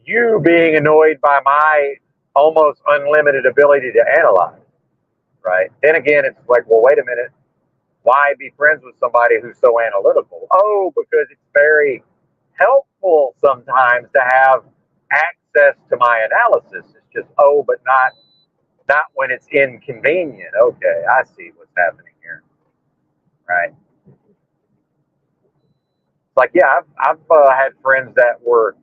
A: you being annoyed by my almost unlimited ability to analyze, right? Then again, it's like, well, wait a minute. Why be friends with somebody who's so analytical? Oh, because it's very helpful sometimes to have access to my analysis. It's just, oh, but not when it's inconvenient. Okay, I see what's happening here, right? Like, yeah, I've had friends that were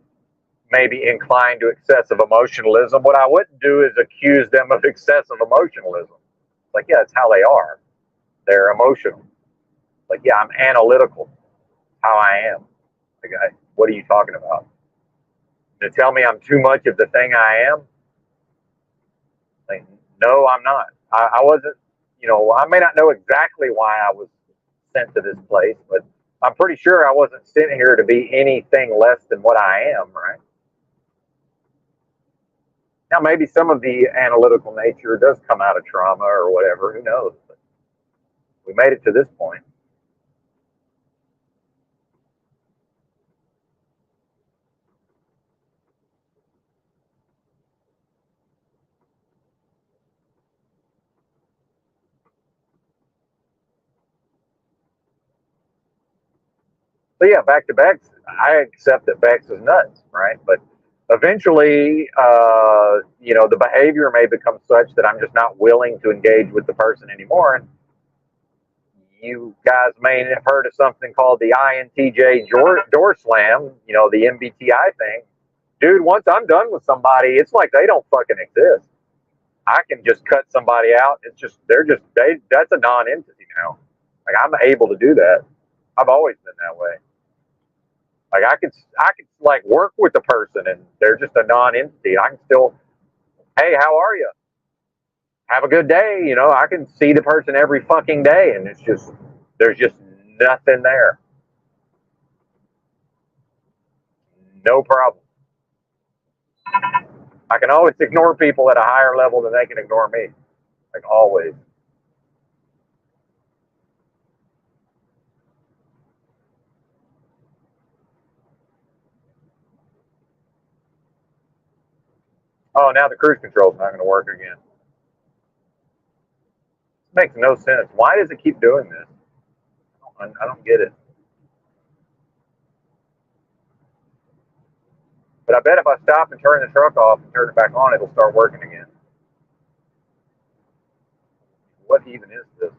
A: maybe inclined to excessive emotionalism. What I wouldn't do is accuse them of excessive emotionalism. Like, yeah, it's how they are. They're emotional. Like, yeah, I'm analytical. How I am. Like, what are you talking about? To tell me I'm too much of the thing I am? Like, no, I'm not. I wasn't. You know, I may not know exactly why I was sent to this place, but I'm pretty sure I wasn't sent here to be anything less than what I am, right? Now, maybe some of the analytical nature does come out of trauma or whatever. Who knows? But we made it to this point. So yeah, back to Bex. I accept that Bex is nuts, right? But eventually, you know, the behavior may become such that I'm just not willing to engage with the person anymore. And you guys may have heard of something called the INTJ door slam, you know, the MBTI thing. Dude, once I'm done with somebody, it's like they don't fucking exist. I can just cut somebody out. It's just that's a non-entity now. Like I'm able to do that. I've always been that way. Like I could like work with the person and they're just a non-entity. I can still, hey, how are you? Have a good day. You know, I can see the person every fucking day, and it's just there's just nothing there. No problem. I can always ignore people at a higher level than they can ignore me. Like always. Oh, now the cruise control's not going to work again. It makes no sense. Why does it keep doing this? I don't get it. But I bet if I stop and turn the truck off and turn it back on, it'll start working again. What even is this?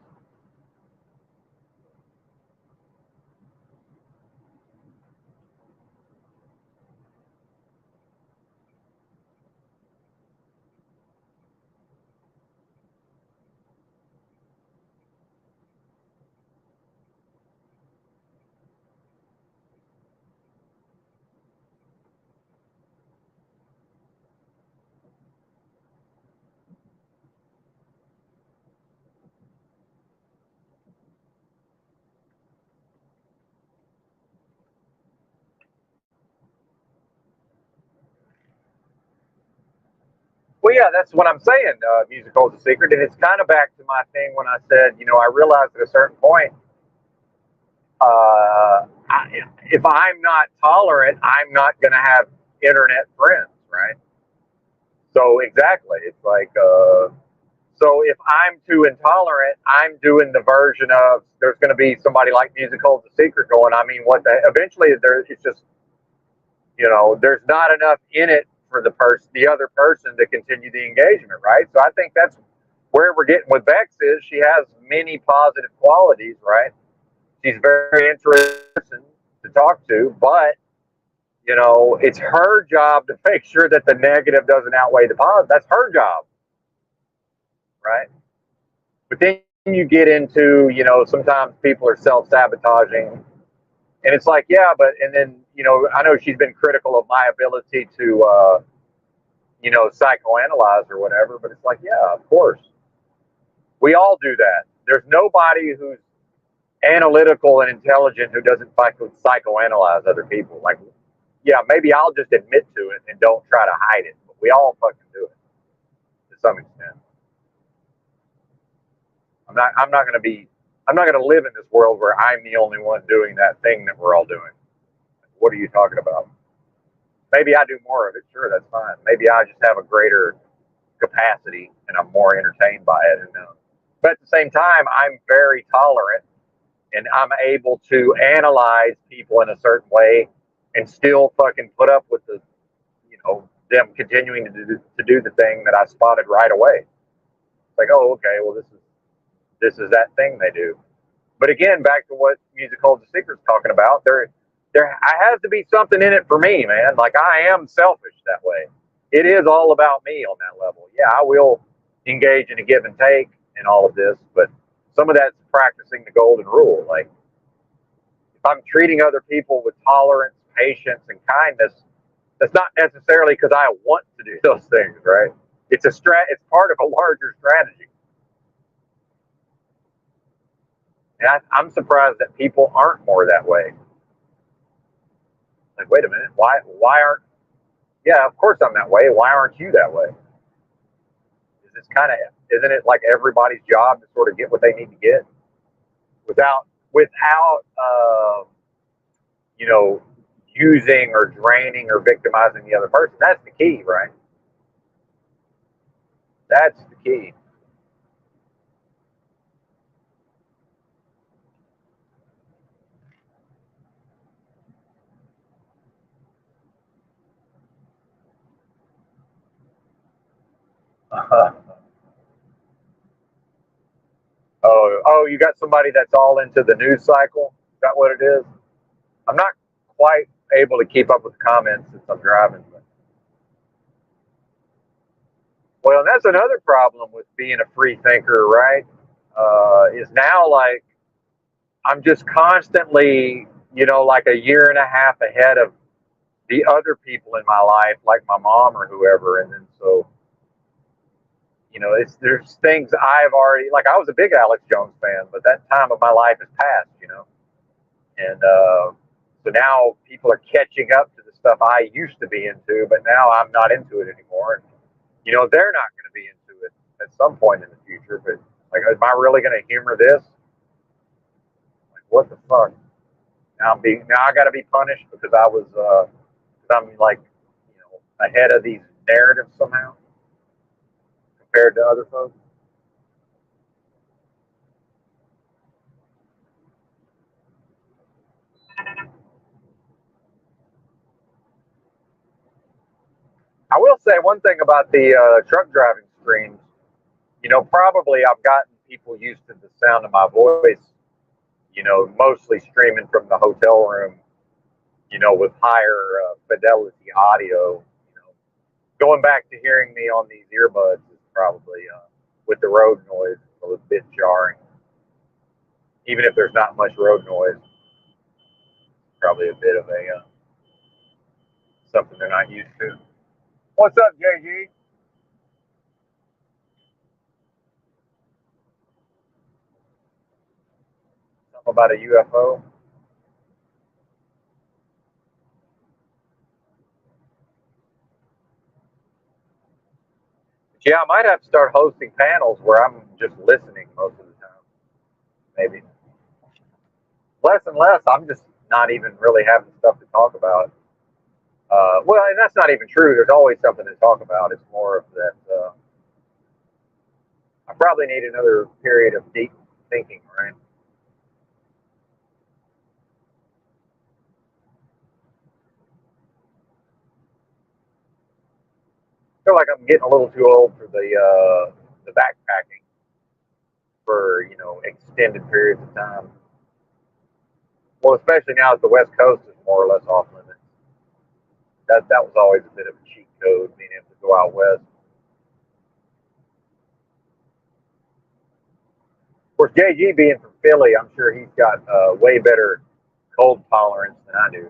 A: Well, yeah, that's what I'm saying. Musical is a secret, and it's kind of back to my thing when I said, you know, I realized at a certain point, if I'm not tolerant, I'm not going to have internet friends, right? So exactly, it's like, so if I'm too intolerant, I'm doing the version of there's going to be somebody like Music Holds a Secret going. I mean, what the eventually there it's just there's not enough in it for the other person to continue the engagement, right? So I think that's where we're getting with Bex is she has many positive qualities, right? She's very interesting to talk to, but it's her job to make sure that the negative doesn't outweigh the positive. That's her job, right? But then you get into, sometimes people are self sabotaging, and it's like, yeah, but and then I know she's been critical of my ability to, psychoanalyze or whatever, but it's like, yeah, of course, we all do that. There's nobody who's analytical and intelligent who doesn't psychoanalyze other people. Like, yeah, maybe I'll just admit to it and don't try to hide it, but we all fucking do it to some extent. I'm not going to be. I'm not going to live in this world where I'm the only one doing that thing that we're all doing. What are you talking about? Maybe I do more of it. Sure, that's fine. Maybe I just have a greater capacity and I'm more entertained by it. Who knows? But at the same time, I'm very tolerant and I'm able to analyze people in a certain way and still fucking put up with them continuing to do the thing that I spotted right away. It's like, oh, okay, well, this is that thing they do. But again, back to what Music Holds a Secret's talking about, there has to be something in it for me, man. Like I am selfish that way. It is all about me on that level. Yeah, I will engage in a give and take and all of this, but some of that's practicing the golden rule. Like if I'm treating other people with tolerance, patience, and kindness, that's not necessarily because I want to do those things, right? It's it's part of a larger strategy. And I'm surprised that people aren't more that way. Like, wait a minute, why aren't? Yeah, of course I'm that way. Why aren't you that way? Is this isn't it like everybody's job to sort of get what they need to get without using or draining or victimizing the other person? That's the key, right? That's the key. You got somebody that's all into the news cycle. Is that what it is? I'm not quite able to keep up with the comments since I'm driving. But. Well, and that's another problem with being a free thinker, right? Is now like I'm just constantly, like a year and a half ahead of the other people in my life, like my mom or whoever, and then so there's things I've already like. I was a big Alex Jones fan, but that time of my life has passed, and so now people are catching up to the stuff I used to be into, but now I'm not into it anymore. And, they're not going to be into it at some point in the future. But like, am I really going to humor this? Like, what the fuck? Now I got to be punished because I'm like, ahead of these narratives somehow compared to other folks. I will say one thing about the truck driving screens. Probably I've gotten people used to the sound of my voice. Mostly streaming from the hotel room. With higher fidelity audio. Going back to hearing me on these earbuds is probably with the road noise a little bit jarring. Even if there's not much road noise, probably a bit of a something they're not used to. What's up, JG? Something about a UFO? But yeah, I might have to start hosting panels where I'm just listening most of the time. Maybe less and less. I'm just not even really having stuff to talk about. Well, and that's not even true. There's always something to talk about. It's more of that. I probably need another period of deep thinking, right? I feel like I'm getting a little too old for the backpacking for extended periods of time. Well, especially now that the West Coast is more or less off limits. That was always a bit of a cheat code, being able to go out west. Of course, JG being from Philly, I'm sure he's got way better cold tolerance than I do.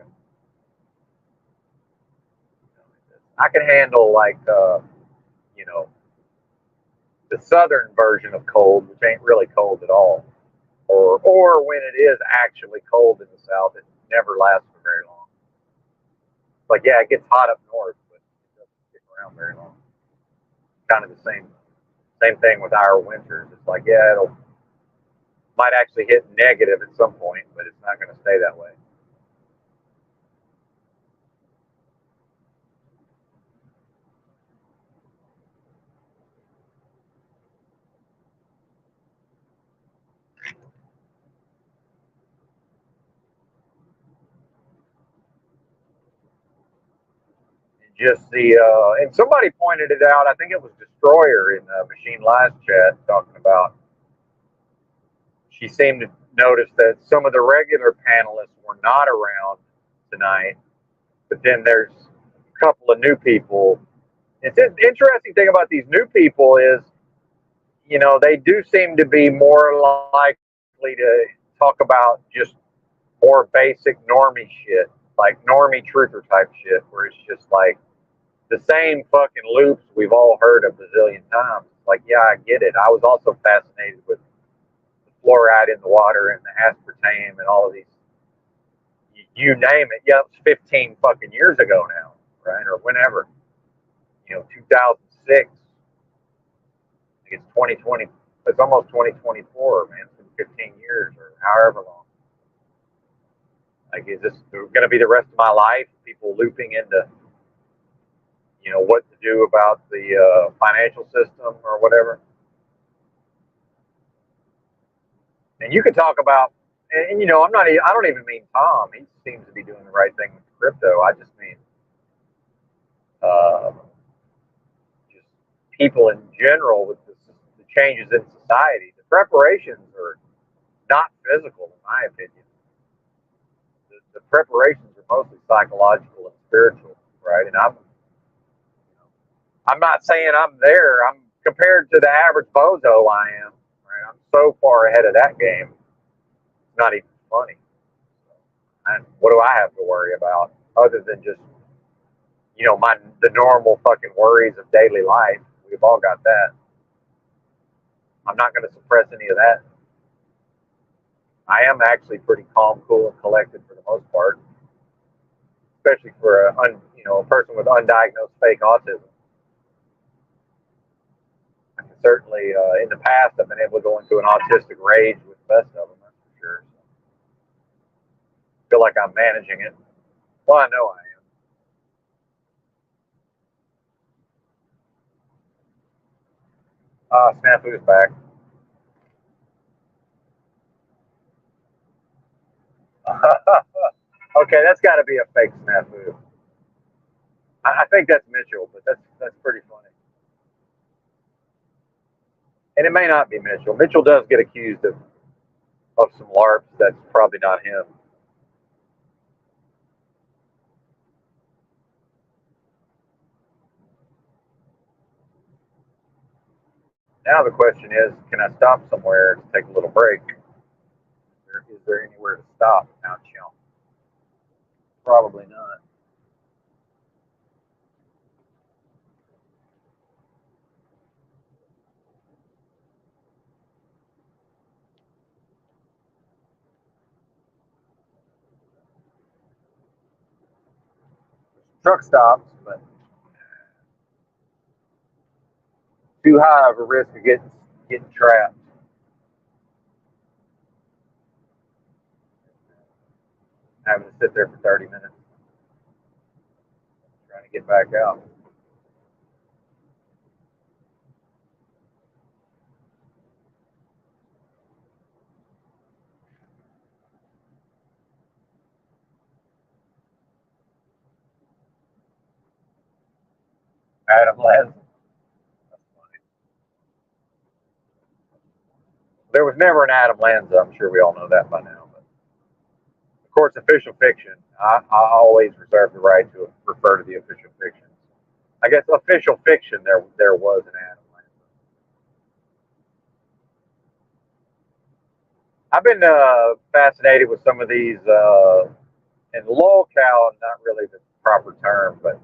A: I can handle like you know the southern version of cold, which ain't really cold at all, or when it is actually cold in the south, it never lasts for very long. Like yeah, it gets hot up north, but it doesn't stick around very long. Kind of the same thing with our winters. It's like yeah, it'll might actually hit negative at some point, but it's not going to stay that way. Just and somebody pointed it out. I think it was Destroyer in Machine Lies chat talking about. She seemed to notice that some of the regular panelists were not around tonight, but then there's a couple of new people. It's an interesting thing about these new people is, they do seem to be more likely to talk about just more basic normie shit, like normie truther type shit, where it's just like the same fucking loops we've all heard a bazillion times. Like, yeah, I get it. I was also fascinated with the fluoride in the water and the aspartame and all of these. You name it. Yeah, it was 15 fucking years ago now, right? Or whenever. 2006. I think it's 2020. It's almost 2024, man. It's been 15 years or however long. Like, is this going to be the rest of my life? People looping into what to do about the financial system or whatever. And you can talk about, and I'm not, I don't even mean Tom. He seems to be doing the right thing with crypto. I just mean uh, just people in general with the changes in society. The preparations are not physical, in my opinion. The preparations are mostly psychological and spiritual, right? And I'm not saying I'm there. I'm compared to the average bozo. I am. Right? I'm so far ahead of that game. It's not even funny. And what do I have to worry about other than just the normal fucking worries of daily life? We've all got that. I'm not going to suppress any of that. I am actually pretty calm, cool, and collected for the most part, especially for a person with undiagnosed fake autism. I can certainly, in the past, I've been able to go into an autistic rage with the best of them. That's for sure. So I feel like I'm managing it. Well, I know I am. Snafu's back. Okay, that's got to be a fake snafu. I think that's Mitchell, but that's pretty funny. And it may not be Mitchell. Mitchell does get accused of some LARPs. That's probably not him. Now the question is, can I stop somewhere to take a little break? Is there anywhere to stop? Now, probably not. Truck stops, but too high of a risk of getting trapped. having to sit there for 30 minutes trying to get back out. Adam Lanza. There was never an Adam Lanza. I'm sure we all know that by now. But of course, official fiction. I always reserve the right to refer to the official fiction. I guess official fiction. There was an Adam Lanza. I've been fascinated with some of these, and lolcow, not really the proper term, but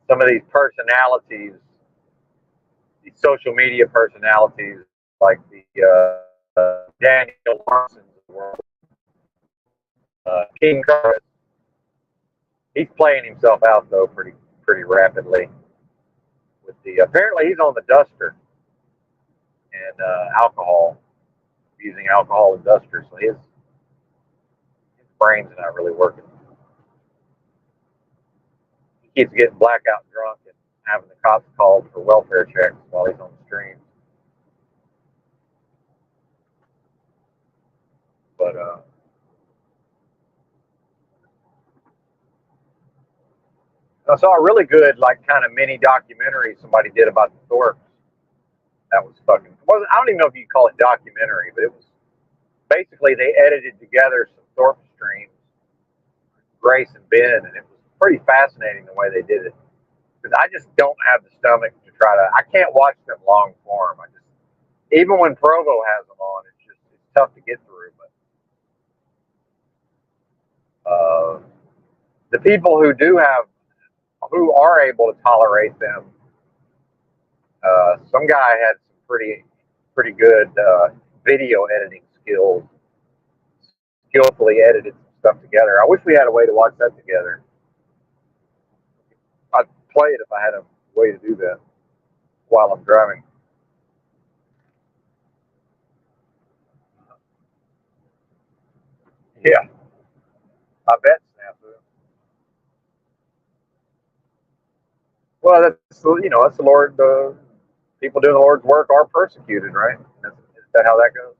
A: some of these personalities, these social media personalities, like the Daniel Larsons of the world, King Curtis. He's playing himself out though pretty rapidly. With the apparently he's on the duster and alcohol, using alcohol and duster, so his brain's not really working. He keeps getting blackout drunk and having the cops called for welfare checks while he's on the stream. But I saw a really good, like, kind of mini documentary somebody did about the Thorpes. That was fucking. Wasn't I don't even know if you call it documentary, but it was basically they edited together some Thorpe streams, Grace and Ben, and it was pretty fascinating the way they did it. Because I just don't have the stomach to try to. I can't watch them long form. I just, even when Provo has them on, it's tough to get through. But the people who are able to tolerate them, some guy had some pretty good video editing skills, skillfully edited some stuff together. I wish we had a way to watch that together. I'd play it if I had a way to do that while I'm driving. Yeah, I bet snafu. Well, that's that's the Lord. People doing the Lord's work are persecuted, right? Is that how that goes?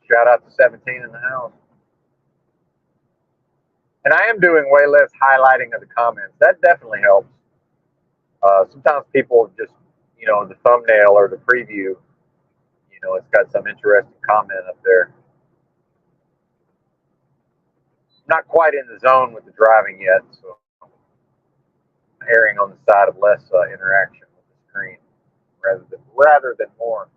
A: Shout out to 17 in the house. And I am doing way less highlighting of the comments. That definitely helps. Sometimes people just, the thumbnail or the preview, it's got some interesting comment up there. Not quite in the zone with the driving yet, so I'm erring on the side of less interaction with the screen rather than more.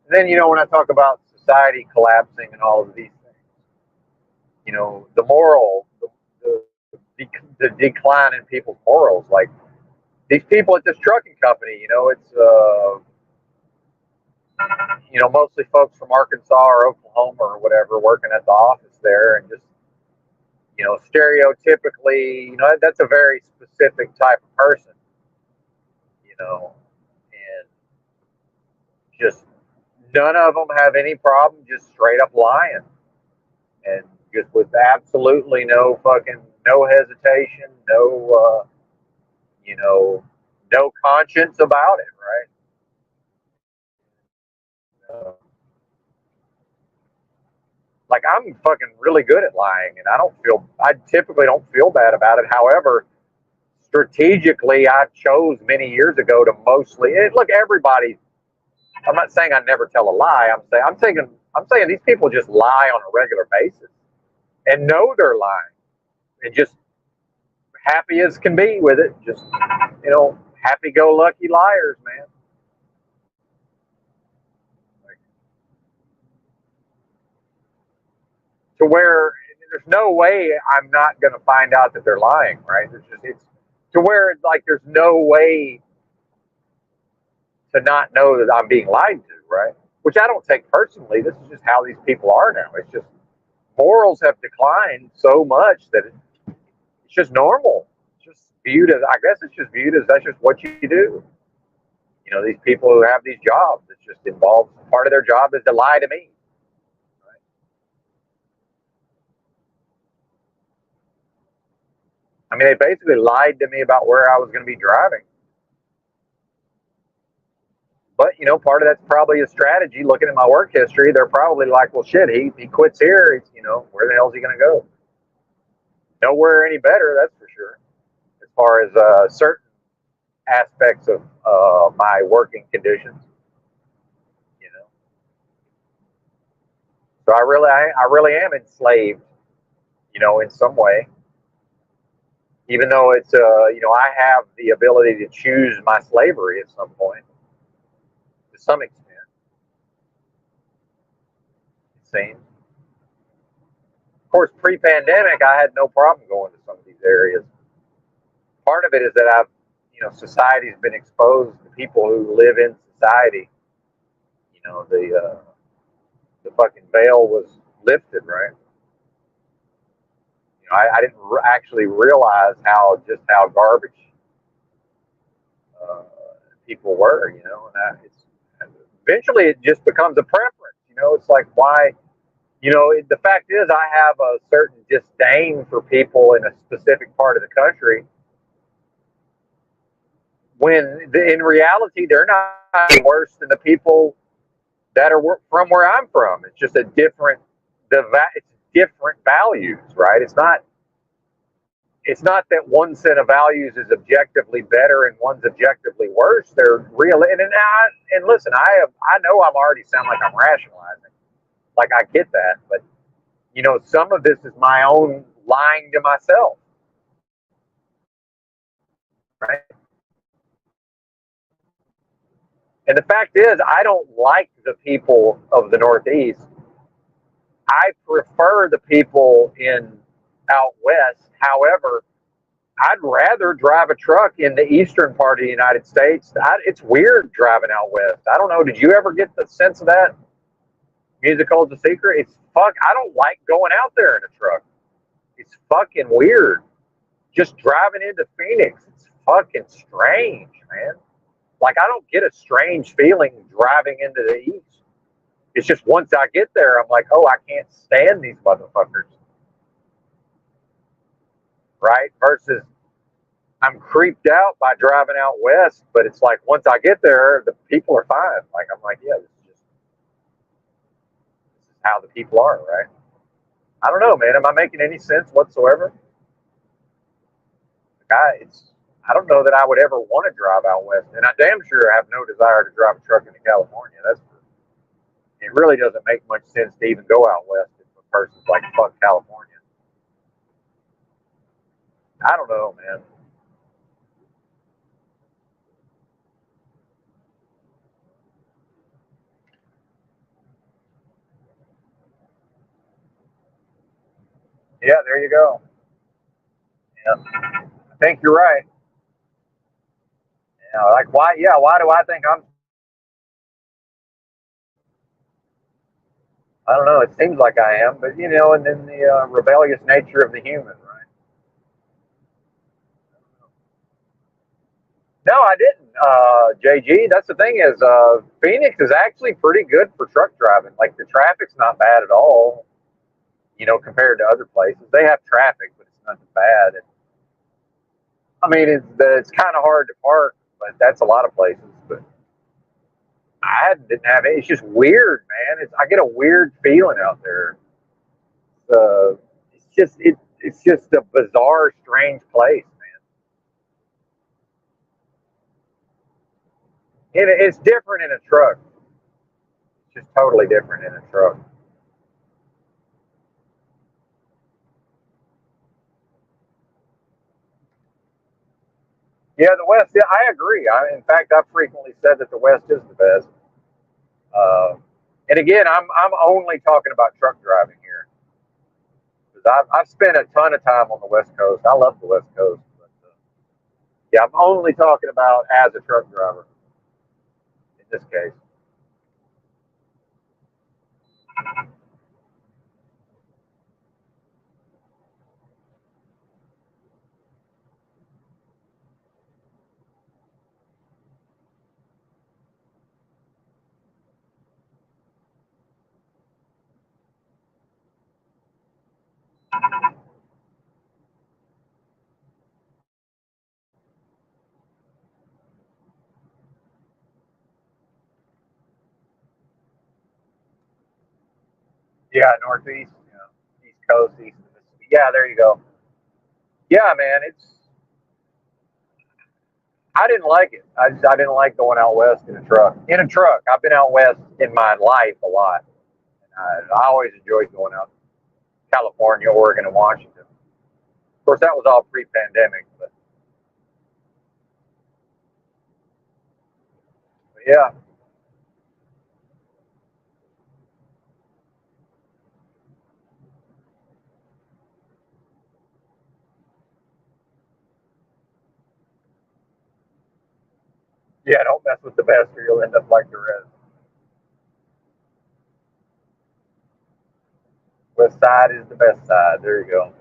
A: And then, when I talk about society collapsing and all of these things, the moral, the decline in people's morals. Like these people at this trucking company, it's mostly folks from Arkansas or Oklahoma or whatever working at the office there, and just stereotypically, that's a very specific type of person, and just none of them have any problem just straight up lying, and just with absolutely no hesitation, no conscience about it, right? Like I'm fucking really good at lying, and I typically don't feel bad about it. However, strategically, I chose many years ago to mostly look. Everybody, I'm not saying I never tell a lie. I'm saying these people just lie on a regular basis and know they're lying, and just happy as can be with it. Just happy-go-lucky liars, man. To where there's no way I'm not going to find out that they're lying, right? It's to where like there's no way to not know that I'm being lied to, right? which I don't take personally. This is just how these people are now. It's just morals have declined so much that it's just normal. It's just viewed as, I guess it's just viewed as that's just what you do. You know, these people who have these jobs, it's just involves, part of their job is to lie to me. Right? I mean, they basically lied to me about where I was going to be driving. But, you know, part of that's probably a strategy. Looking at my work history, they're probably like, well, shit, he quits here. It's, you know, where the hell is he going to go? Nowhere any better, that's for sure. As far as certain aspects of my working conditions, you know. So I really am enslaved, you know, in some way. Even though it's, you know, I have the ability to choose my slavery at some point, to some extent, it seems. Of course, pre-pandemic, I had no problem going to some of these areas. Part of it is that you know, society's been exposed to people who live in society. You know, the fucking veil was lifted, right? You know, I didn't actually realize how garbage uh, people were. You know, and eventually it just becomes a preference. You know, it's like why. You know, the fact is, I have a certain disdain for people in a specific part of the country when in reality they're not any worse than the people that are from where I'm from. It's just a different it's different values, right? It's not that one set of values is objectively better and one's objectively worse. They're real. And listen, I know I'm already sound like I'm rationalizing. Like I get that, but you know, some of this is my own lying to myself, right? And the fact is, I don't like the people of the Northeast. I prefer the people in out west. However, I'd rather drive a truck in the eastern part of the United States. It's weird driving out west. I don't know. Did you ever get the sense of that? Musical is a secret. It's fuck. I don't like going out there in a truck. It's fucking weird. Just driving into Phoenix, it's fucking strange, man. Like I don't get a strange feeling driving into the east. It's just once I get there, I'm like, oh, I can't stand these motherfuckers. Right? Versus I'm creeped out by driving out west, but it's like once I get there, the people are fine. Like I'm like, yeah, this is how the people are, right? I don't know, man. Am I making any sense whatsoever? I don't know that I would ever want to drive out west, and I damn sure have no desire to drive a truck into California. It really doesn't make much sense to even go out west if a person's like fuck California. I don't know, man. Yeah, there you go. Yeah, I think you're right. Yeah, like why? Yeah, why do I think I'm? I don't know. It seems like I am, but you know, and then the rebellious nature of the human, right? No, I didn't. JG, that's the thing is, Phoenix is actually pretty good for truck driving. Like the traffic's not bad at all. You know, compared to other places, they have traffic, but it's not bad. And, I mean, it's kind of hard to park, but that's a lot of places. But I didn't have it. It's just weird, man. I get a weird feeling out there. It's just a bizarre, strange place, man. It's different in a truck. It's just totally different in a truck. Yeah, the West. Yeah, I agree. In fact, I've frequently said that the West is the best. Uh, and again, I'm only talking about truck driving here because I've spent a ton of time on the West Coast. I love the West Coast. But, yeah, I'm only talking about as a truck driver in this case. Yeah, Northeast, East Coast, east of Mississippi. Yeah, there you go. Yeah, man, I didn't like it. I didn't like going out west in a truck. In a truck, I've been out west in my life a lot. I always enjoyed going out to California, Oregon, and Washington. Of course, that was all pre-pandemic, but yeah, yeah. Don't mess with the best, or you'll end up like the rest. West side is the best side. There you go.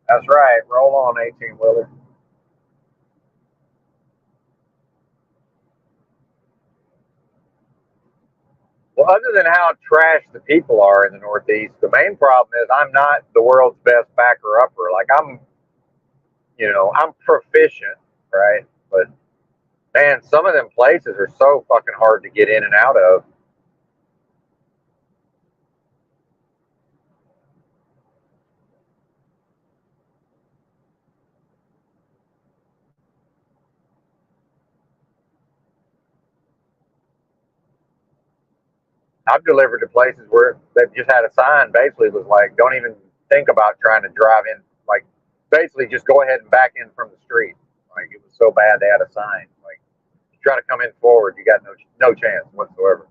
A: That's right. Roll on, 18 wheeler. Well, other than how trash the people are in the Northeast, the main problem is I'm not the world's best backer upper. Like I'm proficient, right? But man, some of them places are so fucking hard to get in and out of. I've delivered to places where they just had a sign basically was like, don't even think about trying to drive in. Like, basically just go ahead and back in from the street. Like, it was so bad they had a sign. Like, you try to come in forward, you got no chance whatsoever.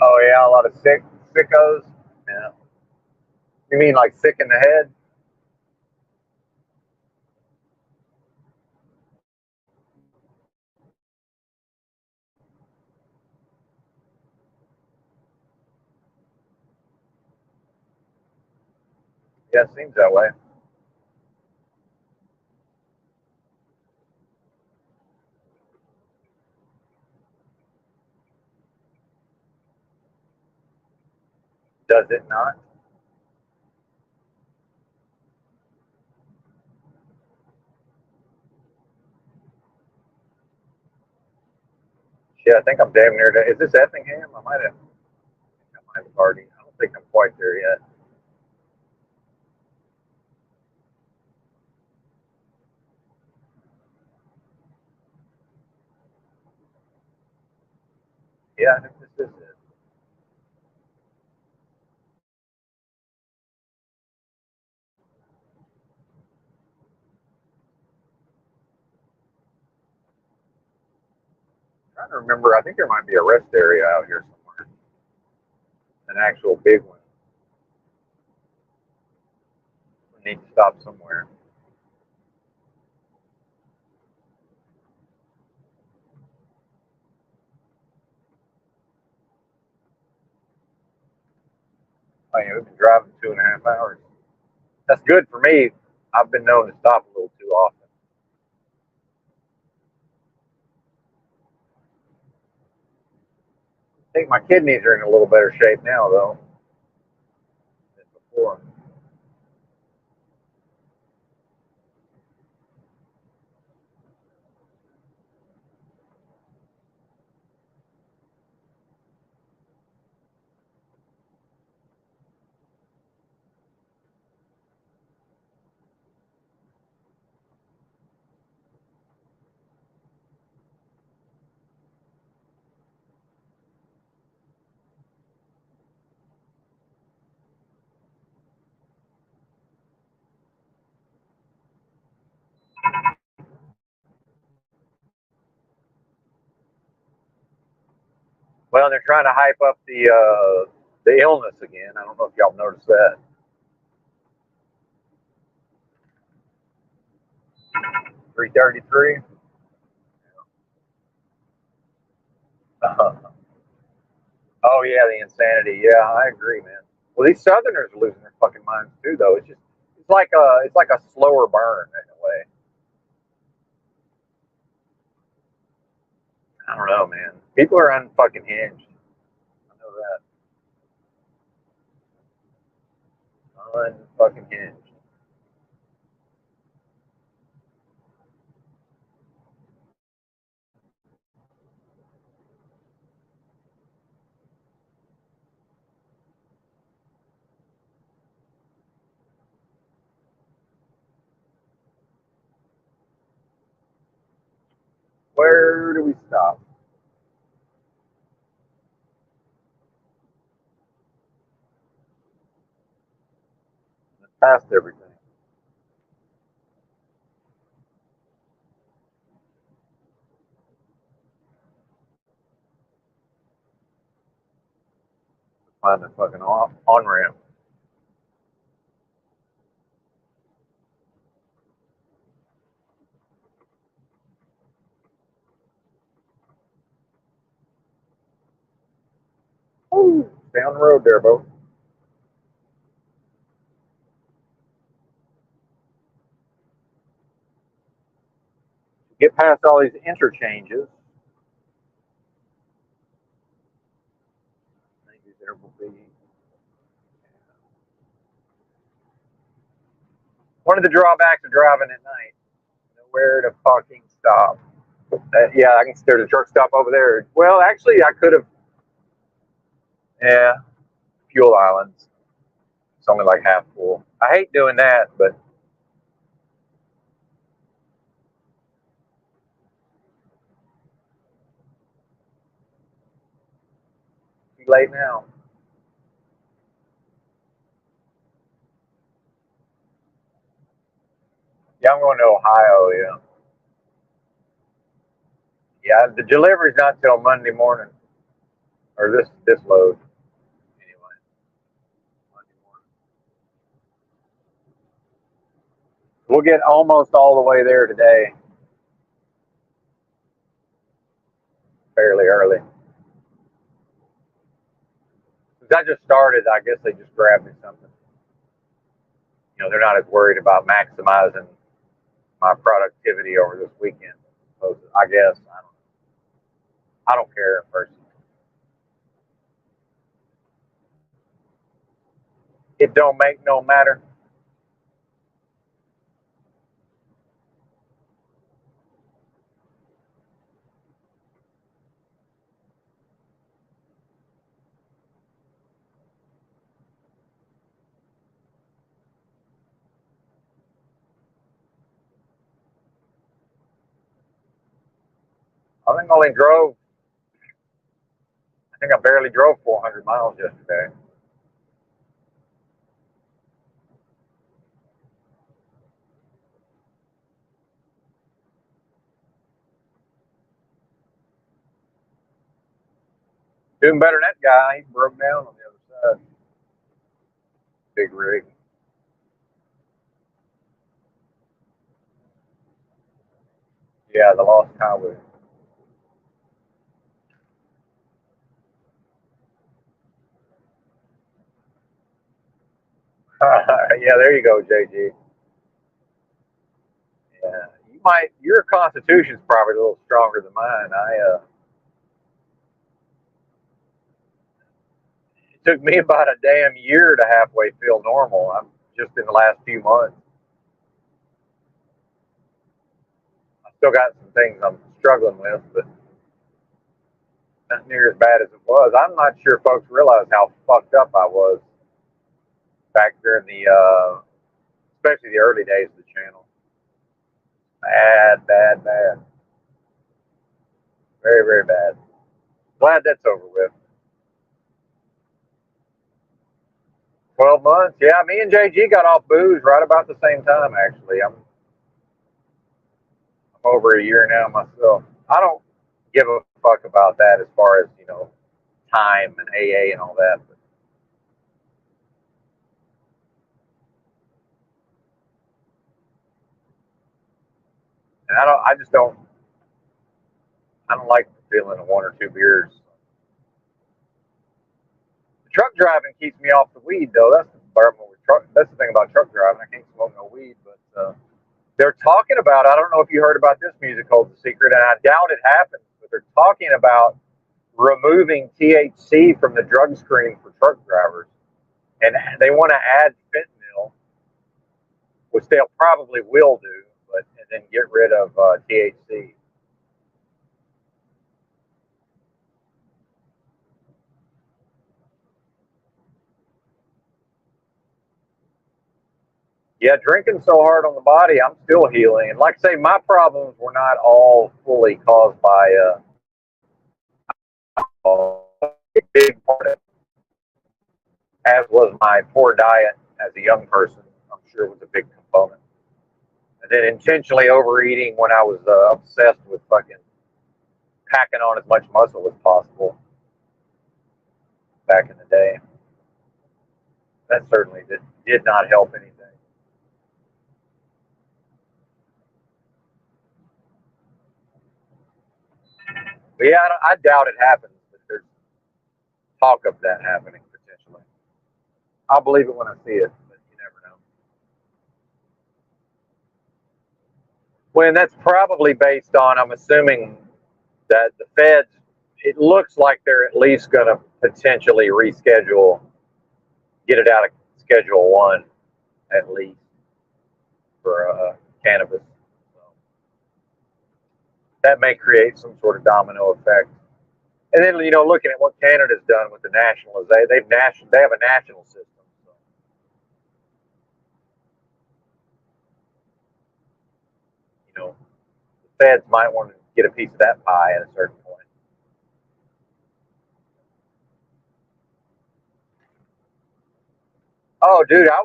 A: Oh yeah, a lot of sickos. Yeah. You mean like sick in the head? Yeah, it seems that way. Does it not? Shit, I think I'm damn near to. Is this Effingham? I might have already. I don't think I'm quite there yet. Yeah, I think this is it. I'm trying to remember. I think there might be a rest area out here somewhere. An actual big one. We need to stop somewhere. I mean, we've been driving 2.5 hours. That's good for me. I've been known to stop a little too often. I think my kidneys are in a little better shape now, though, than before. Well, they're trying to hype up the illness again. I don't know if y'all noticed that. 333. Oh yeah, the insanity. Yeah, I agree, man. Well, these Southerners are losing their fucking minds too, though. It's like a slower burn in a way. I don't know, man. People are unfucking hinged. I know that. Unfucking hinged. Where do we stop? Past everything. Find the fucking on ramp. Ooh, down the road there, Bo. Get past all these interchanges. Maybe there will be one of the drawbacks of driving at night. Nowhere to fucking stop. Yeah, I can. There's a truck stop over there. Well, actually, I could have. Yeah, fuel islands. It's only like half full. I hate doing that, but too late now. Yeah, I'm going to Ohio. Yeah, yeah. The delivery's not till Monday morning, or this load anyway. Monday morning. We'll get almost all the way there today, fairly early. Since I just started, I guess they just grabbed me something. They're not as worried about maximizing my productivity over this weekend. So I guess I don't care personally. It don't make no matter. I think I only drove. I think I barely drove 400 miles yesterday. Doing better than that guy. He broke down on the other side. Big rig. Yeah, the Lost Highway. Yeah, there you go, JG. Yeah, you might. Your constitution's probably a little stronger than mine. It took me about a damn year to halfway feel normal. I'm just in the last few months. I still got some things I'm struggling with, but not near as bad as it was. I'm not sure folks realize how fucked up I was back during especially the early days of the channel. Bad, bad, bad. Very, very bad. Glad that's over with. 12 months. Yeah, me and JG got off booze right about the same time, actually. I'm over a year now myself. I don't give a fuck about that as far as, time and AA and all that. But, and I don't like the feeling of one or two beers. The truck driving keeps me off the weed, though. That's the thing about truck driving. I can't smoke no weed, but they're talking about. I don't know if you heard about this music holds the secret, and I doubt it happens. But they're talking about removing THC from the drug screen for truck drivers, and they want to add fentanyl, which they'll probably will do, and then get rid of THC. Yeah, drinking so hard on the body, I'm still healing. And like I say, my problems were not all fully caused by a big part of it, as was my poor diet as a young person. I'm sure it was a big component. And then intentionally overeating when I was obsessed with fucking packing on as much muscle as possible back in the day. That certainly did not help anything. But yeah, I doubt it happens, but there's talk of that happening potentially. I'll believe it when I see it, but you never know. When that's probably based on, I'm assuming that the feds, it looks like they're at least going to potentially reschedule, get it out of Schedule 1 at least for cannabis. So that may create some sort of domino effect. And then, looking at what Canada's done with the nationalization, they have a national system. So, the feds might want to get a piece of that pie at a certain point. Oh, dude, I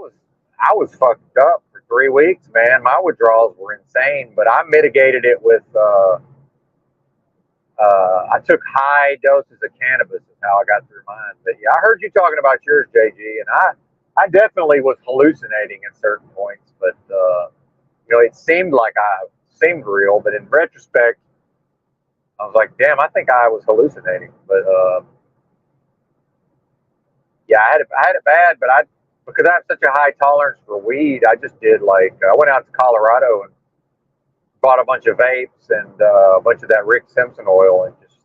A: was fucked up for 3 weeks, man. My withdrawals were insane, but I mitigated it with I took high doses of cannabis. Is how I got through mine. But yeah, I heard you talking about yours, JG, and I definitely was hallucinating at certain points, but it seemed like I seemed real. But in retrospect, I was like, damn, I think I was hallucinating. But yeah, I had it bad, but because I have such a high tolerance for weed, I just did I went out to Colorado and bought a bunch of vapes and a bunch of that Rick Simpson oil and just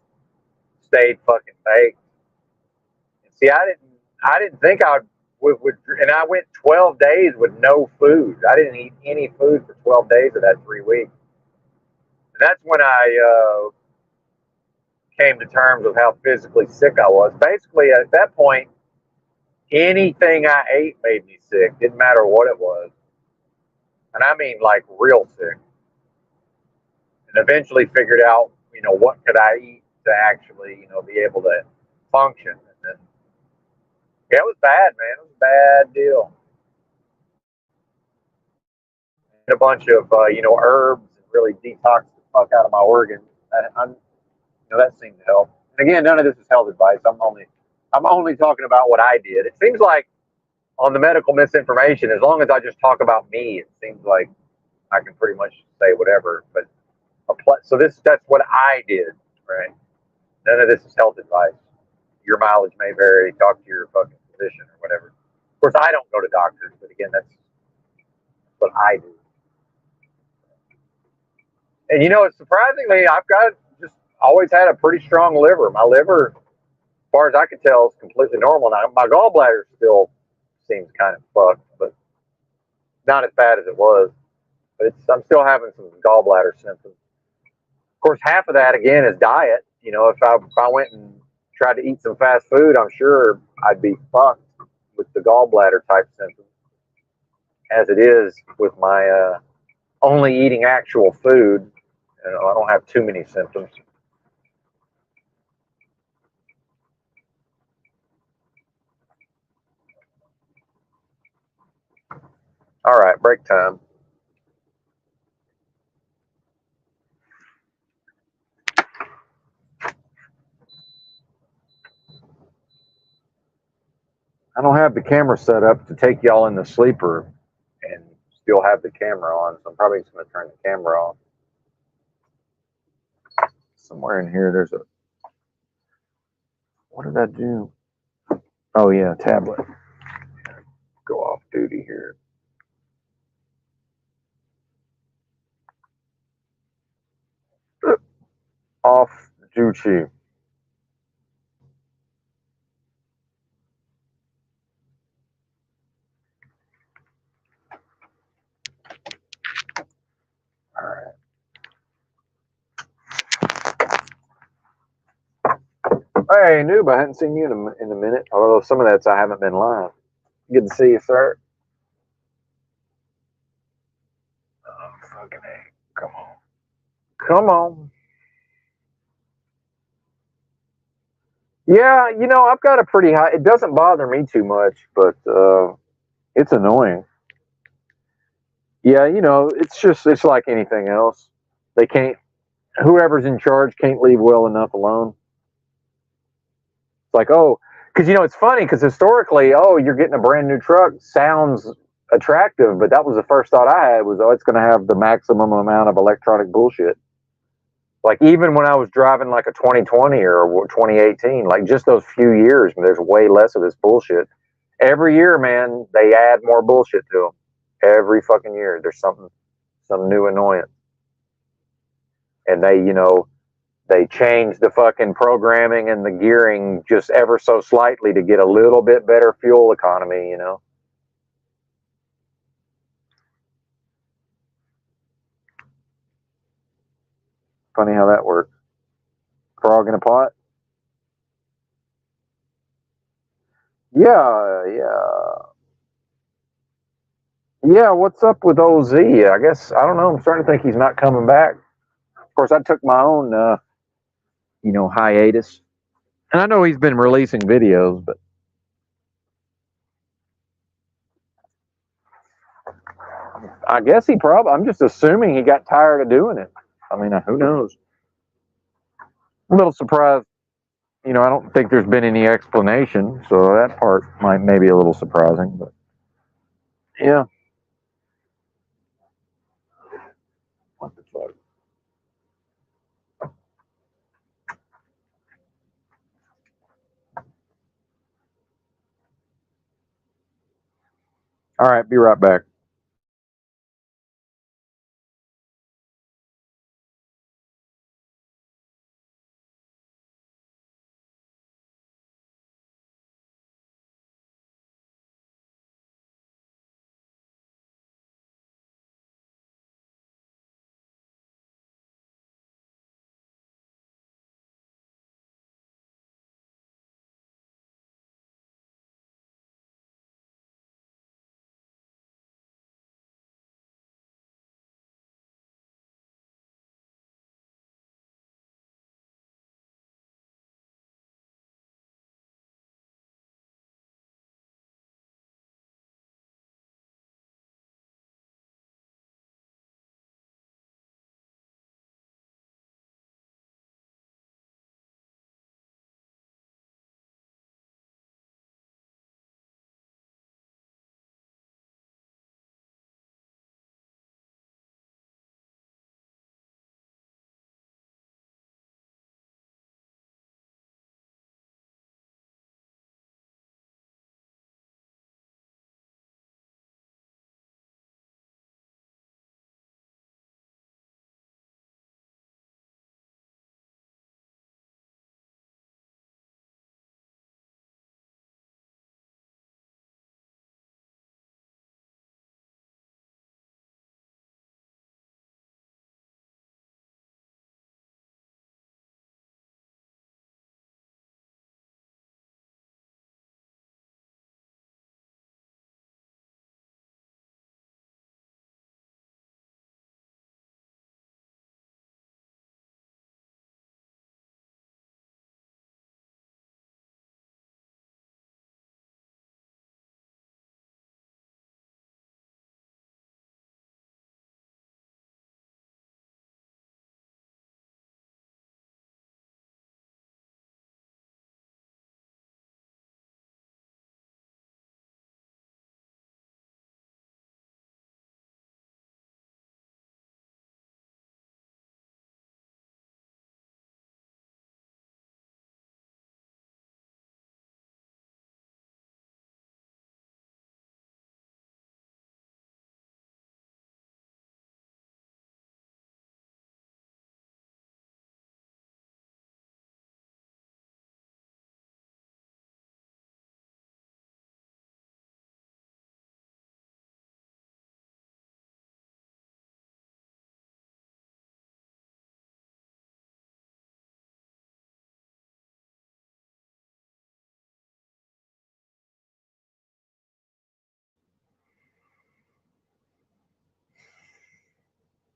A: stayed fucking baked. And see, I didn't think I would, and I went 12 days with no food. I didn't eat any food for 12 days of that 3 weeks. And that's when I came to terms with how physically sick I was. Basically, at that point, anything I ate made me sick. Didn't matter what it was. And I mean like real sick. And eventually figured out, what could I eat to actually, be able to function. And then, yeah, it was bad, man. It was a bad deal. And a bunch of, herbs and really detox the fuck out of my organs. That seemed to help. And again, none of this is health advice. I'm only talking about what I did. It seems like on the medical misinformation, as long as I just talk about me, it seems like I can pretty much say whatever. But so that's what I did, right? None of this is health advice. Your mileage may vary. Talk to your fucking physician or whatever. course, I don't go to doctors, but again, that's what I do. And surprisingly, I've got just always had a pretty strong liver. My liver, as far as I can tell, is completely normal now. My gallbladder still seems kind of fucked, but not as bad as it was. But I'm still having some gallbladder symptoms. Of course, half of that again is diet. If I went and tried to eat some fast food, I'm sure I'd be fucked with the gallbladder type symptoms. As it is with my only eating actual food, I don't have too many symptoms. All right, break time. I don't have the camera set up to take y'all in the sleeper and still have the camera on, so I'm probably just going to turn the camera off. Somewhere in here, there's a. What did I do? Oh, yeah, tablet. Go off duty here. Off duty. All right. Hey, noob, I hadn't seen you in a minute. Although some of that's I haven't been live. Good to see you, sir. Oh, fucking A. Come on. Come on. Yeah, I've got a pretty high. It doesn't bother me too much, but it's annoying. Yeah, it's like anything else. They can't. Whoever's in charge can't leave well enough alone. It's like, oh, because it's funny because historically, oh, you're getting a brand new truck sounds attractive, but that was the first thought I had was, oh, it's going to have the maximum amount of electronic bullshit. Like even when I was driving like a 2020 or 2018, like just those few years, there's way less of this bullshit. Every year, man, they add more bullshit to them. Every fucking year, there's some new annoyance, and they change the fucking programming and the gearing just ever so slightly to get a little bit better fuel economy. Funny how that works. Frog in a pot. Yeah, yeah. Yeah, what's up with OZ? I guess, I don't know. I'm starting to think he's not coming back. Of course, I took my own, hiatus. And I know he's been releasing videos, but I guess I'm just assuming he got tired of doing it. I mean, who knows? I'm a little surprised. I don't think there's been any explanation, so that part might maybe a little surprising, but yeah. What the fuck? All right, be right back.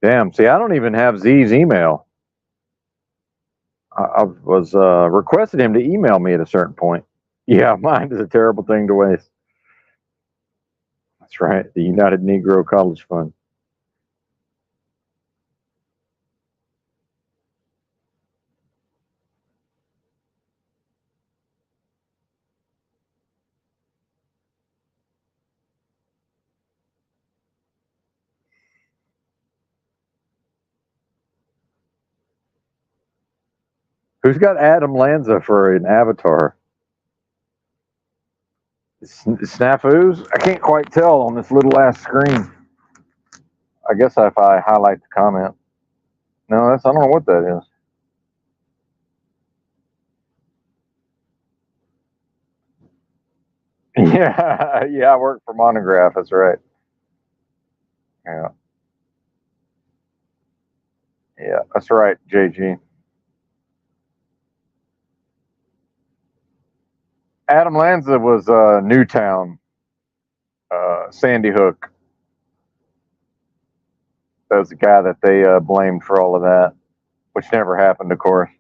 A: Damn. See, I don't even have Z's email. I was requested him to email me at a certain point. Yeah, mine is a terrible thing to waste. That's right. The United Negro College Fund. Who's got Adam Lanza for an avatar? Snafus? I can't quite tell on this little ass screen. I guess if I highlight the comment. No, I don't know what that is. Yeah, yeah, I work for Monograph. That's right. Yeah, yeah, that's right, JG. Adam Lanza was Newtown, Sandy Hook. That was the guy that they blamed for all of that, which never happened, of course.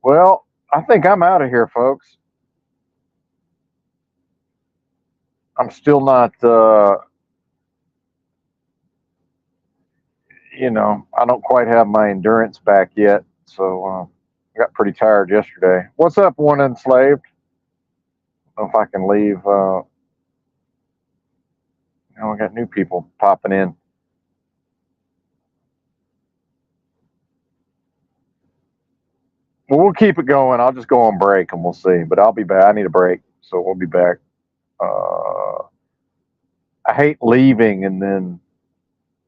A: Well, I think I'm out of here, folks. I'm still not, I don't quite have my endurance back yet. So I got pretty tired yesterday. What's up, one enslaved? I don't know if I can leave. I got new people popping in. Well, we'll keep it going. I'll just go on break and we'll see. But I'll be back. I need a break, so we'll be back. Uh, I hate leaving and then,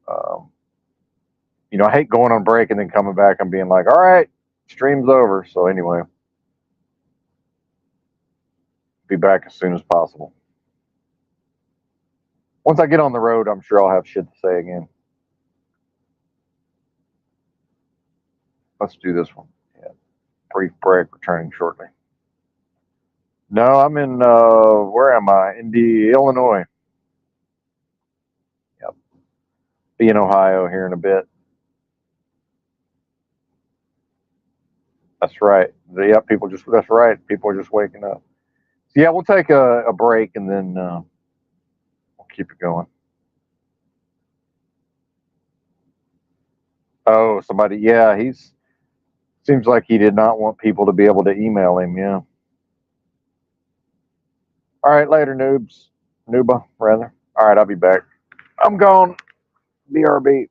A: um, I hate going on break and then coming back and being like, all right, stream's over. So anyway, be back as soon as possible. Once I get on the road, I'm sure I'll have shit to say again. Let's do this one. Yeah. Brief break, returning shortly. No, I'm in, where am I? Illinois. Yep. Be in Ohio here in a bit. That's right. That's right. People are just waking up. So yeah, we'll take a break and then we'll keep it going. Oh, somebody, yeah, seems like he did not want people to be able to email him. Yeah. All right, later, noobs. Nooba, rather. All right, I'll be back. I'm gone. BRB.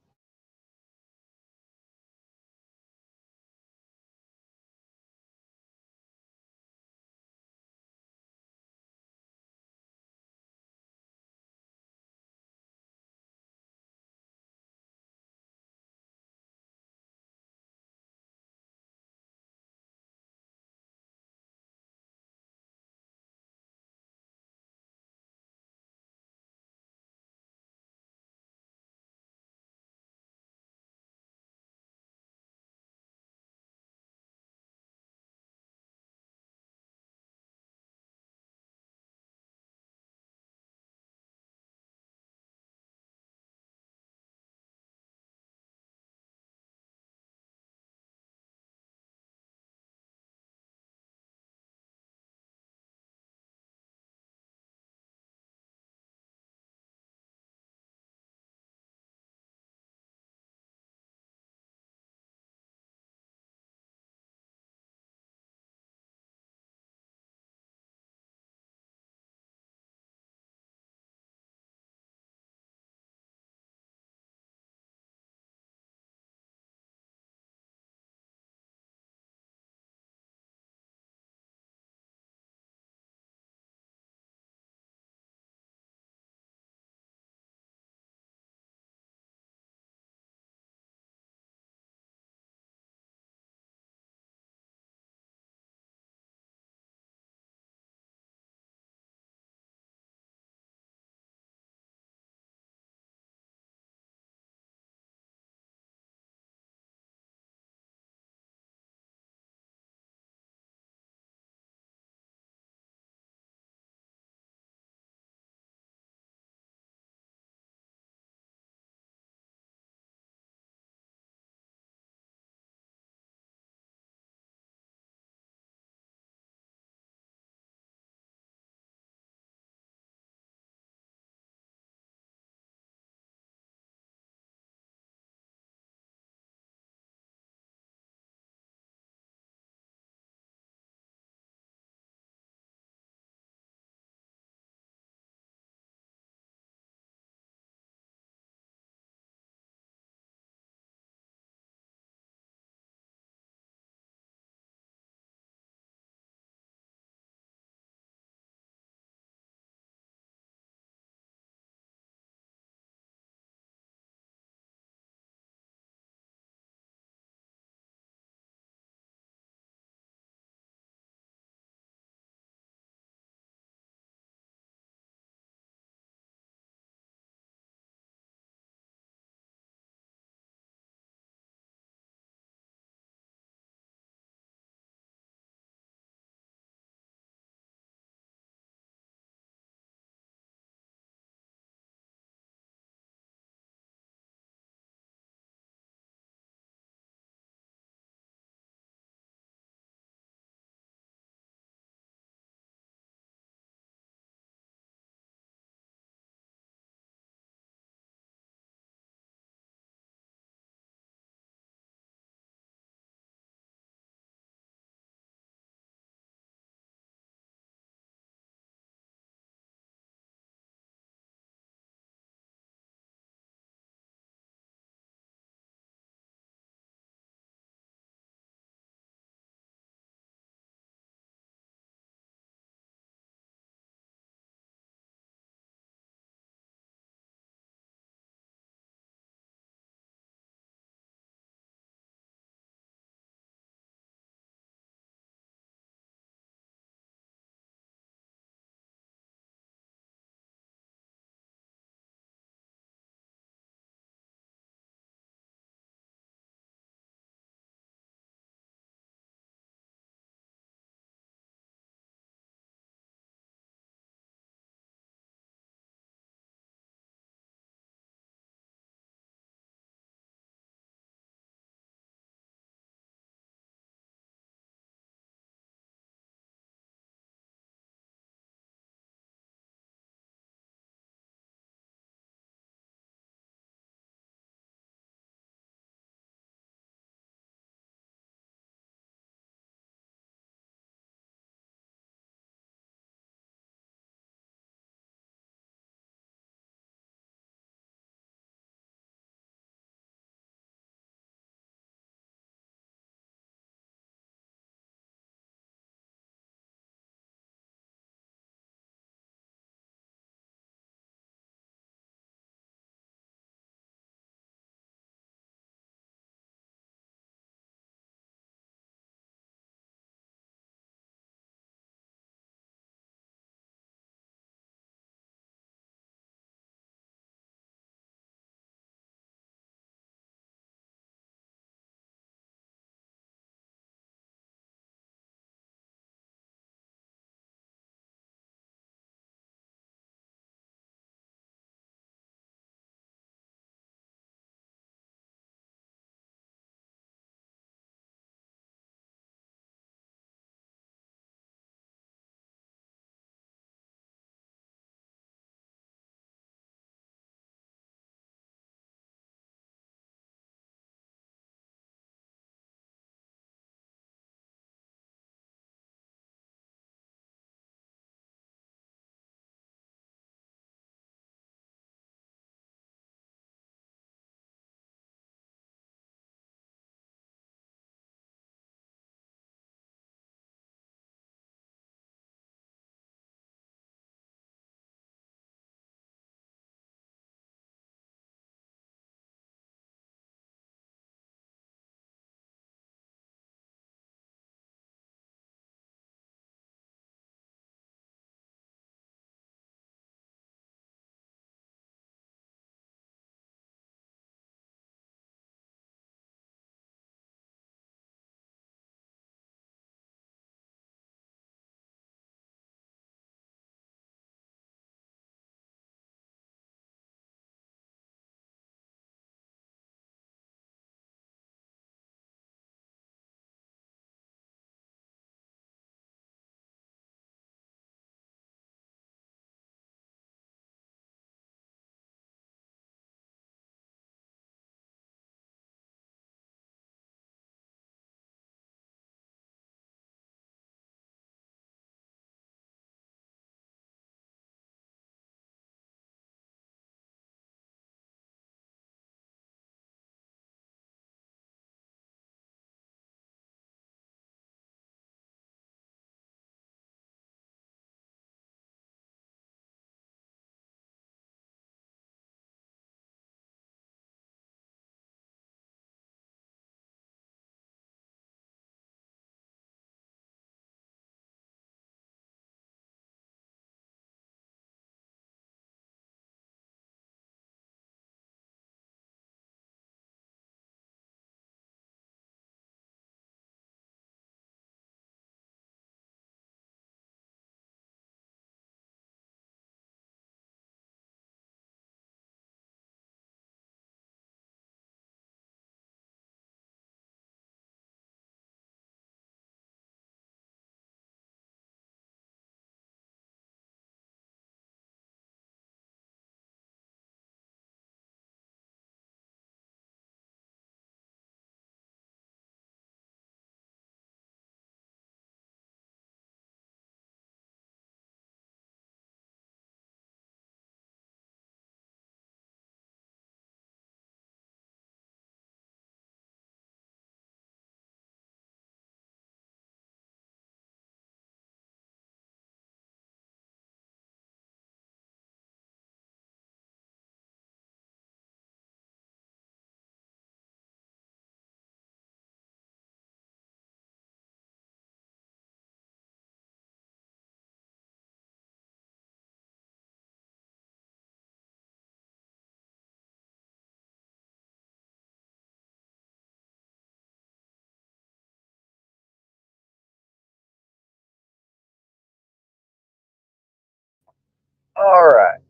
A: All right.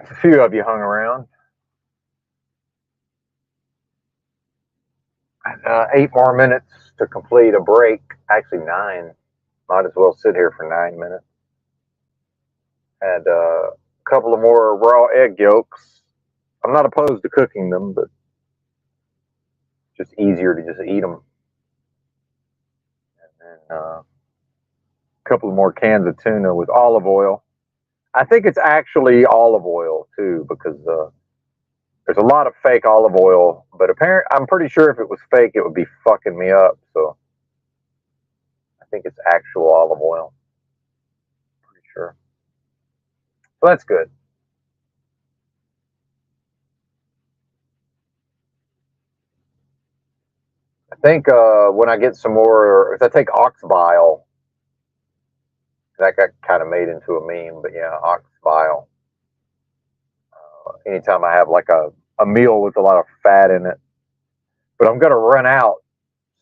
A: A few of you hung around. 8 more minutes to complete a break. Actually, 9. Might as well sit here for 9 minutes. Had a couple of more raw egg yolks. I'm not opposed to cooking them, but just easier to just eat them. And then a couple of more cans of tuna with olive oil. I think it's actually olive oil too, because there's a lot of fake olive oil. But I'm pretty sure if it was fake, it would be fucking me up. So I think it's actual olive oil. Pretty sure. So that's good. I think when I get some more, if I take ox bile, that got kind of made into a meme, but yeah, ox bile. Anytime I have like a meal with a lot of fat in it, but I'm gonna run out.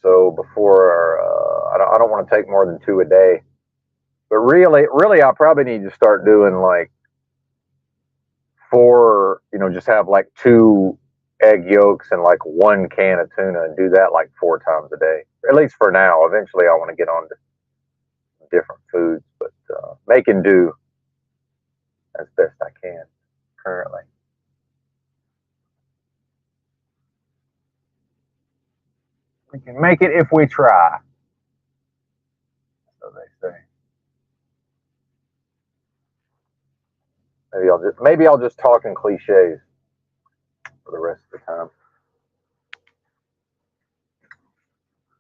A: So before I don't want to take more than 2 a day. But really, I probably need to start doing like 4. Just have like 2 egg yolks and like 1 can of tuna, and do that like 4 times a day. At least for now. Eventually, I want to get on to different foods, but making do as best I can currently. We can make it if we try, so they say. Maybe I'll just talk in cliches for the rest of the time.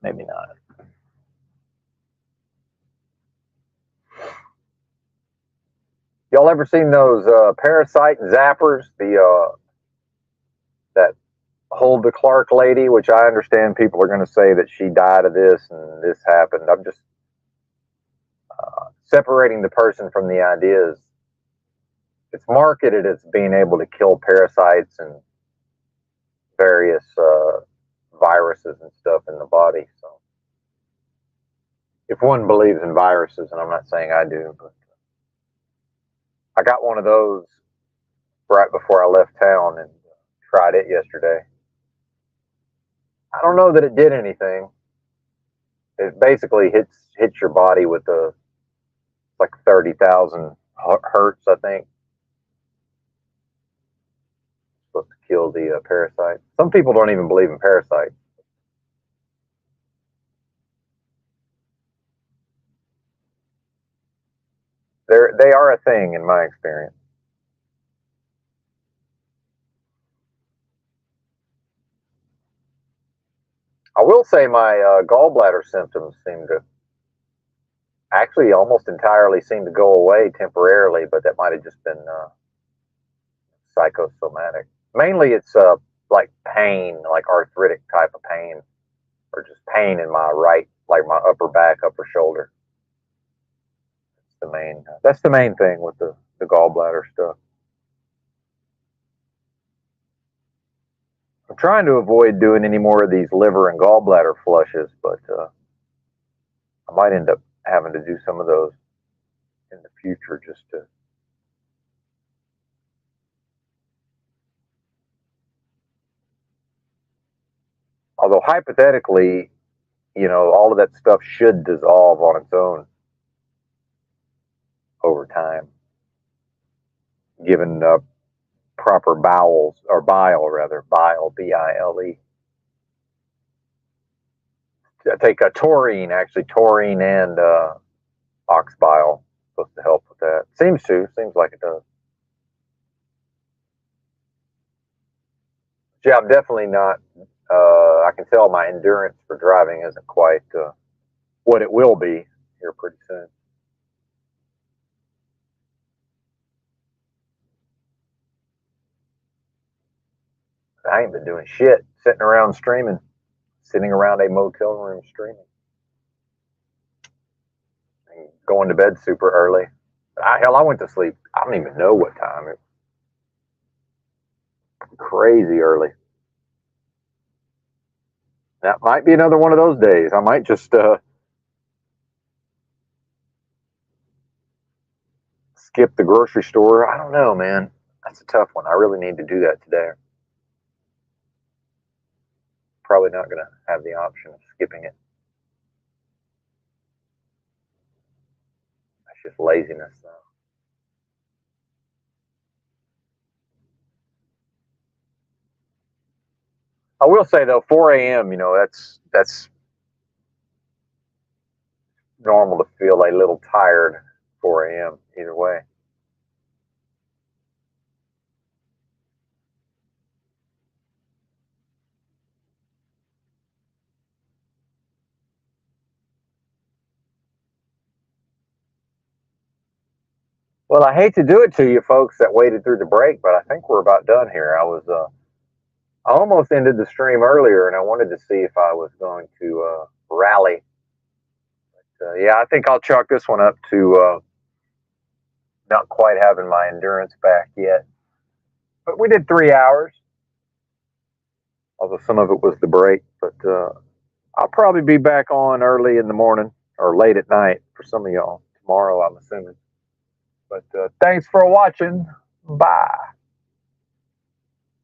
A: Maybe not. Y'all ever seen those parasite zappers? That Hold the Clark lady, which I understand people are going to say that she died of this and this happened. I'm just separating the person from the ideas. It's marketed as being able to kill parasites and various viruses and stuff in the body. So, if one believes in viruses, and I'm not saying I do, but I got one of those right before I left town and tried it yesterday. I don't know that it did anything. It basically hits your body with like 30,000 hertz, I think. It's supposed to kill the parasite. Some people don't even believe in parasites. They are a thing in my experience. I will say my gallbladder symptoms seem to actually almost entirely seem to go away temporarily, but that might have just been psychosomatic. Mainly, it's like pain, like arthritic type of pain, or just pain in my right, like my upper back, upper shoulder. That's the main thing with the gallbladder stuff. I'm trying to avoid doing any more of these liver and gallbladder flushes, but I might end up having to do some of those in the future just to. Although hypothetically, all of that stuff should dissolve on its own over time, given proper bowels, or bile rather, bile. I take a taurine, actually taurine and ox bile supposed to help with that. Seems like it does. Yeah, I'm definitely not. I can tell my endurance for driving isn't quite what it will be here pretty soon. I ain't been doing shit, sitting around a motel room streaming, and going to bed super early. Hell, I went to sleep. I don't even know what time. It was crazy early. That might be another one of those days. I might just skip the grocery store. I don't know, man. That's a tough one. I really need to do that today. Probably not going to have the option of skipping it. That's just laziness, though. I will say though, 4 a.m. That's normal to feel a little tired. 4 a.m. either way. Well, I hate to do it to you folks that waited through the break, but I think we're about done here. I almost ended the stream earlier, and I wanted to see if I was going to rally. But, yeah, I think I'll chalk this one up to not quite having my endurance back yet. But we did 3 hours, although some of it was the break. But I'll probably be back on early in the morning or late at night for some of y'all tomorrow, I'm assuming. But thanks for watching. Bye.